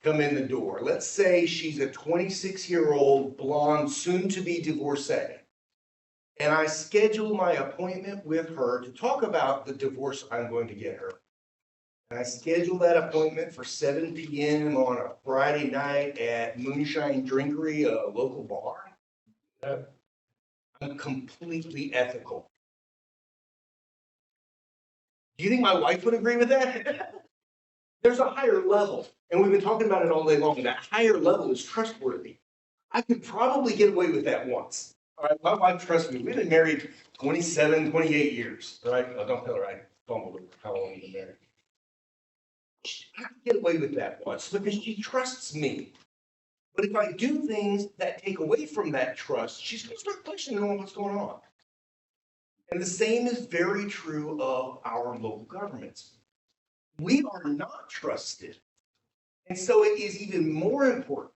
come in the door, let's say she's a 26-year-old blonde, soon-to-be divorcee, and I schedule my appointment with her to talk about the divorce I'm going to get her. And I schedule that appointment for 7 p.m. on a Friday night at Moonshine Drinkery, a local bar. I'm completely ethical. Do you think my wife would agree with that? There's a higher level, and we've been talking about it all day long. That higher level is trustworthy. I could probably get away with that once. All right, my wife trusts me. We've been married 27, 28 years, right? Oh, don't tell her I fumbled over how long we've been married. I can get away with that once because she trusts me. But if I do things that take away from that trust, she's going to start questioning what's going on. And the same is very true of our local governments. We are not trusted. And so it is even more important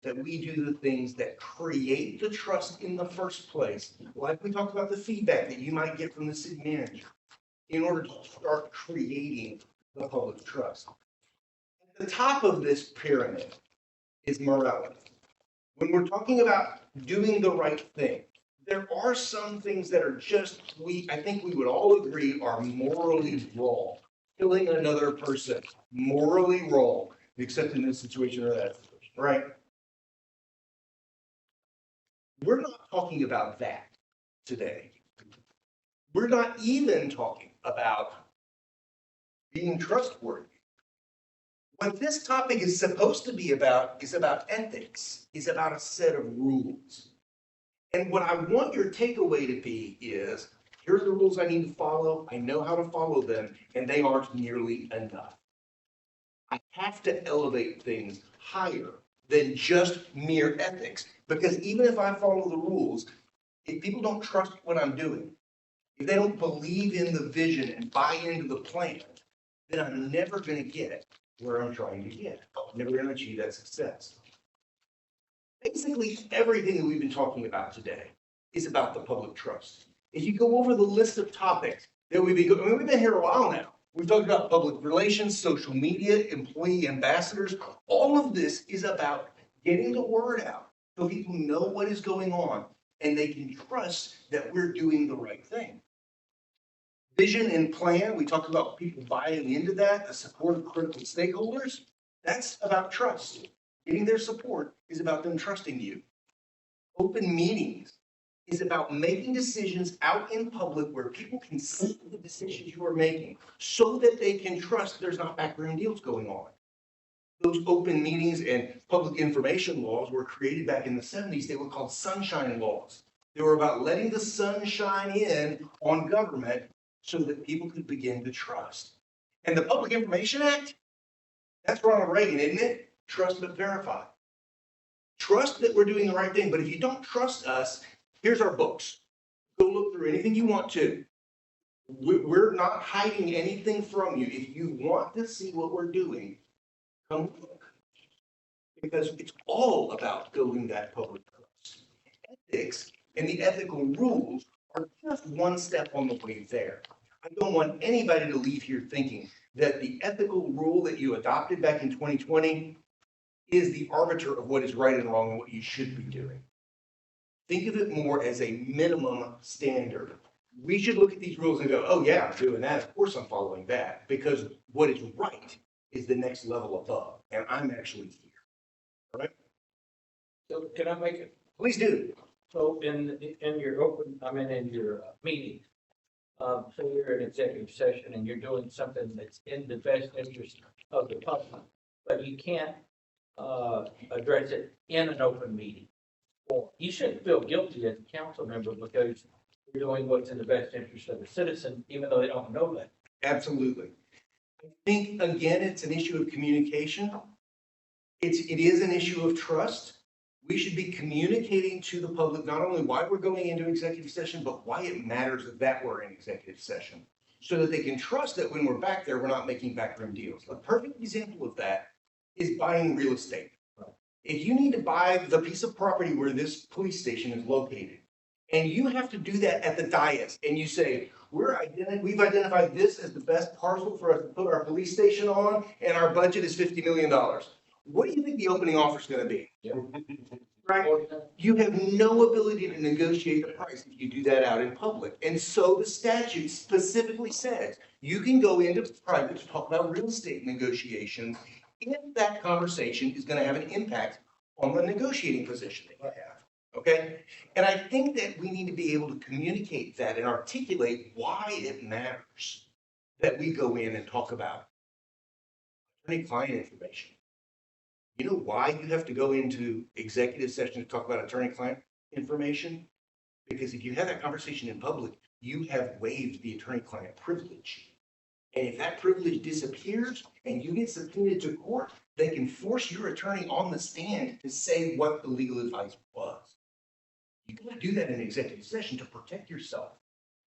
that we do the things that create the trust in the first place. Like we talked about the feedback that you might get from the city manager in order to start creating the public trust. At the top of this pyramid is morality. When we're talking about doing the right thing, there are some things that are just, I think we would all agree are morally wrong. Killing another person, morally wrong, except in this situation or that situation, right? We're not talking about that today. We're not even talking about being trustworthy. What this topic is supposed to be about is about ethics, is about a set of rules. And what I want your takeaway to be is, here's the rules I need to follow. I know how to follow them, and they aren't nearly enough. I have to elevate things higher than just mere ethics. Because even if I follow the rules, if people don't trust what I'm doing, if they don't believe in the vision and buy into the plan, then I'm never going to get where I'm trying to get. I'm never going to achieve that success. Basically, everything that we've been talking about today is about the public trust. If you go over the list of topics that we've been here a while now. We've talked about public relations, social media, employee ambassadors. All of this is about getting the word out so people know what is going on and they can trust that we're doing the right thing. Vision and plan, we talked about people buying into that, the support of critical stakeholders. That's about trust. Getting their support is about them trusting you. Open meetings is about making decisions out in public where people can see the decisions you are making so that they can trust there's not backroom deals going on. Those open meetings and public information laws were created back in the 70s. They were called sunshine laws. They were about letting the sun shine in on government so that people could begin to trust. And the Public Information Act, that's Ronald Reagan, isn't it? Trust but verify. Trust that we're doing the right thing, but if you don't trust us, here's our books. Go look through anything you want to. We're not hiding anything from you. If you want to see what we're doing, come look. Because it's all about building that public trust. Ethics and the ethical rules are just one step on the way there. I don't want anybody to leave here thinking that the ethical rule that you adopted back in 2020 is the arbiter of what is right and wrong and what you should be doing. Think of it more as a minimum standard. We should look at these rules and go, oh yeah, I'm doing that. Of course I'm following that, because what is right is the next level above, and I'm actually here. All right? So can I make it? Please do. So in your meeting, so you're in executive session and you're doing something that's in the best interest of the public, but you can't address it in an open meeting. Or you shouldn't feel guilty as a council member because you're doing what's in the best interest of the citizen, even though they don't know that. Absolutely. I think, again, it's an issue of communication. It is an issue of trust. We should be communicating to the public not only why we're going into executive session, but why it matters that we're in executive session, so that they can trust that when we're back there, we're not making backroom deals. A perfect example of that is buying real estate. If you need to buy the piece of property where this police station is located, and you have to do that at the dais, and you say, we've identified this as the best parcel for us to put our police station on, and our budget is $50 million. What do you think the opening offer is going to be? Yeah. Right? You have no ability to negotiate the price if you do that out in public. And so the statute specifically says you can go into private to talk about real estate negotiations if that conversation is going to have an impact on the negotiating position that you have. Okay? And I think that we need to be able to communicate that and articulate why it matters. that we go in and talk about attorney-client information. You know why you have to go into executive session to talk about attorney-client information? Because if you have that conversation in public, you have waived the attorney-client privilege. And if that privilege disappears and you get subpoenaed to court, they can force your attorney on the stand to say what the legal advice was. You can do that in executive session to protect yourself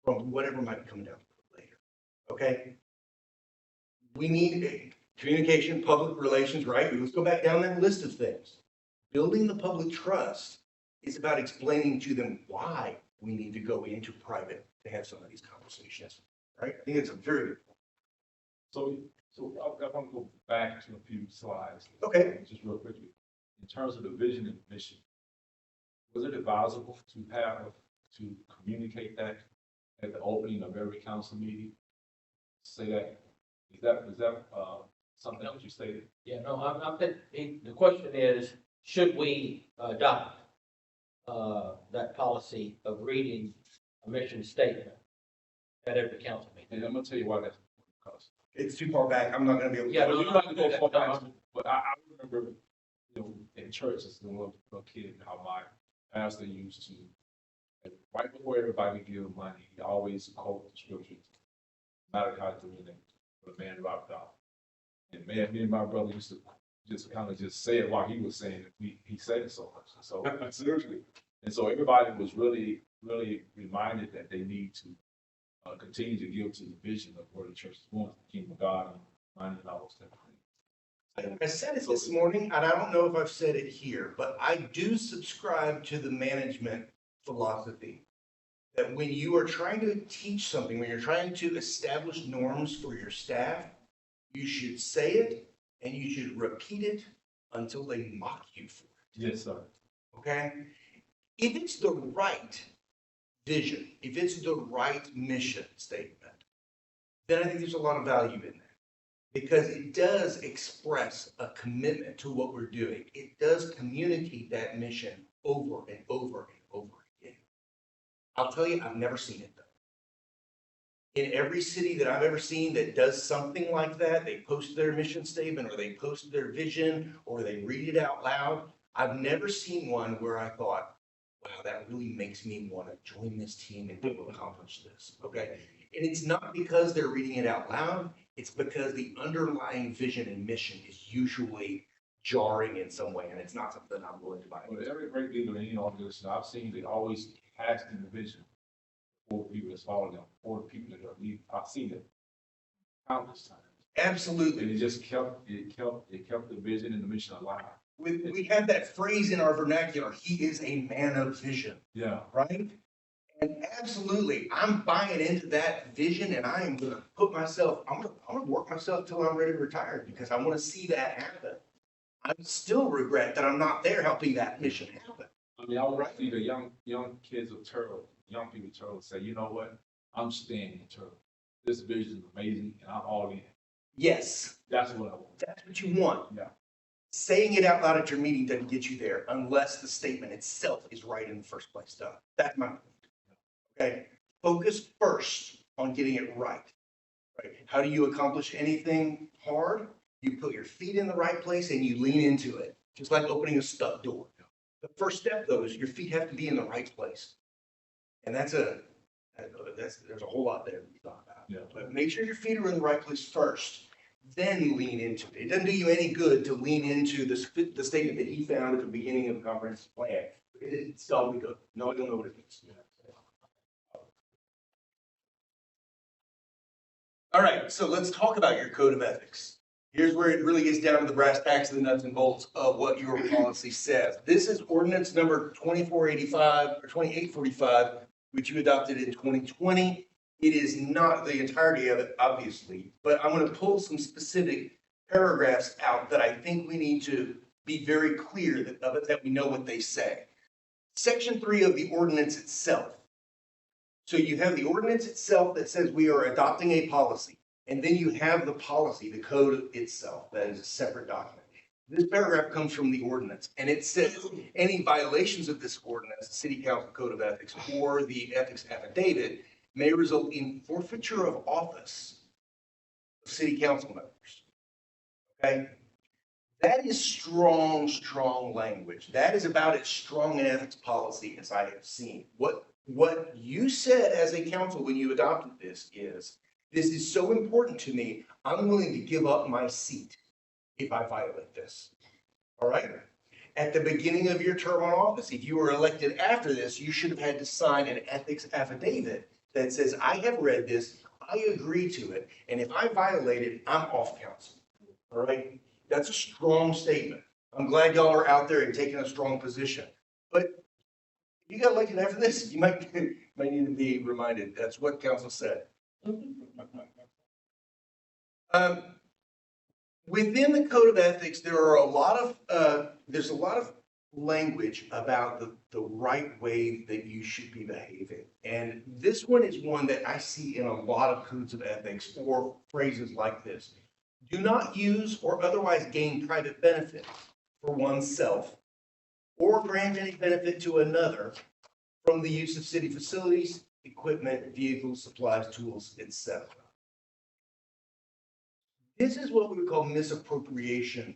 from whatever might be coming down later. Okay? We need communication, public relations, right? Let's go back down that list of things. Building the public trust is about explaining to them why we need to go into private to have some of these conversations, right? I think it's a very good point. So I want to go back to a few slides. Okay. Just real quickly. In terms of the vision and mission, was it advisable to communicate that at the opening of every council meeting? Say that, is that something that you stated? Yeah, no, I think the question is, should we adopt that policy of reading a mission statement at every council meeting? And I'm gonna tell you why that's because. It's too far back. I'm not gonna be able to. Yeah, Well, you don't have to go far back, but I remember, in church as a little kid, how my pastor used to, right before everybody give money, he always quote the scriptures. Malachi 3:8, for the man dropped off. And man, me and my brother used to just kind of just say it while he was saying it. He said it so much. So seriously. And so everybody was really, really reminded that they need to continue to give to the vision of where the church is going, the kingdom of God, and minding all those type of things. I said it this morning, and I don't know if I've said it here, but I do subscribe to the management philosophy that when you are trying to teach something, when you're trying to establish norms for your staff, you should say it and you should repeat it until they mock you for it. Yes, sir. Okay? If it's the right vision, if it's the right mission statement, then I think there's a lot of value in that. Because it does express a commitment to what we're doing. It does communicate that mission over and over and over again. I'll tell you, I've never seen it though. In every city that I've ever seen that does something like that, they post their mission statement or they post their vision or they read it out loud. I've never seen one where I thought, wow, that really makes me want to join this team and to accomplish this. Okay. And it's not because they're reading it out loud. It's because the underlying vision and mission is usually jarring in some way, and it's not something I'm willing to buy. But every great leader in any organization I've seen, they always casting the vision for the people that's following them, for the people that are leading. I've seen it countless times. Absolutely. And it just kept the vision and the mission alive. We have that phrase in our vernacular, he is a man of vision. Yeah. Right? And absolutely, I'm buying into that vision and I am going to put myself, I'm going to work myself till I'm ready to retire because I want to see that happen. I still regret that I'm not there helping that mission happen. I mean, I would see the young kids of Turtle, young people of Turtle say, you know what? I'm staying in Turtle. This vision is amazing and I'm all in. Yes. That's what I want. That's what you want. Yeah. Saying it out loud at your meeting doesn't get you there unless the statement itself is right in the first place, Doug. That's my point. Okay, focus first on getting it right. Right? How do you accomplish anything hard? You put your feet in the right place and you lean into it, just like opening a stuck door. The first step, though, is your feet have to be in the right place, and there's a whole lot there to talk about. Yeah. But make sure your feet are in the right place first, then lean into it. It doesn't do you any good to lean into the statement that he found at the beginning of the comprehensive plan. It's all we go. No, I don't know what it means. Yeah. All right, so let's talk about your code of ethics. Here's where it really gets down to the brass tacks and the nuts and bolts of what your policy says. This is ordinance number 2485 or 2845, which you adopted in 2020. It is not the entirety of it, obviously, but I'm going to pull some specific paragraphs out that I think we need to be very clear that we know what they say. Section 3 of the ordinance itself. So you have the ordinance itself that says we are adopting a policy, and then you have the policy, the code itself, that is a separate document. This paragraph comes from the ordinance, and it says any violations of this ordinance, City Council Code of Ethics, or the ethics affidavit may result in forfeiture of office of city council members. Okay? That is strong, strong language. That is about as strong an ethics policy as I have seen. What you said as a council when you adopted this is so important to me, I'm willing to give up my seat if I violate this. All right? At the beginning of your term on office, if you were elected after this, you should have had to sign an ethics affidavit that says, I have read this, I agree to it, and if I violate it, I'm off council. All right? That's a strong statement. I'm glad y'all are out there and taking a strong position. But if you got elected after this, you might need to be reminded. That's what council said. Within the code of ethics, there's a lot of language about the right way that you should be behaving. And this one is one that I see in a lot of codes of ethics or phrases like this. Do not use or otherwise gain private benefit for oneself or grant any benefit to another from the use of city facilities, equipment, vehicles, supplies, tools, etc. This is what we would call misappropriation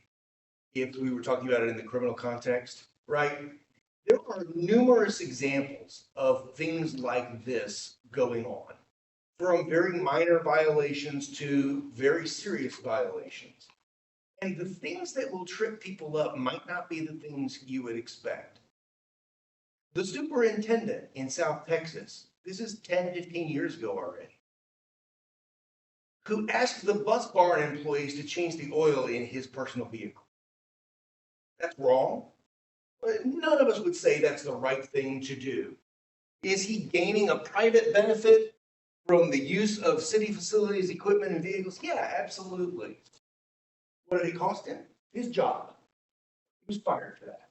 if we were talking about it in the criminal context, right? There are numerous examples of things like this going on, from very minor violations to very serious violations. And the things that will trip people up might not be the things you would expect. The superintendent in South Texas, this is 10, 15 years ago already, who asked the bus barn employees to change the oil in his personal vehicle. That's wrong. But none of us would say that's the right thing to do. Is he gaining a private benefit from the use of city facilities, equipment, and vehicles? Yeah, absolutely. What did it cost him? His job. He was fired for that,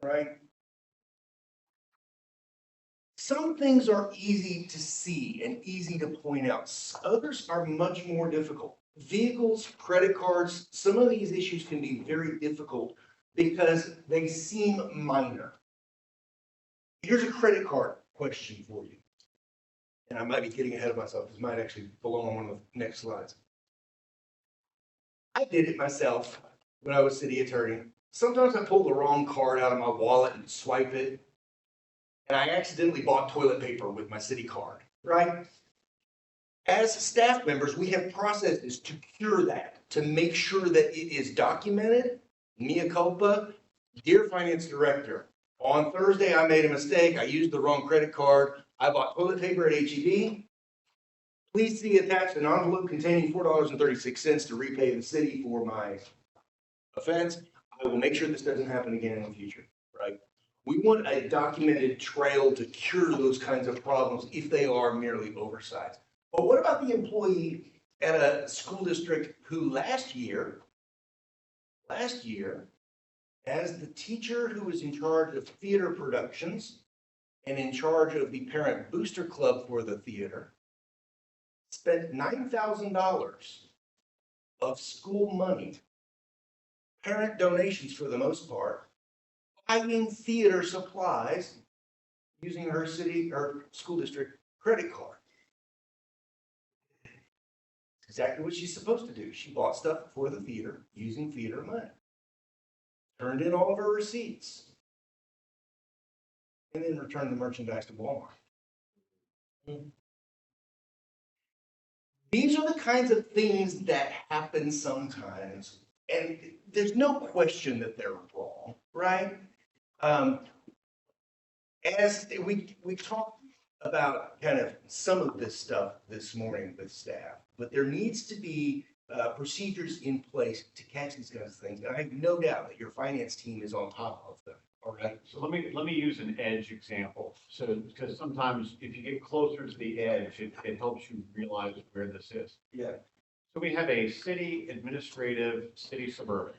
right? Some things are easy to see and easy to point out. Others are much more difficult. Vehicles, credit cards, some of these issues can be very difficult because they seem minor. Here's a credit card question for you. And I might be getting ahead of myself. This might actually belong on one of the next slides. I did it myself when I was city attorney. Sometimes I pull the wrong card out of my wallet and swipe it. And I accidentally bought toilet paper with my city card, right? As staff members, we have processes to cure that, to make sure that it is documented. Mea culpa, dear finance director, on Thursday I made a mistake. I used the wrong credit card. I bought toilet paper at H-E-B. Please see attached an envelope containing $4.36 to repay the city for my offense. I will make sure this doesn't happen again in the future, right? We want a documented trail to cure those kinds of problems if they are merely oversights. But what about the employee at a school district who last year, as the teacher who was in charge of theater productions and in charge of the parent booster club for the theater, spent $9,000 of school money, parent donations for the most part, buying theater supplies using her school district credit card. Exactly what she's supposed to do. She bought stuff for the theater using theater money. Turned in all of her receipts. And then returned the merchandise to Walmart. These are the kinds of things that happen sometimes. And there's no question that they're wrong, right? As we talked about kind of some of this stuff this morning with staff, but there needs to be procedures in place to catch these kinds of things. And I have no doubt that your finance team is on top of them. All right. So let me use an edge example. So because sometimes if you get closer to the edge, it helps you realize where this is. Yeah. So we have a city administrative city suburban.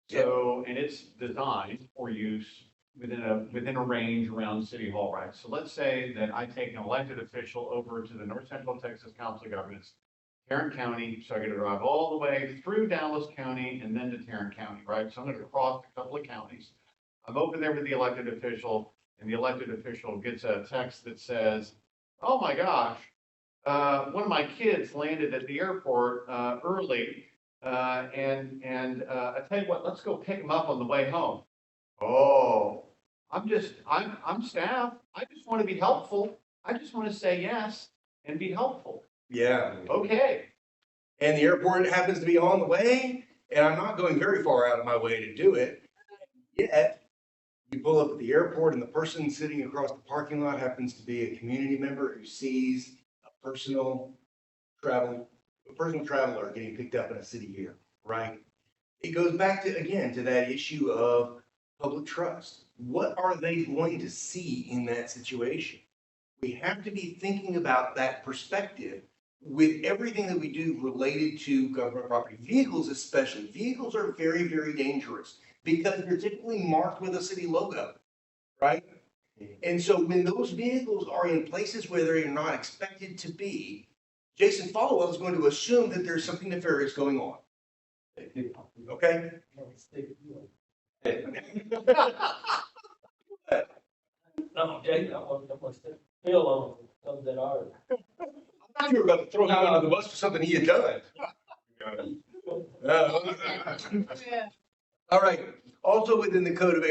So, and it's designed for use within a range around City Hall, right? So let's say that I take an elected official over to the North Central Texas Council of Governments, Tarrant County, so I got to drive all the way through Dallas County and then to Tarrant County, right? So I'm going to cross a couple of counties. I'm over there with the elected official, and the elected official gets a text that says, oh my gosh, one of my kids landed at the airport, early. I tell you what, let's go pick him up on the way home. Oh, I'm staff. I just want to be helpful. I just want to say yes and be helpful. Yeah. Okay. And the airport happens to be on the way, and I'm not going very far out of my way to do it. Yet, you pull up at the airport and the person sitting across the parking lot happens to be a community member who sees a personal traveler getting picked up in a city here, right? It goes back to, again, to that issue of public trust. What are they going to see in that situation? We have to be thinking about that perspective with everything that we do related to government property. Vehicles especially. Vehicles are very, very dangerous because they're typically marked with a city logo, right? And so when those vehicles are in places where they're not expected to be, Jason Followell is going to assume that there's something nefarious going on. Okay? No, Jake, I want to feel on some that are. I thought you were about to throw him under the bus for something he had done. All right. Also within the code of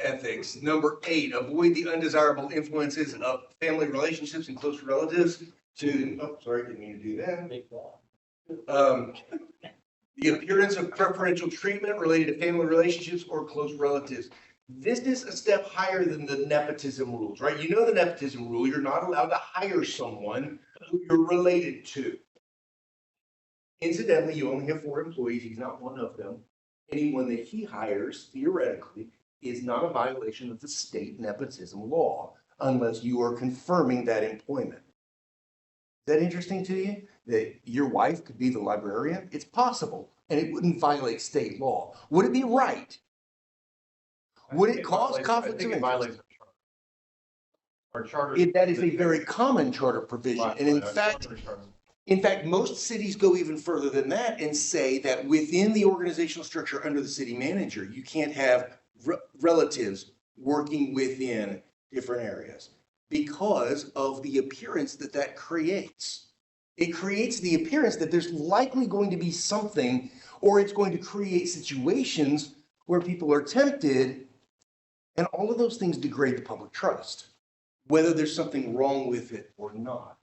ethics, number 8, avoid the undesirable influences of family relationships and close relatives to, oh, sorry, didn't mean to do that. The appearance of preferential treatment related to family relationships or close relatives. This is a step higher than the nepotism rules, right? You know the nepotism rule, you're not allowed to hire someone who you're related to. Incidentally, you only have 4 employees, he's not one of them. Anyone that he hires, theoretically, is not a violation of the state nepotism law unless you are confirming that employment. Is that interesting to you? That your wife could be the librarian? It's possible, and it wouldn't violate state law. Would it be right? Would it cause conflicts of interest? Our charter. That is a very common charter provision, and in fact, most cities go even further than that and say that within the organizational structure under the city manager, you can't have relatives working within different areas because of the appearance that that creates. It creates the appearance that there's likely going to be something, or it's going to create situations where people are tempted, and all of those things degrade the public trust, whether there's something wrong with it or not.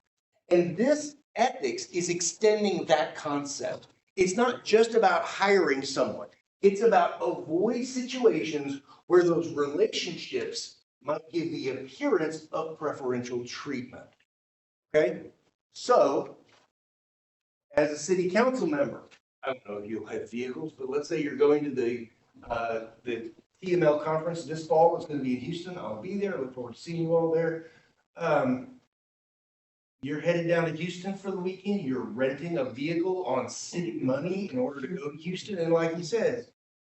And this ethics is extending that concept. It's not just about hiring someone. It's about avoid situations where those relationships might give the appearance of preferential treatment. Okay? So, as a city council member, I don't know if you'll have vehicles, but let's say you're going to the TML conference this fall. It's going to be in Houston. I'll be there. I look forward to seeing you all there. You're headed down to Houston for the weekend. You're renting a vehicle on city money in order to go to Houston. And like he says,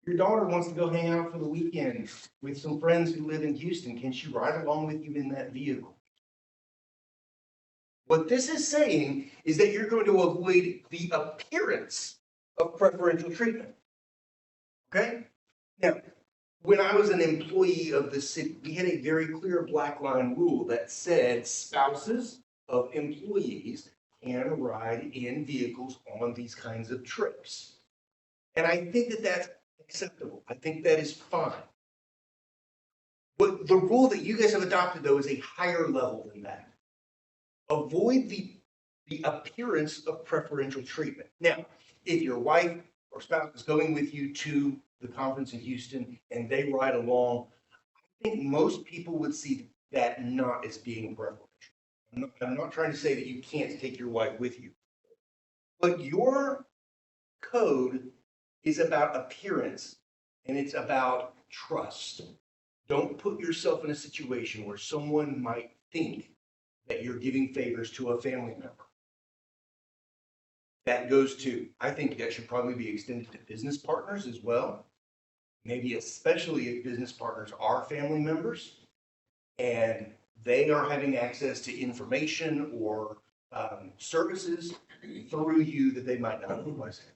your daughter wants to go hang out for the weekend with some friends who live in Houston. Can she ride along with you in that vehicle? What this is saying is that you're going to avoid the appearance of preferential treatment. Okay? Now, when I was an employee of the city, we had a very clear black line rule that said spouses of employees can ride in vehicles on these kinds of trips. And I think that that's acceptable. I think that is fine. But the rule that you guys have adopted, though, is a higher level than that. Avoid the appearance of preferential treatment. Now, if your wife or spouse is going with you to the conference in Houston and they ride along, I think most people would see that not as being preferential. I'm not trying to say that you can't take your wife with you, but your code is about appearance and it's about trust. Don't put yourself in a situation where someone might think that you're giving favors to a family member. That goes to, I think that should probably be extended to business partners as well. Maybe especially if business partners are family members and they are having access to information or services through you that they might not otherwise have,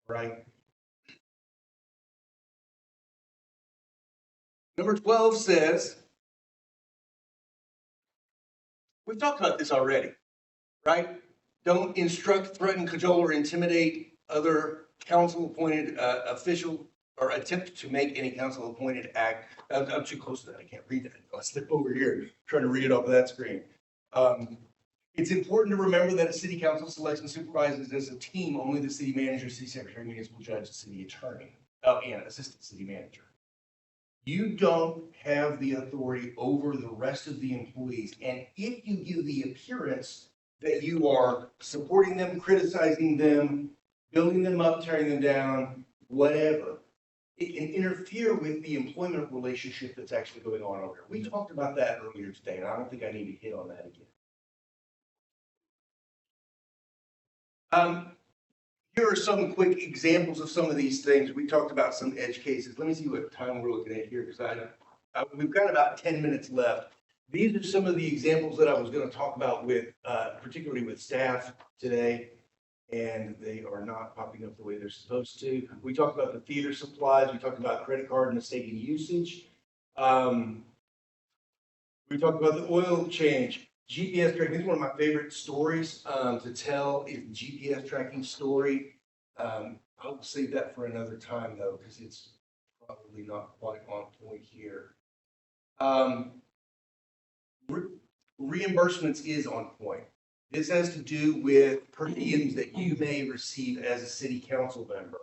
right? Number 12 says, we've talked about this already, right? Don't instruct, threaten, cajole, or intimidate other council-appointed official or attempt to make any council-appointed act. I'm too close to that. I can't read that. I'll step over here, trying to read it off of that screen. It's important to remember that a city council selects and supervises as a team only the city manager, city secretary, municipal judge, city attorney, and assistant city manager. You don't have the authority over the rest of the employees. And if you give the appearance that you are supporting them, criticizing them, building them up, tearing them down, whatever, it can interfere with the employment relationship that's actually going on over here. We talked about that earlier today, and I don't think I need to hit on that again. Here are some quick examples of some of these things. We talked about some edge cases. Let me see what time we're looking at here, because we've got about 10 minutes left. These are some of the examples that I was going to talk about with, particularly with staff today, and they are not popping up the way they're supposed to. We talked about the theater supplies. We talked about credit card mistaken usage. We talked about the oil change. GPS tracking is one of my favorite stories to tell, is the GPS tracking story. I'll save that for another time though, because it's probably not quite on point here. Reimbursements is on point. This has to do with per diems that you may receive as a city council member.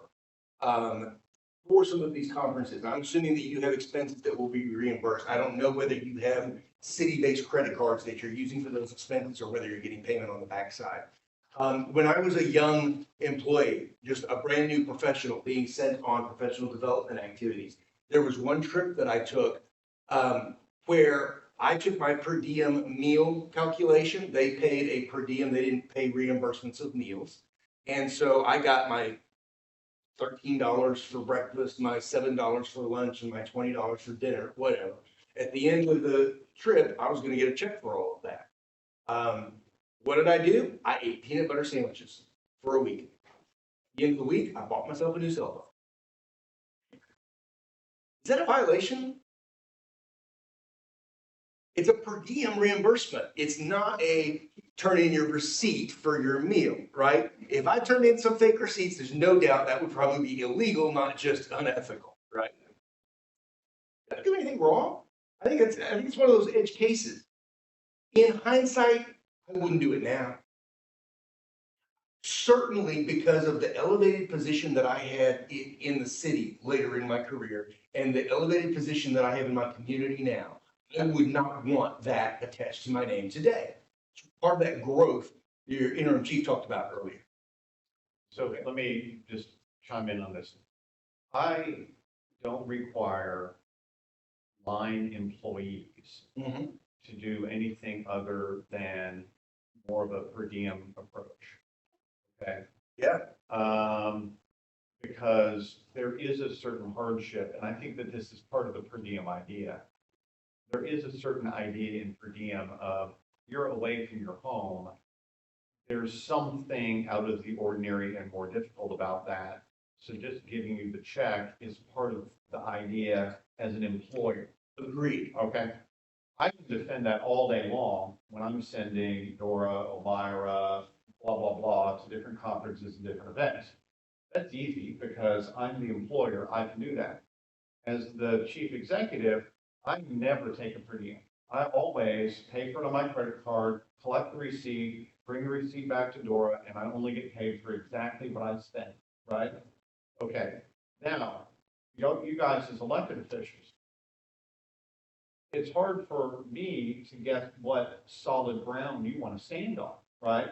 For some of these conferences, I'm assuming that you have expenses that will be reimbursed. I don't know whether you have city-based credit cards that you're using for those expenses or whether you're getting payment on the backside. When I was a young employee, just a brand new professional being sent on professional development activities, there was one trip that I took where I took my per diem meal calculation. They paid a per diem. They didn't pay reimbursements of meals. And so I got my $13 for breakfast, my $7 for lunch, and my $20 for dinner, whatever. At the end of the trip, I was going to get a check for all of that. What did I do? I ate peanut butter sandwiches for a week. At the end of the week, I bought myself a new cell phone. Is that a violation? It's a per diem reimbursement. It's not a turn in your receipt for your meal, right? If I turned in some fake receipts, there's no doubt that would probably be illegal, not just unethical, right? Did I do anything wrong? I think it's one of those edge cases. In hindsight, I wouldn't do it now. Certainly because of the elevated position that I had in the city later in my career and the elevated position that I have in my community now, I would not want that attached to my name today. It's part of that growth your interim chief talked about earlier. So let me just chime in on this. I don't require line employees to do anything other than more of a per diem approach. Okay. Yeah. Because there is a certain hardship, and I think that this is part of the per diem idea. There is a certain idea in per diem of you're away from your home. There's something out of the ordinary and more difficult about that. So just giving you the check is part of the idea as an employer. Agreed. Okay. I can defend that all day long when I'm sending Dora, Elmira, blah, blah, blah, to different conferences and different events. That's easy because I'm the employer. I can do that. As the chief executive, I never take a per diem. I always pay for it on my credit card, collect the receipt, bring the receipt back to Dora, and I only get paid for exactly what I spent, right? Okay. Now, you guys as elected officials, it's hard for me to get what solid ground you want to stand on, right?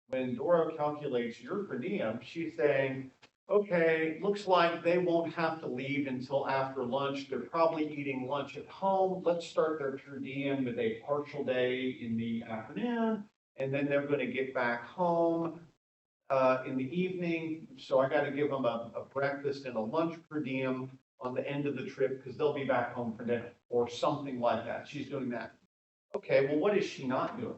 When Dora calculates your per diem, she's saying, okay, looks like they won't have to leave until after lunch. They're probably eating lunch at home. Let's start their per diem with a partial day in the afternoon, and then they're going to get back home in the evening. So I got to give them a breakfast and a lunch per diem on the end of the trip because they'll be back home for dinner or something like that. She's doing that. Okay, well, what is she not doing?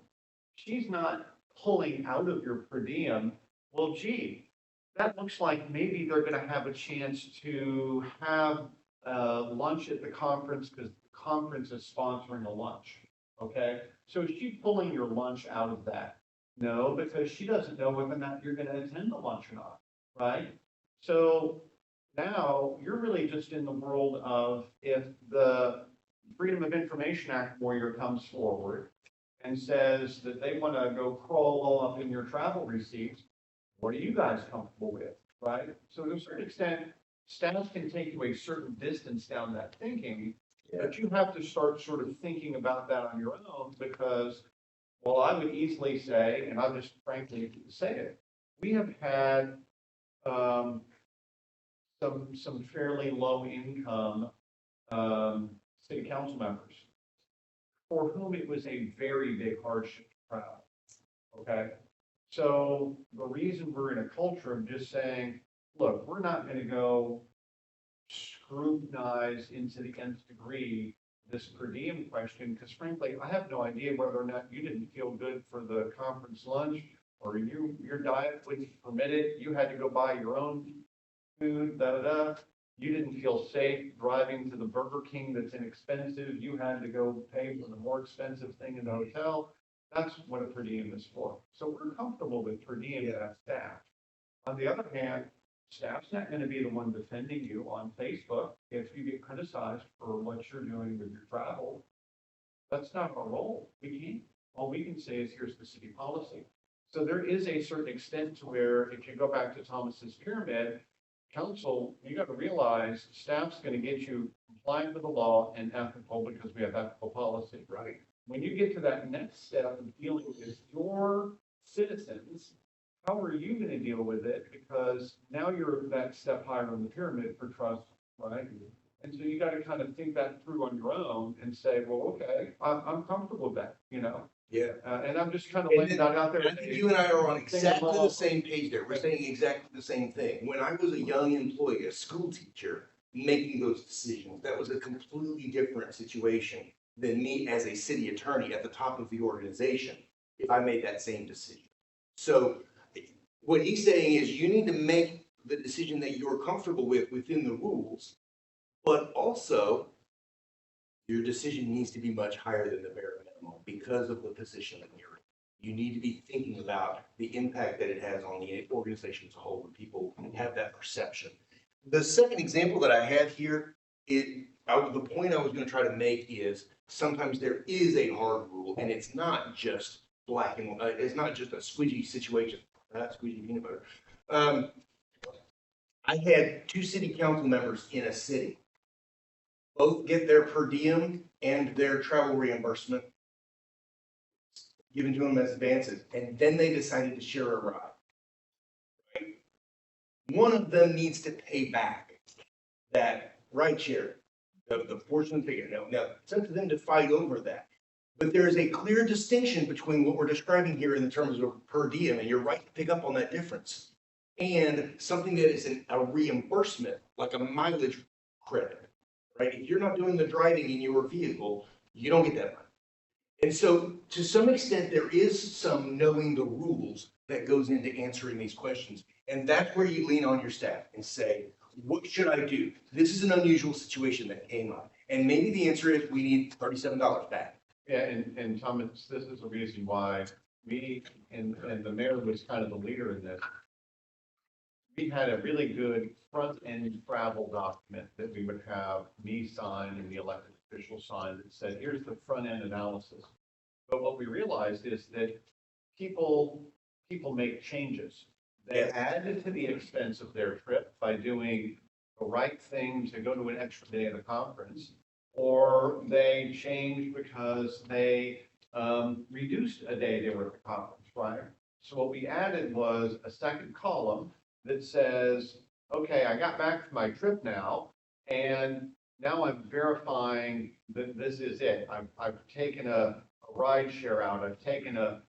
She's not pulling out of your per diem. Well, gee, that looks like maybe they're going to have a chance to have lunch at the conference because the conference is sponsoring a lunch. Okay, so she's pulling your lunch out of that. No, because she doesn't know whether or not you're gonna attend the lunch or not, right? So now you're really just in the world of if the Freedom of Information Act warrior comes forward and says that they want to go crawl all up in your travel receipts, what are you guys comfortable with, right? So to a certain extent, staff can take you a certain distance down that thinking, but you have to start sort of thinking about that on your own because, well, I would easily say, and I'll just frankly say it, we have had some fairly low income city council members for whom it was a very big hardship to travel. Okay, so the reason we're in a culture of just saying, look, we're not going to go scrutinize into the nth degree this per diem question, because frankly, I have no idea whether or not you didn't feel good for the conference lunch or your diet wouldn't permit it. You had to go buy your own food, You didn't feel safe driving to the Burger King that's inexpensive. You had to go pay for the more expensive thing in the hotel. That's what a per diem is for. So we're comfortable with per diem as staff. On the other hand, staff's not going to be the one defending you on Facebook if you get criticized for what you're doing with your travel. That's not our role. We can't. All we can say is here's the city policy. So there is a certain extent to where if you go back to Thomas's pyramid, council, you got to realize staff's going to get you compliant with the law and ethical because we have ethical policy. Right. When you get to that next step of dealing with your citizens, how are you going to deal with it? Because now you're that step higher on the pyramid for trust, right? And so you got to kind of think that through on your own and say, well, okay, I'm comfortable with that, Yeah. And I'm just kind of And laying that out there. I think you and I are on exactly the same page there. We're saying exactly the same thing. When I was a young employee, a school teacher, making those decisions, that was a completely different situation than me as a city attorney at the top of the organization, if I made that same decision. So what he's saying is you need to make the decision that you're comfortable with within the rules, but also your decision needs to be much higher than the bare minimum because of the position that you're in. You need to be thinking about the impact that it has on the organization as a whole when people have that perception. The second example that I had here, the point I was going to try to make is sometimes there is a hard rule and it's not just black and white. It's not just a squidgy situation. Squeegee peanut butter. I had 2 city council members in a city. Both get their per diem and their travel reimbursement given to them as advances, and then they decided to share a ride. Right? One of them needs to pay back that ride share, the portion of the ticket. Now, it's up to them to fight over that. But there is a clear distinction between what we're describing here in the terms of per diem, and you're right to pick up on that difference, and something that is a reimbursement, like a mileage credit, right? If you're not doing the driving in your vehicle, you don't get that money. And so to some extent, there is some knowing the rules that goes into answering these questions. And that's where you lean on your staff and say, what should I do? This is an unusual situation that came up. And maybe the answer is we need $37 back. Yeah, and Thomas, this is the reason why me and the mayor was kind of the leader in this. We had a really good front-end travel document that we would have me sign and the elected official sign that said, here's the front-end analysis. But what we realized is that people make changes. They add to the expense of their trip by doing the right thing to go to an extra day of the conference, or they change because they reduced a day they were at the conference, right? So what we added was a second column that says, okay, I got back from my trip now, and now I'm verifying that this is it. I've taken a ride share out, I've taken a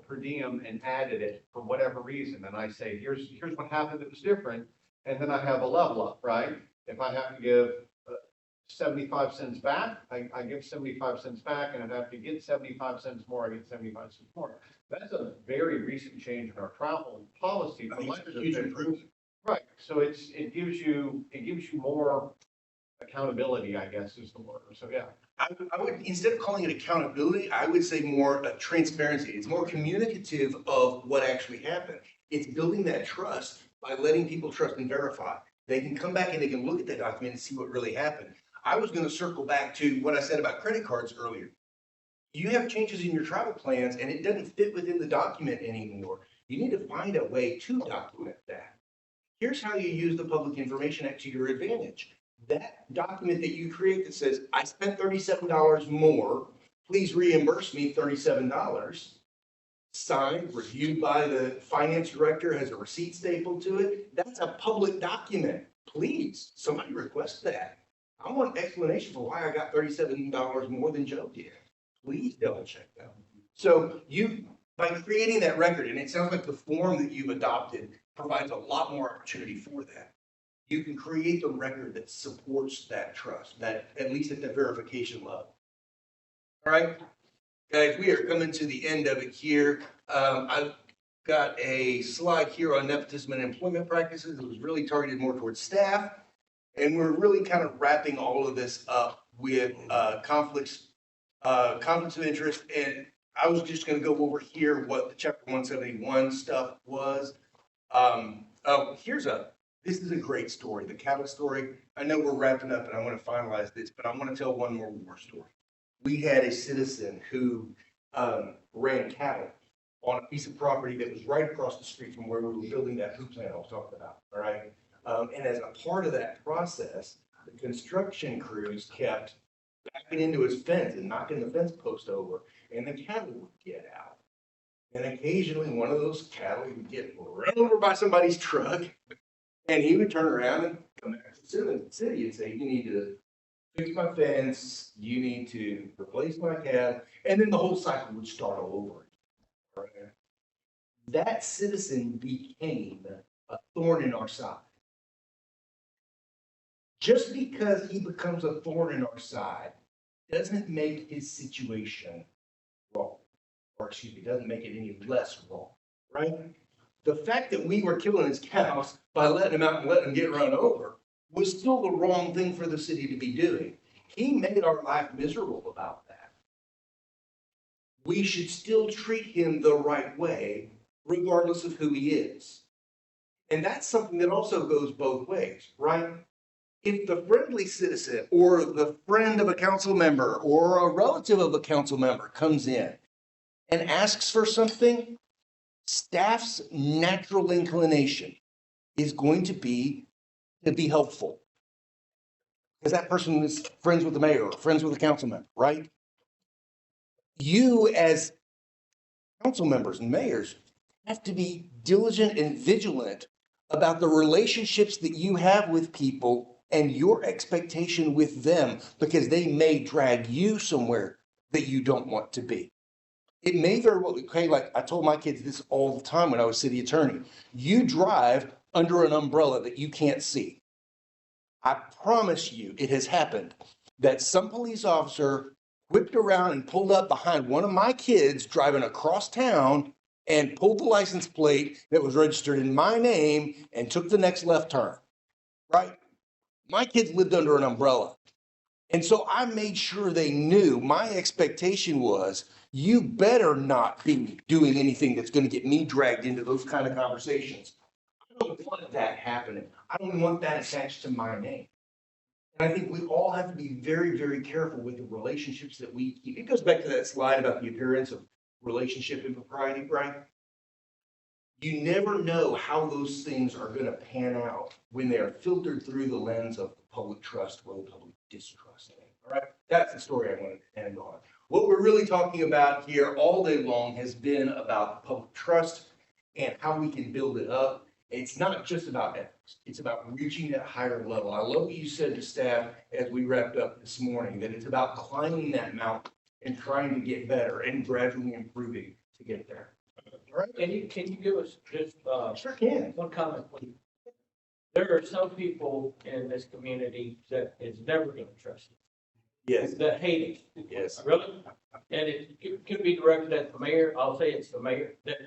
per diem and added it for whatever reason. And I say, here's what happened that was different. And then I have a level up, right? If I have to give 75 cents back, I give 75 cents back, and if I have to get 75 cents more, I get 75 cents more. That's a very recent change in our travel policy. I think it's a huge improvement. Right. So it gives you more accountability, I guess is the word. So, yeah. I would, instead of calling it accountability, I would say more transparency. It's more communicative of what actually happened. It's building that trust by letting people trust and verify. They can come back and they can look at that document and see what really happened. I was going to circle back to what I said about credit cards earlier. You have changes in your travel plans and it doesn't fit within the document anymore. You need to find a way to document that. Here's how you use the Public Information Act to your advantage. That document that you create that says, I spent $37 more, please reimburse me $37. Signed, reviewed by the finance director, has a receipt stapled to it. That's a public document. Please, somebody request that. I want an explanation for why I got $37 more than Joe did. Please double check that. So by creating that record, and it sounds like the form that you've adopted provides a lot more opportunity for that. You can create the record that supports that trust, that at least at the verification level. All right, guys, we are coming to the end of it here. I've got a slide here on nepotism and employment practices. It was really targeted more towards staff. And we're really kind of wrapping all of this up with conflicts of interest. And I was just going to go over here what the Chapter 171 stuff was. This is a great story, the cattle story. I know we're wrapping up and I want to finalize this, but I want to tell one more war story. We had a citizen who ran cattle on a piece of property that was right across the street from where we were building that food plant I was talking about, all right? And as a part of that process, the construction crews kept backing into his fence and knocking the fence post over, and the cattle would get out. And occasionally one of those cattle would get run over by somebody's truck, and he would turn around and come back to the city and say, you need to fix my fence, you need to replace my cattle, and then the whole cycle would start all over. Right? That citizen became a thorn in our side. Just because he becomes a thorn in our side doesn't make his situation wrong, or excuse me, doesn't make it any less wrong, right? The fact that we were killing his cows by letting him out and letting him get run over was still the wrong thing for the city to be doing. He made our life miserable about that. We should still treat him the right way, regardless of who he is. And that's something that also goes both ways, right? If the friendly citizen or the friend of a council member or a relative of a council member comes in and asks for something, staff's natural inclination is going to be helpful. Because that person is friends with the mayor or friends with a council member, right? You as council members and mayors have to be diligent and vigilant about the relationships that you have with people and your expectation with them, because they may drag you somewhere that you don't want to be. It may very well, okay, like I told my kids this all the time when I was city attorney, you drive under an umbrella that you can't see. I promise you it has happened that some police officer whipped around and pulled up behind one of my kids driving across town and pulled the license plate that was registered in my name and took the next left turn, right? My kids lived under an umbrella. And so I made sure they knew my expectation was, you better not be doing anything that's going to get me dragged into those kind of conversations. I don't want that happening. I don't want that attached to my name. And I think we all have to be very, very careful with the relationships that we keep. It goes back to that slide about the appearance of relationship impropriety, right? You never know how those things are going to pan out when they are filtered through the lens of public trust or the public distrust. All right, that's the story I wanted to end on. What we're really talking about here all day long has been about public trust and how we can build it up. It's not just about ethics. It's about reaching that higher level. I love what you said to staff as we wrapped up this morning, that it's about climbing that mountain and trying to get better and gradually improving to get there. All right. Can you give us just Sure can. one comment, please? There are some people in this community that is never going to trust you. Yes. That hate it. Yes. Really? And it could be directed at the mayor. I'll say it's the mayor. That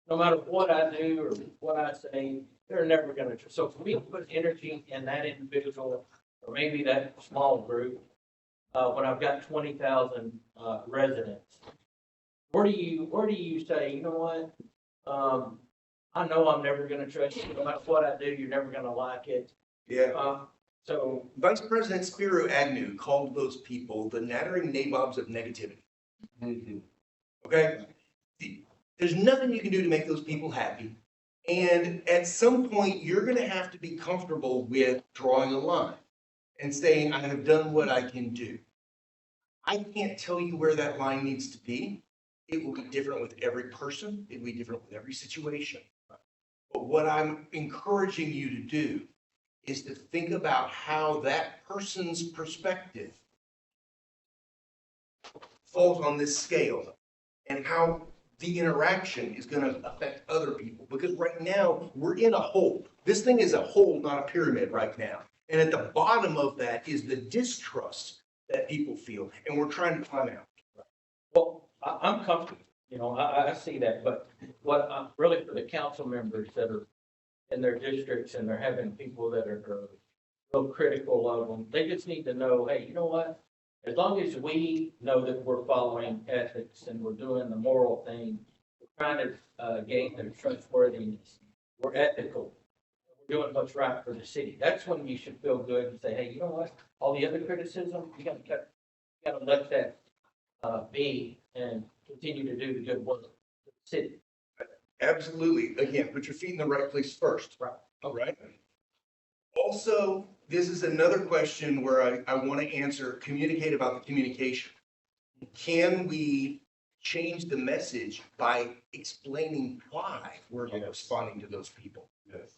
no matter what I do or what I say, they're never going to trust. So for me to put energy in that individual, or maybe that small group, when I've got 20,000 residents, where do you say, you know what? I know I'm never going to trust you. No matter what I do, you're never going to like it. Yeah. So Vice President Spiro Agnew called those people the nattering nabobs of negativity. Okay? There's nothing you can do to make those people happy. And at some point, you're going to have to be comfortable with drawing a line and saying, I have done what I can do. I can't tell you where that line needs to be. It will be different with every person. It will be different with every situation. But what I'm encouraging you to do is to think about how that person's perspective falls on this scale and how the interaction is going to affect other people. Because right now, we're in a hole. This thing is a hole, not a pyramid right now. And at the bottom of that is the distrust that people feel, and we're trying to climb out. well, I'm comfortable, you know, I see that, but what I'm really for the council members that are in their districts and they're having people that are real critical of them, they just need to know, hey, you know what? As long as we know that we're following ethics and we're doing the moral thing, we're trying to gain their trustworthiness, we're ethical, we're doing what's right for the city. That's when you should feel good and say, hey, you know what? All the other criticism, you gotta let that be and continue to do the good work for the city. Absolutely. Again, put your feet in the right place first. Right. All right. Also, this is another question where I want to answer, communicate about the communication. Can we change the message by explaining why we're not responding to those people? Yes.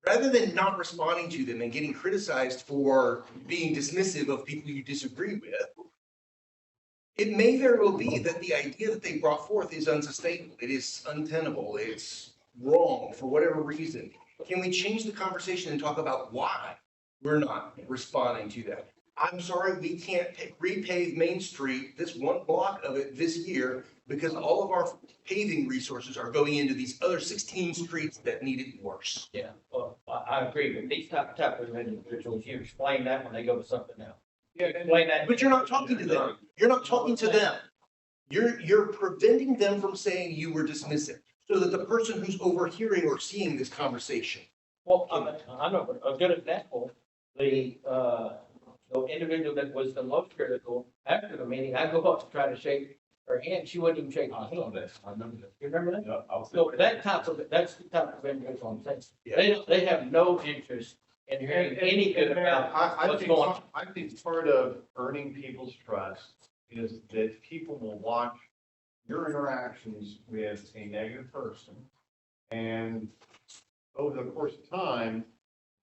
Rather than not responding to them and getting criticized for being dismissive of people you disagree with, it may very well be that the idea that they brought forth is unsustainable. It is untenable. It's wrong for whatever reason. Can we change the conversation and talk about why we're not responding to that? I'm sorry, we can't repave Main Street, this one block of it this year, because all of our paving resources are going into these other 16 streets that need it worse. Yeah, well, I agree, but these type of individuals, you explain that when they go to something else. You explain that. But you're not talking to them. You're not talking to them. You're preventing them from saying you were dismissive, so that the person who's overhearing or seeing this conversation. Well, I know a good example, the individual that was the most critical after the meeting, I go up to try to shake her hand, she wouldn't even shake my hand. I remember that. You remember that? Yeah, I was. So that's the type of individual I'm saying. Yeah. They have no interest in hearing any good about what's going on. I think part of earning people's trust is that people will watch your interactions with a negative person. And over the course of time,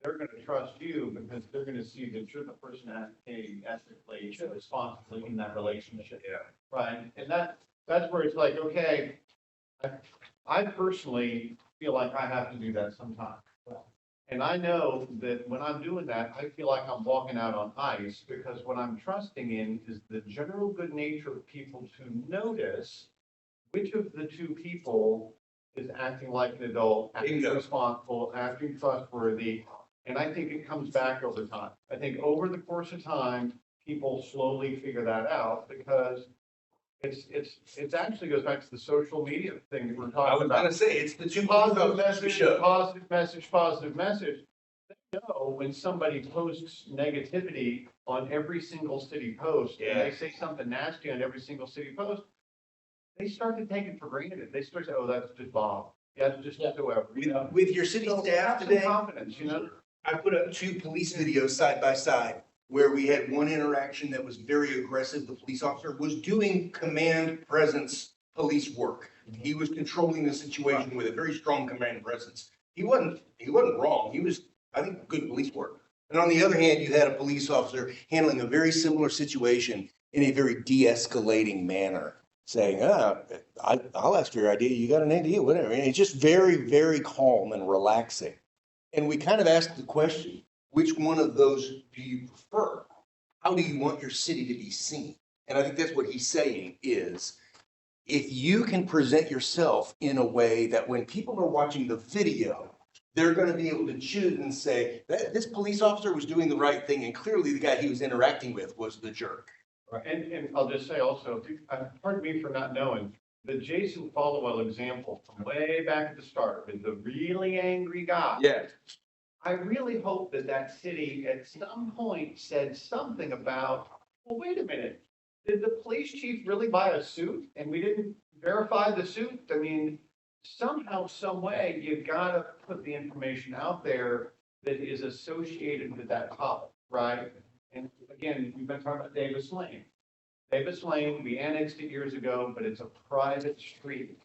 they're going to trust you because they're going to see that you're the person acting ethically, responsibly in that relationship. Yeah. Right. And that's where it's like, okay, I personally feel like I have to do that sometimes. And I know that when I'm doing that, I feel like I'm walking out on ice because what I'm trusting in is the general good nature of people to notice which of the two people is acting like an adult, acting responsible, acting trustworthy. And I think it comes back over time. I think over the course of time, people slowly figure that out because it actually goes back to the social media thing that we're talking about. I was going to say, it's the two Positive message, positive message, positive message. They know when somebody posts negativity on every single city post, and they say something nasty on every single city post, they start to take it for granted. They start to say, oh, that's just Bob. Yeah, that's just whoever. With your city staff today, confidence, you know? I put up 2 police videos side by side where we had one interaction that was very aggressive. The police officer was doing command presence police work. He was controlling the situation with a very strong command presence. He wasn't wrong. He was, I think, good police work. And on the other hand, you had a police officer handling a very similar situation in a very de-escalating manner, saying, I'll ask for your idea. You got an idea, whatever. And it's just very, very calm and relaxing. And we kind of asked the question, which one of those do you prefer? How do you want your city to be seen? And I think that's what he's saying is, if you can present yourself in a way that when people are watching the video, they're gonna be able to choose and say, that, this police officer was doing the right thing, and clearly the guy he was interacting with was the jerk. And I'll just say also, pardon me for not knowing, the Jason Followell example from way back at the start with the really angry guy. Yeah. I really hope that that city at some point said something about, well, wait a minute. Did the police chief really buy a suit and we didn't verify the suit? I mean, somehow, some way, you gotta put the information out there that is associated with that topic, right? And again, we've been talking about Davis Lane. Davis Lane, we annexed it years ago, but it's a private street.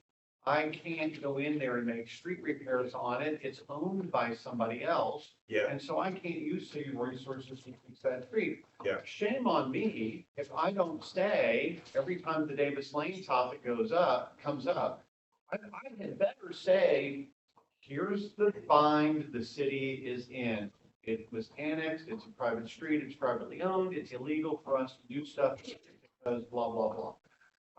I can't go in there and make street repairs on it. It's owned by somebody else. Yeah. And so I can't use city resources to fix that street. Yeah. Shame on me if I don't say, every time the Davis Lane topic comes up, I had better say, here's the bind the city is in. It was annexed, it's a private street, it's privately owned, it's illegal for us to do stuff because blah, blah, blah.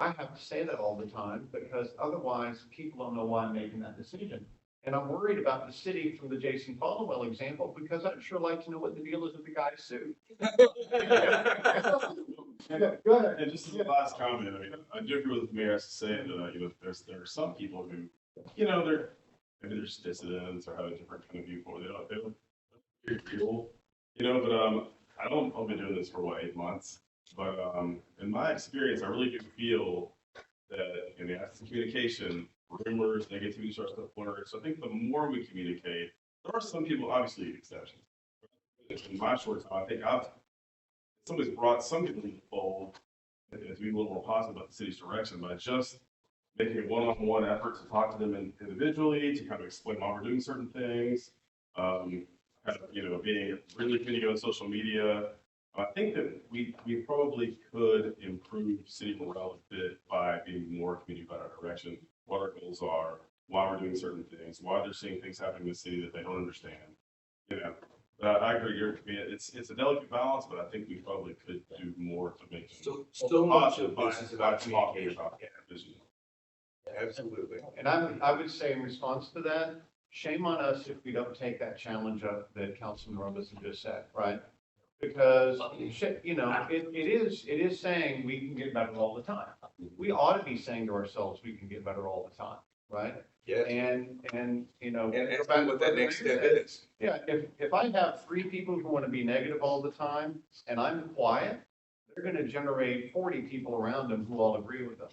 I have to say that all the time because otherwise people don't know why I'm making that decision. And I'm worried about the city from the Jason Followell example because I'd sure like to know what the deal is with the guy's suit. Go ahead. And just as a last comment, I mean, I do agree with the mayor has to say that, you know, there are some people who, you know, maybe they're just dissidents or have a different kind of viewpoint. They don't hear people, you know, but I've been doing this for 8 months. But in my experience, I really do feel that in the absence of communication, rumors, negativity starts to flourish. So I think the more we communicate, there are some people, obviously exceptions. In my short time, I think somebody's brought some people into the fold to be a little more positive about the city's direction by just making a one-on-one effort to talk to them individually, to kind of explain why we're doing certain things, kind of, you know, being really communicating on social media. I think that we probably could improve city morale a bit by being more communicative about our direction, what our goals are, why we're doing certain things, why they're seeing things happening in the city that they don't understand. You know, I agree. It's a delicate balance, but I think we probably could do more to make it So much of by this is about talking communication. about vision. Absolutely. And I would say in response to that, shame on us if we don't take that challenge up that Councilman Robinson just said, right? Because, you know, it is saying we can get better all the time. We ought to be saying to ourselves, we can get better all the time, right? Yeah. And, you know. And find what that next step is. Yeah, if I have 3 people who want to be negative all the time and I'm quiet, they're going to generate 40 people around them who all agree with them.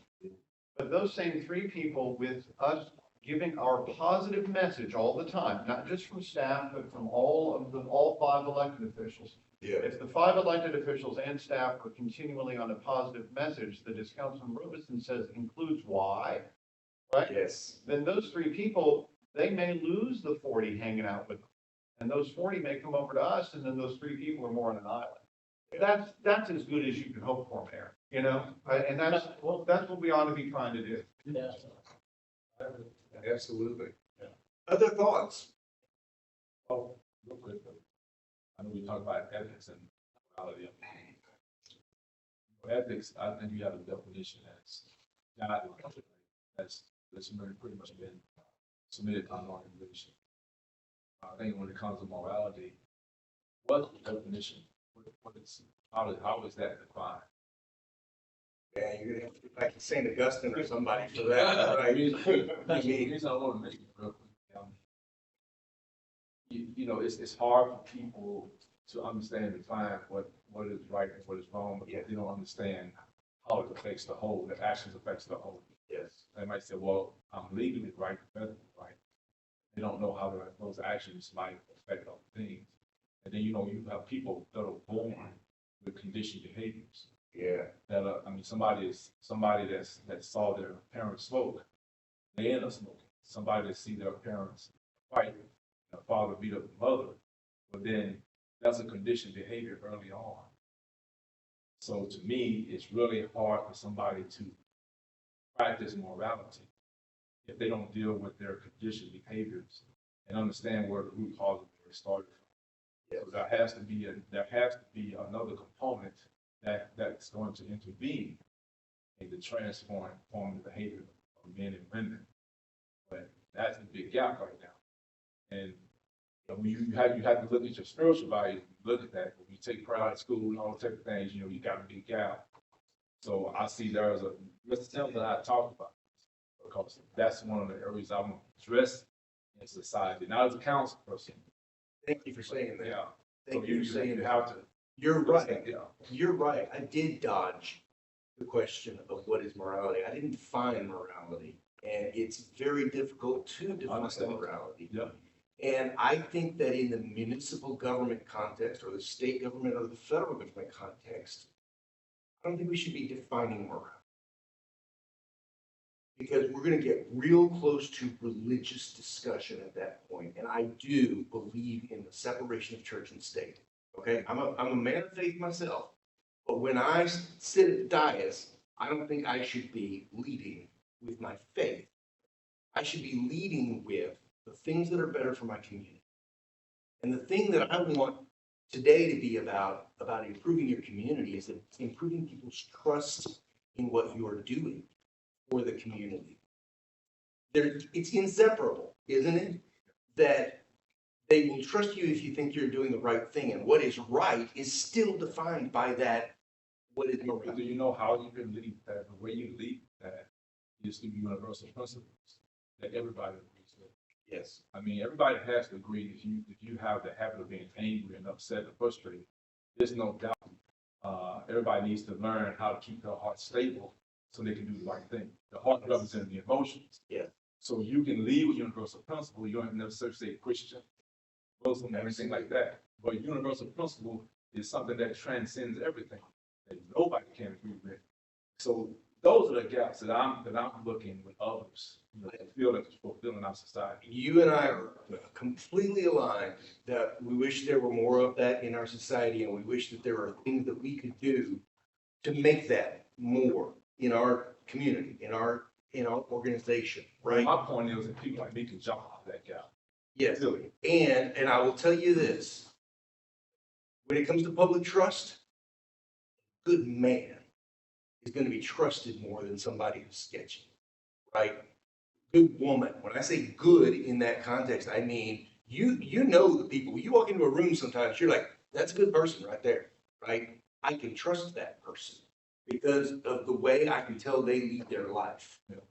But those same 3 people with us giving our positive message all the time, not just from staff, but from all 5 elected officials. Yeah. If the 5 elected officials and staff are continually on a positive message that, as Councilman Robinson says, includes why, right? Yes. Then those 3 people, they may lose the 40 hanging out with them. And those 40 may come over to us, and then those 3 people are more on an island. That's as good as you can hope for, Mayor, you know? And that's what we ought to be trying to do. Yeah. Absolutely. Yeah. Other thoughts? Oh, real quick. I know we talk about ethics and morality. For ethics, I think you have a definition that's guidelines. That's pretty much been submitted to an organization. I think when it comes to morality, what's the definition? How is that defined? Yeah, you're gonna have to get back to St. Augustine or somebody for that, right? The reason I want to make it real quick, you know, it's hard for people to understand and define what is right and what is wrong, but they don't understand how it affects the whole, the actions affects the whole. Yes. They might say, well, I'm legally right, federally right. They don't know how those actions might affect other things. And then, you know, you have people that are born with conditioned behaviors. Yeah. That I mean, somebody that saw their parents smoke, they end up smoking. Somebody that see their parents fight, their father beat up the mother, but then that's a conditioned behavior early on. So to me, it's really hard for somebody to practice morality if they don't deal with their conditioned behaviors and understand where the root cause of it started from. So there has to be another component that's going to intervene in the transform the behavior of men and women. But that's the big gap right now. And When you have to look at your spiritual value, look at that. When you take pride in school and all those type of things, you got to be careful. So I see there as Mr. Tim that I talked about, because that's one of the areas I'm addressing in society, not as a council person. Thank you for saying that. Yeah. Thank So you for saying you that. have to. You're right. Yeah. You're right. I did dodge the question of what is morality. I didn't define morality, and it's very difficult to define morality. Yeah. And I think that in the municipal government context, or the state government, or the federal government context, I don't think we should be defining morality. Because we're going to get real close to religious discussion at that point. And I do believe in the separation of church and state. Okay, I'm a man of faith myself. But when I sit at the dais, I don't think I should be leading with my faith. I should be leading with the things that are better for my community. And the thing that I want today to be about improving your community is that improving people's trust in what you are doing for the community. It's inseparable, isn't it? That they will trust you if you think you're doing the right thing, and what is right is still defined by that. What is moral? Do you know how you can lead that? The way you lead that is through universal principles that everybody agrees with. Yes. I mean, everybody has to agree. If you have the habit of being angry and upset and frustrated, there's no doubt. Everybody needs to learn how to keep their heart stable so they can do the right thing. The heart represents the emotions. Yeah. So you can lead with universal principle. You don't necessarily say Christian, Muslim, everything like that. But universal principle is something that transcends everything that nobody can agree with. So those are the gaps that I'm looking with others, that feel that it's fulfilling our society. You and I are completely aligned that we wish there were more of that in our society, and we wish that there are things that we could do to make that more in our community, in our organization, right? My point is that people like me can jump off that gap. Yes. And I will tell you this, when it comes to public trust, a good man is going to be trusted more than somebody who's sketchy, right? Good woman. When I say good in that context, I mean, you know the people. You walk into a room sometimes, you're like, that's a good person right there, right? I can trust that person because of the way I can tell they lead their life. Yeah.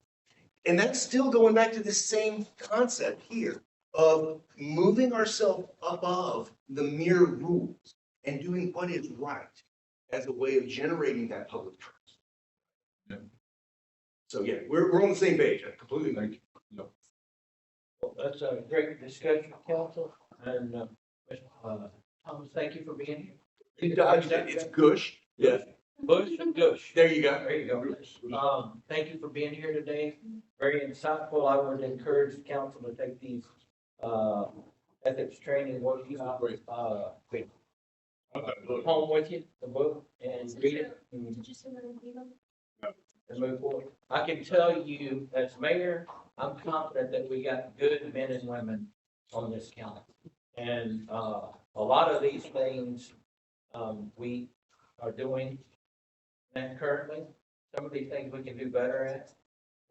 And that's still going back to the same concept here of moving ourselves above the mere rules and doing what is right as a way of generating that public trust. Yeah. So yeah, we're on the same page. I completely agree. No. Well, that's a great discussion, council, and, Thomas, thank you for being here. You dodged it. It's gush. Yeah. Bush and Gush. There you go. There you go. Thank you for being here today. Very insightful. I would encourage the council to take these, ethics training workshops, home with you, the book, and read it. And move forward. I can tell you, as mayor, I'm confident that we got good men and women on this county. And, a lot of these things, we are doing and currently, some of these things we can do better at.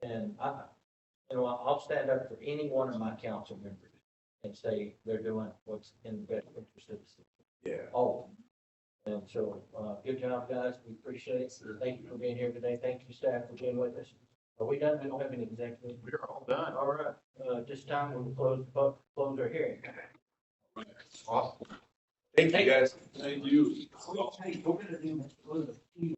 And I'll stand up for any one of my council members and say they're doing what's in the best interest of the city. Yeah. All of them. And so, good job, guys. We appreciate it. Thank you for being here today. Thank you, staff, for being with us. Are we done? We don't have any executive. We're all done. All right. This time we'll close our hearing. Awesome. Thank you, guys. Thank you. Hey, we're gonna do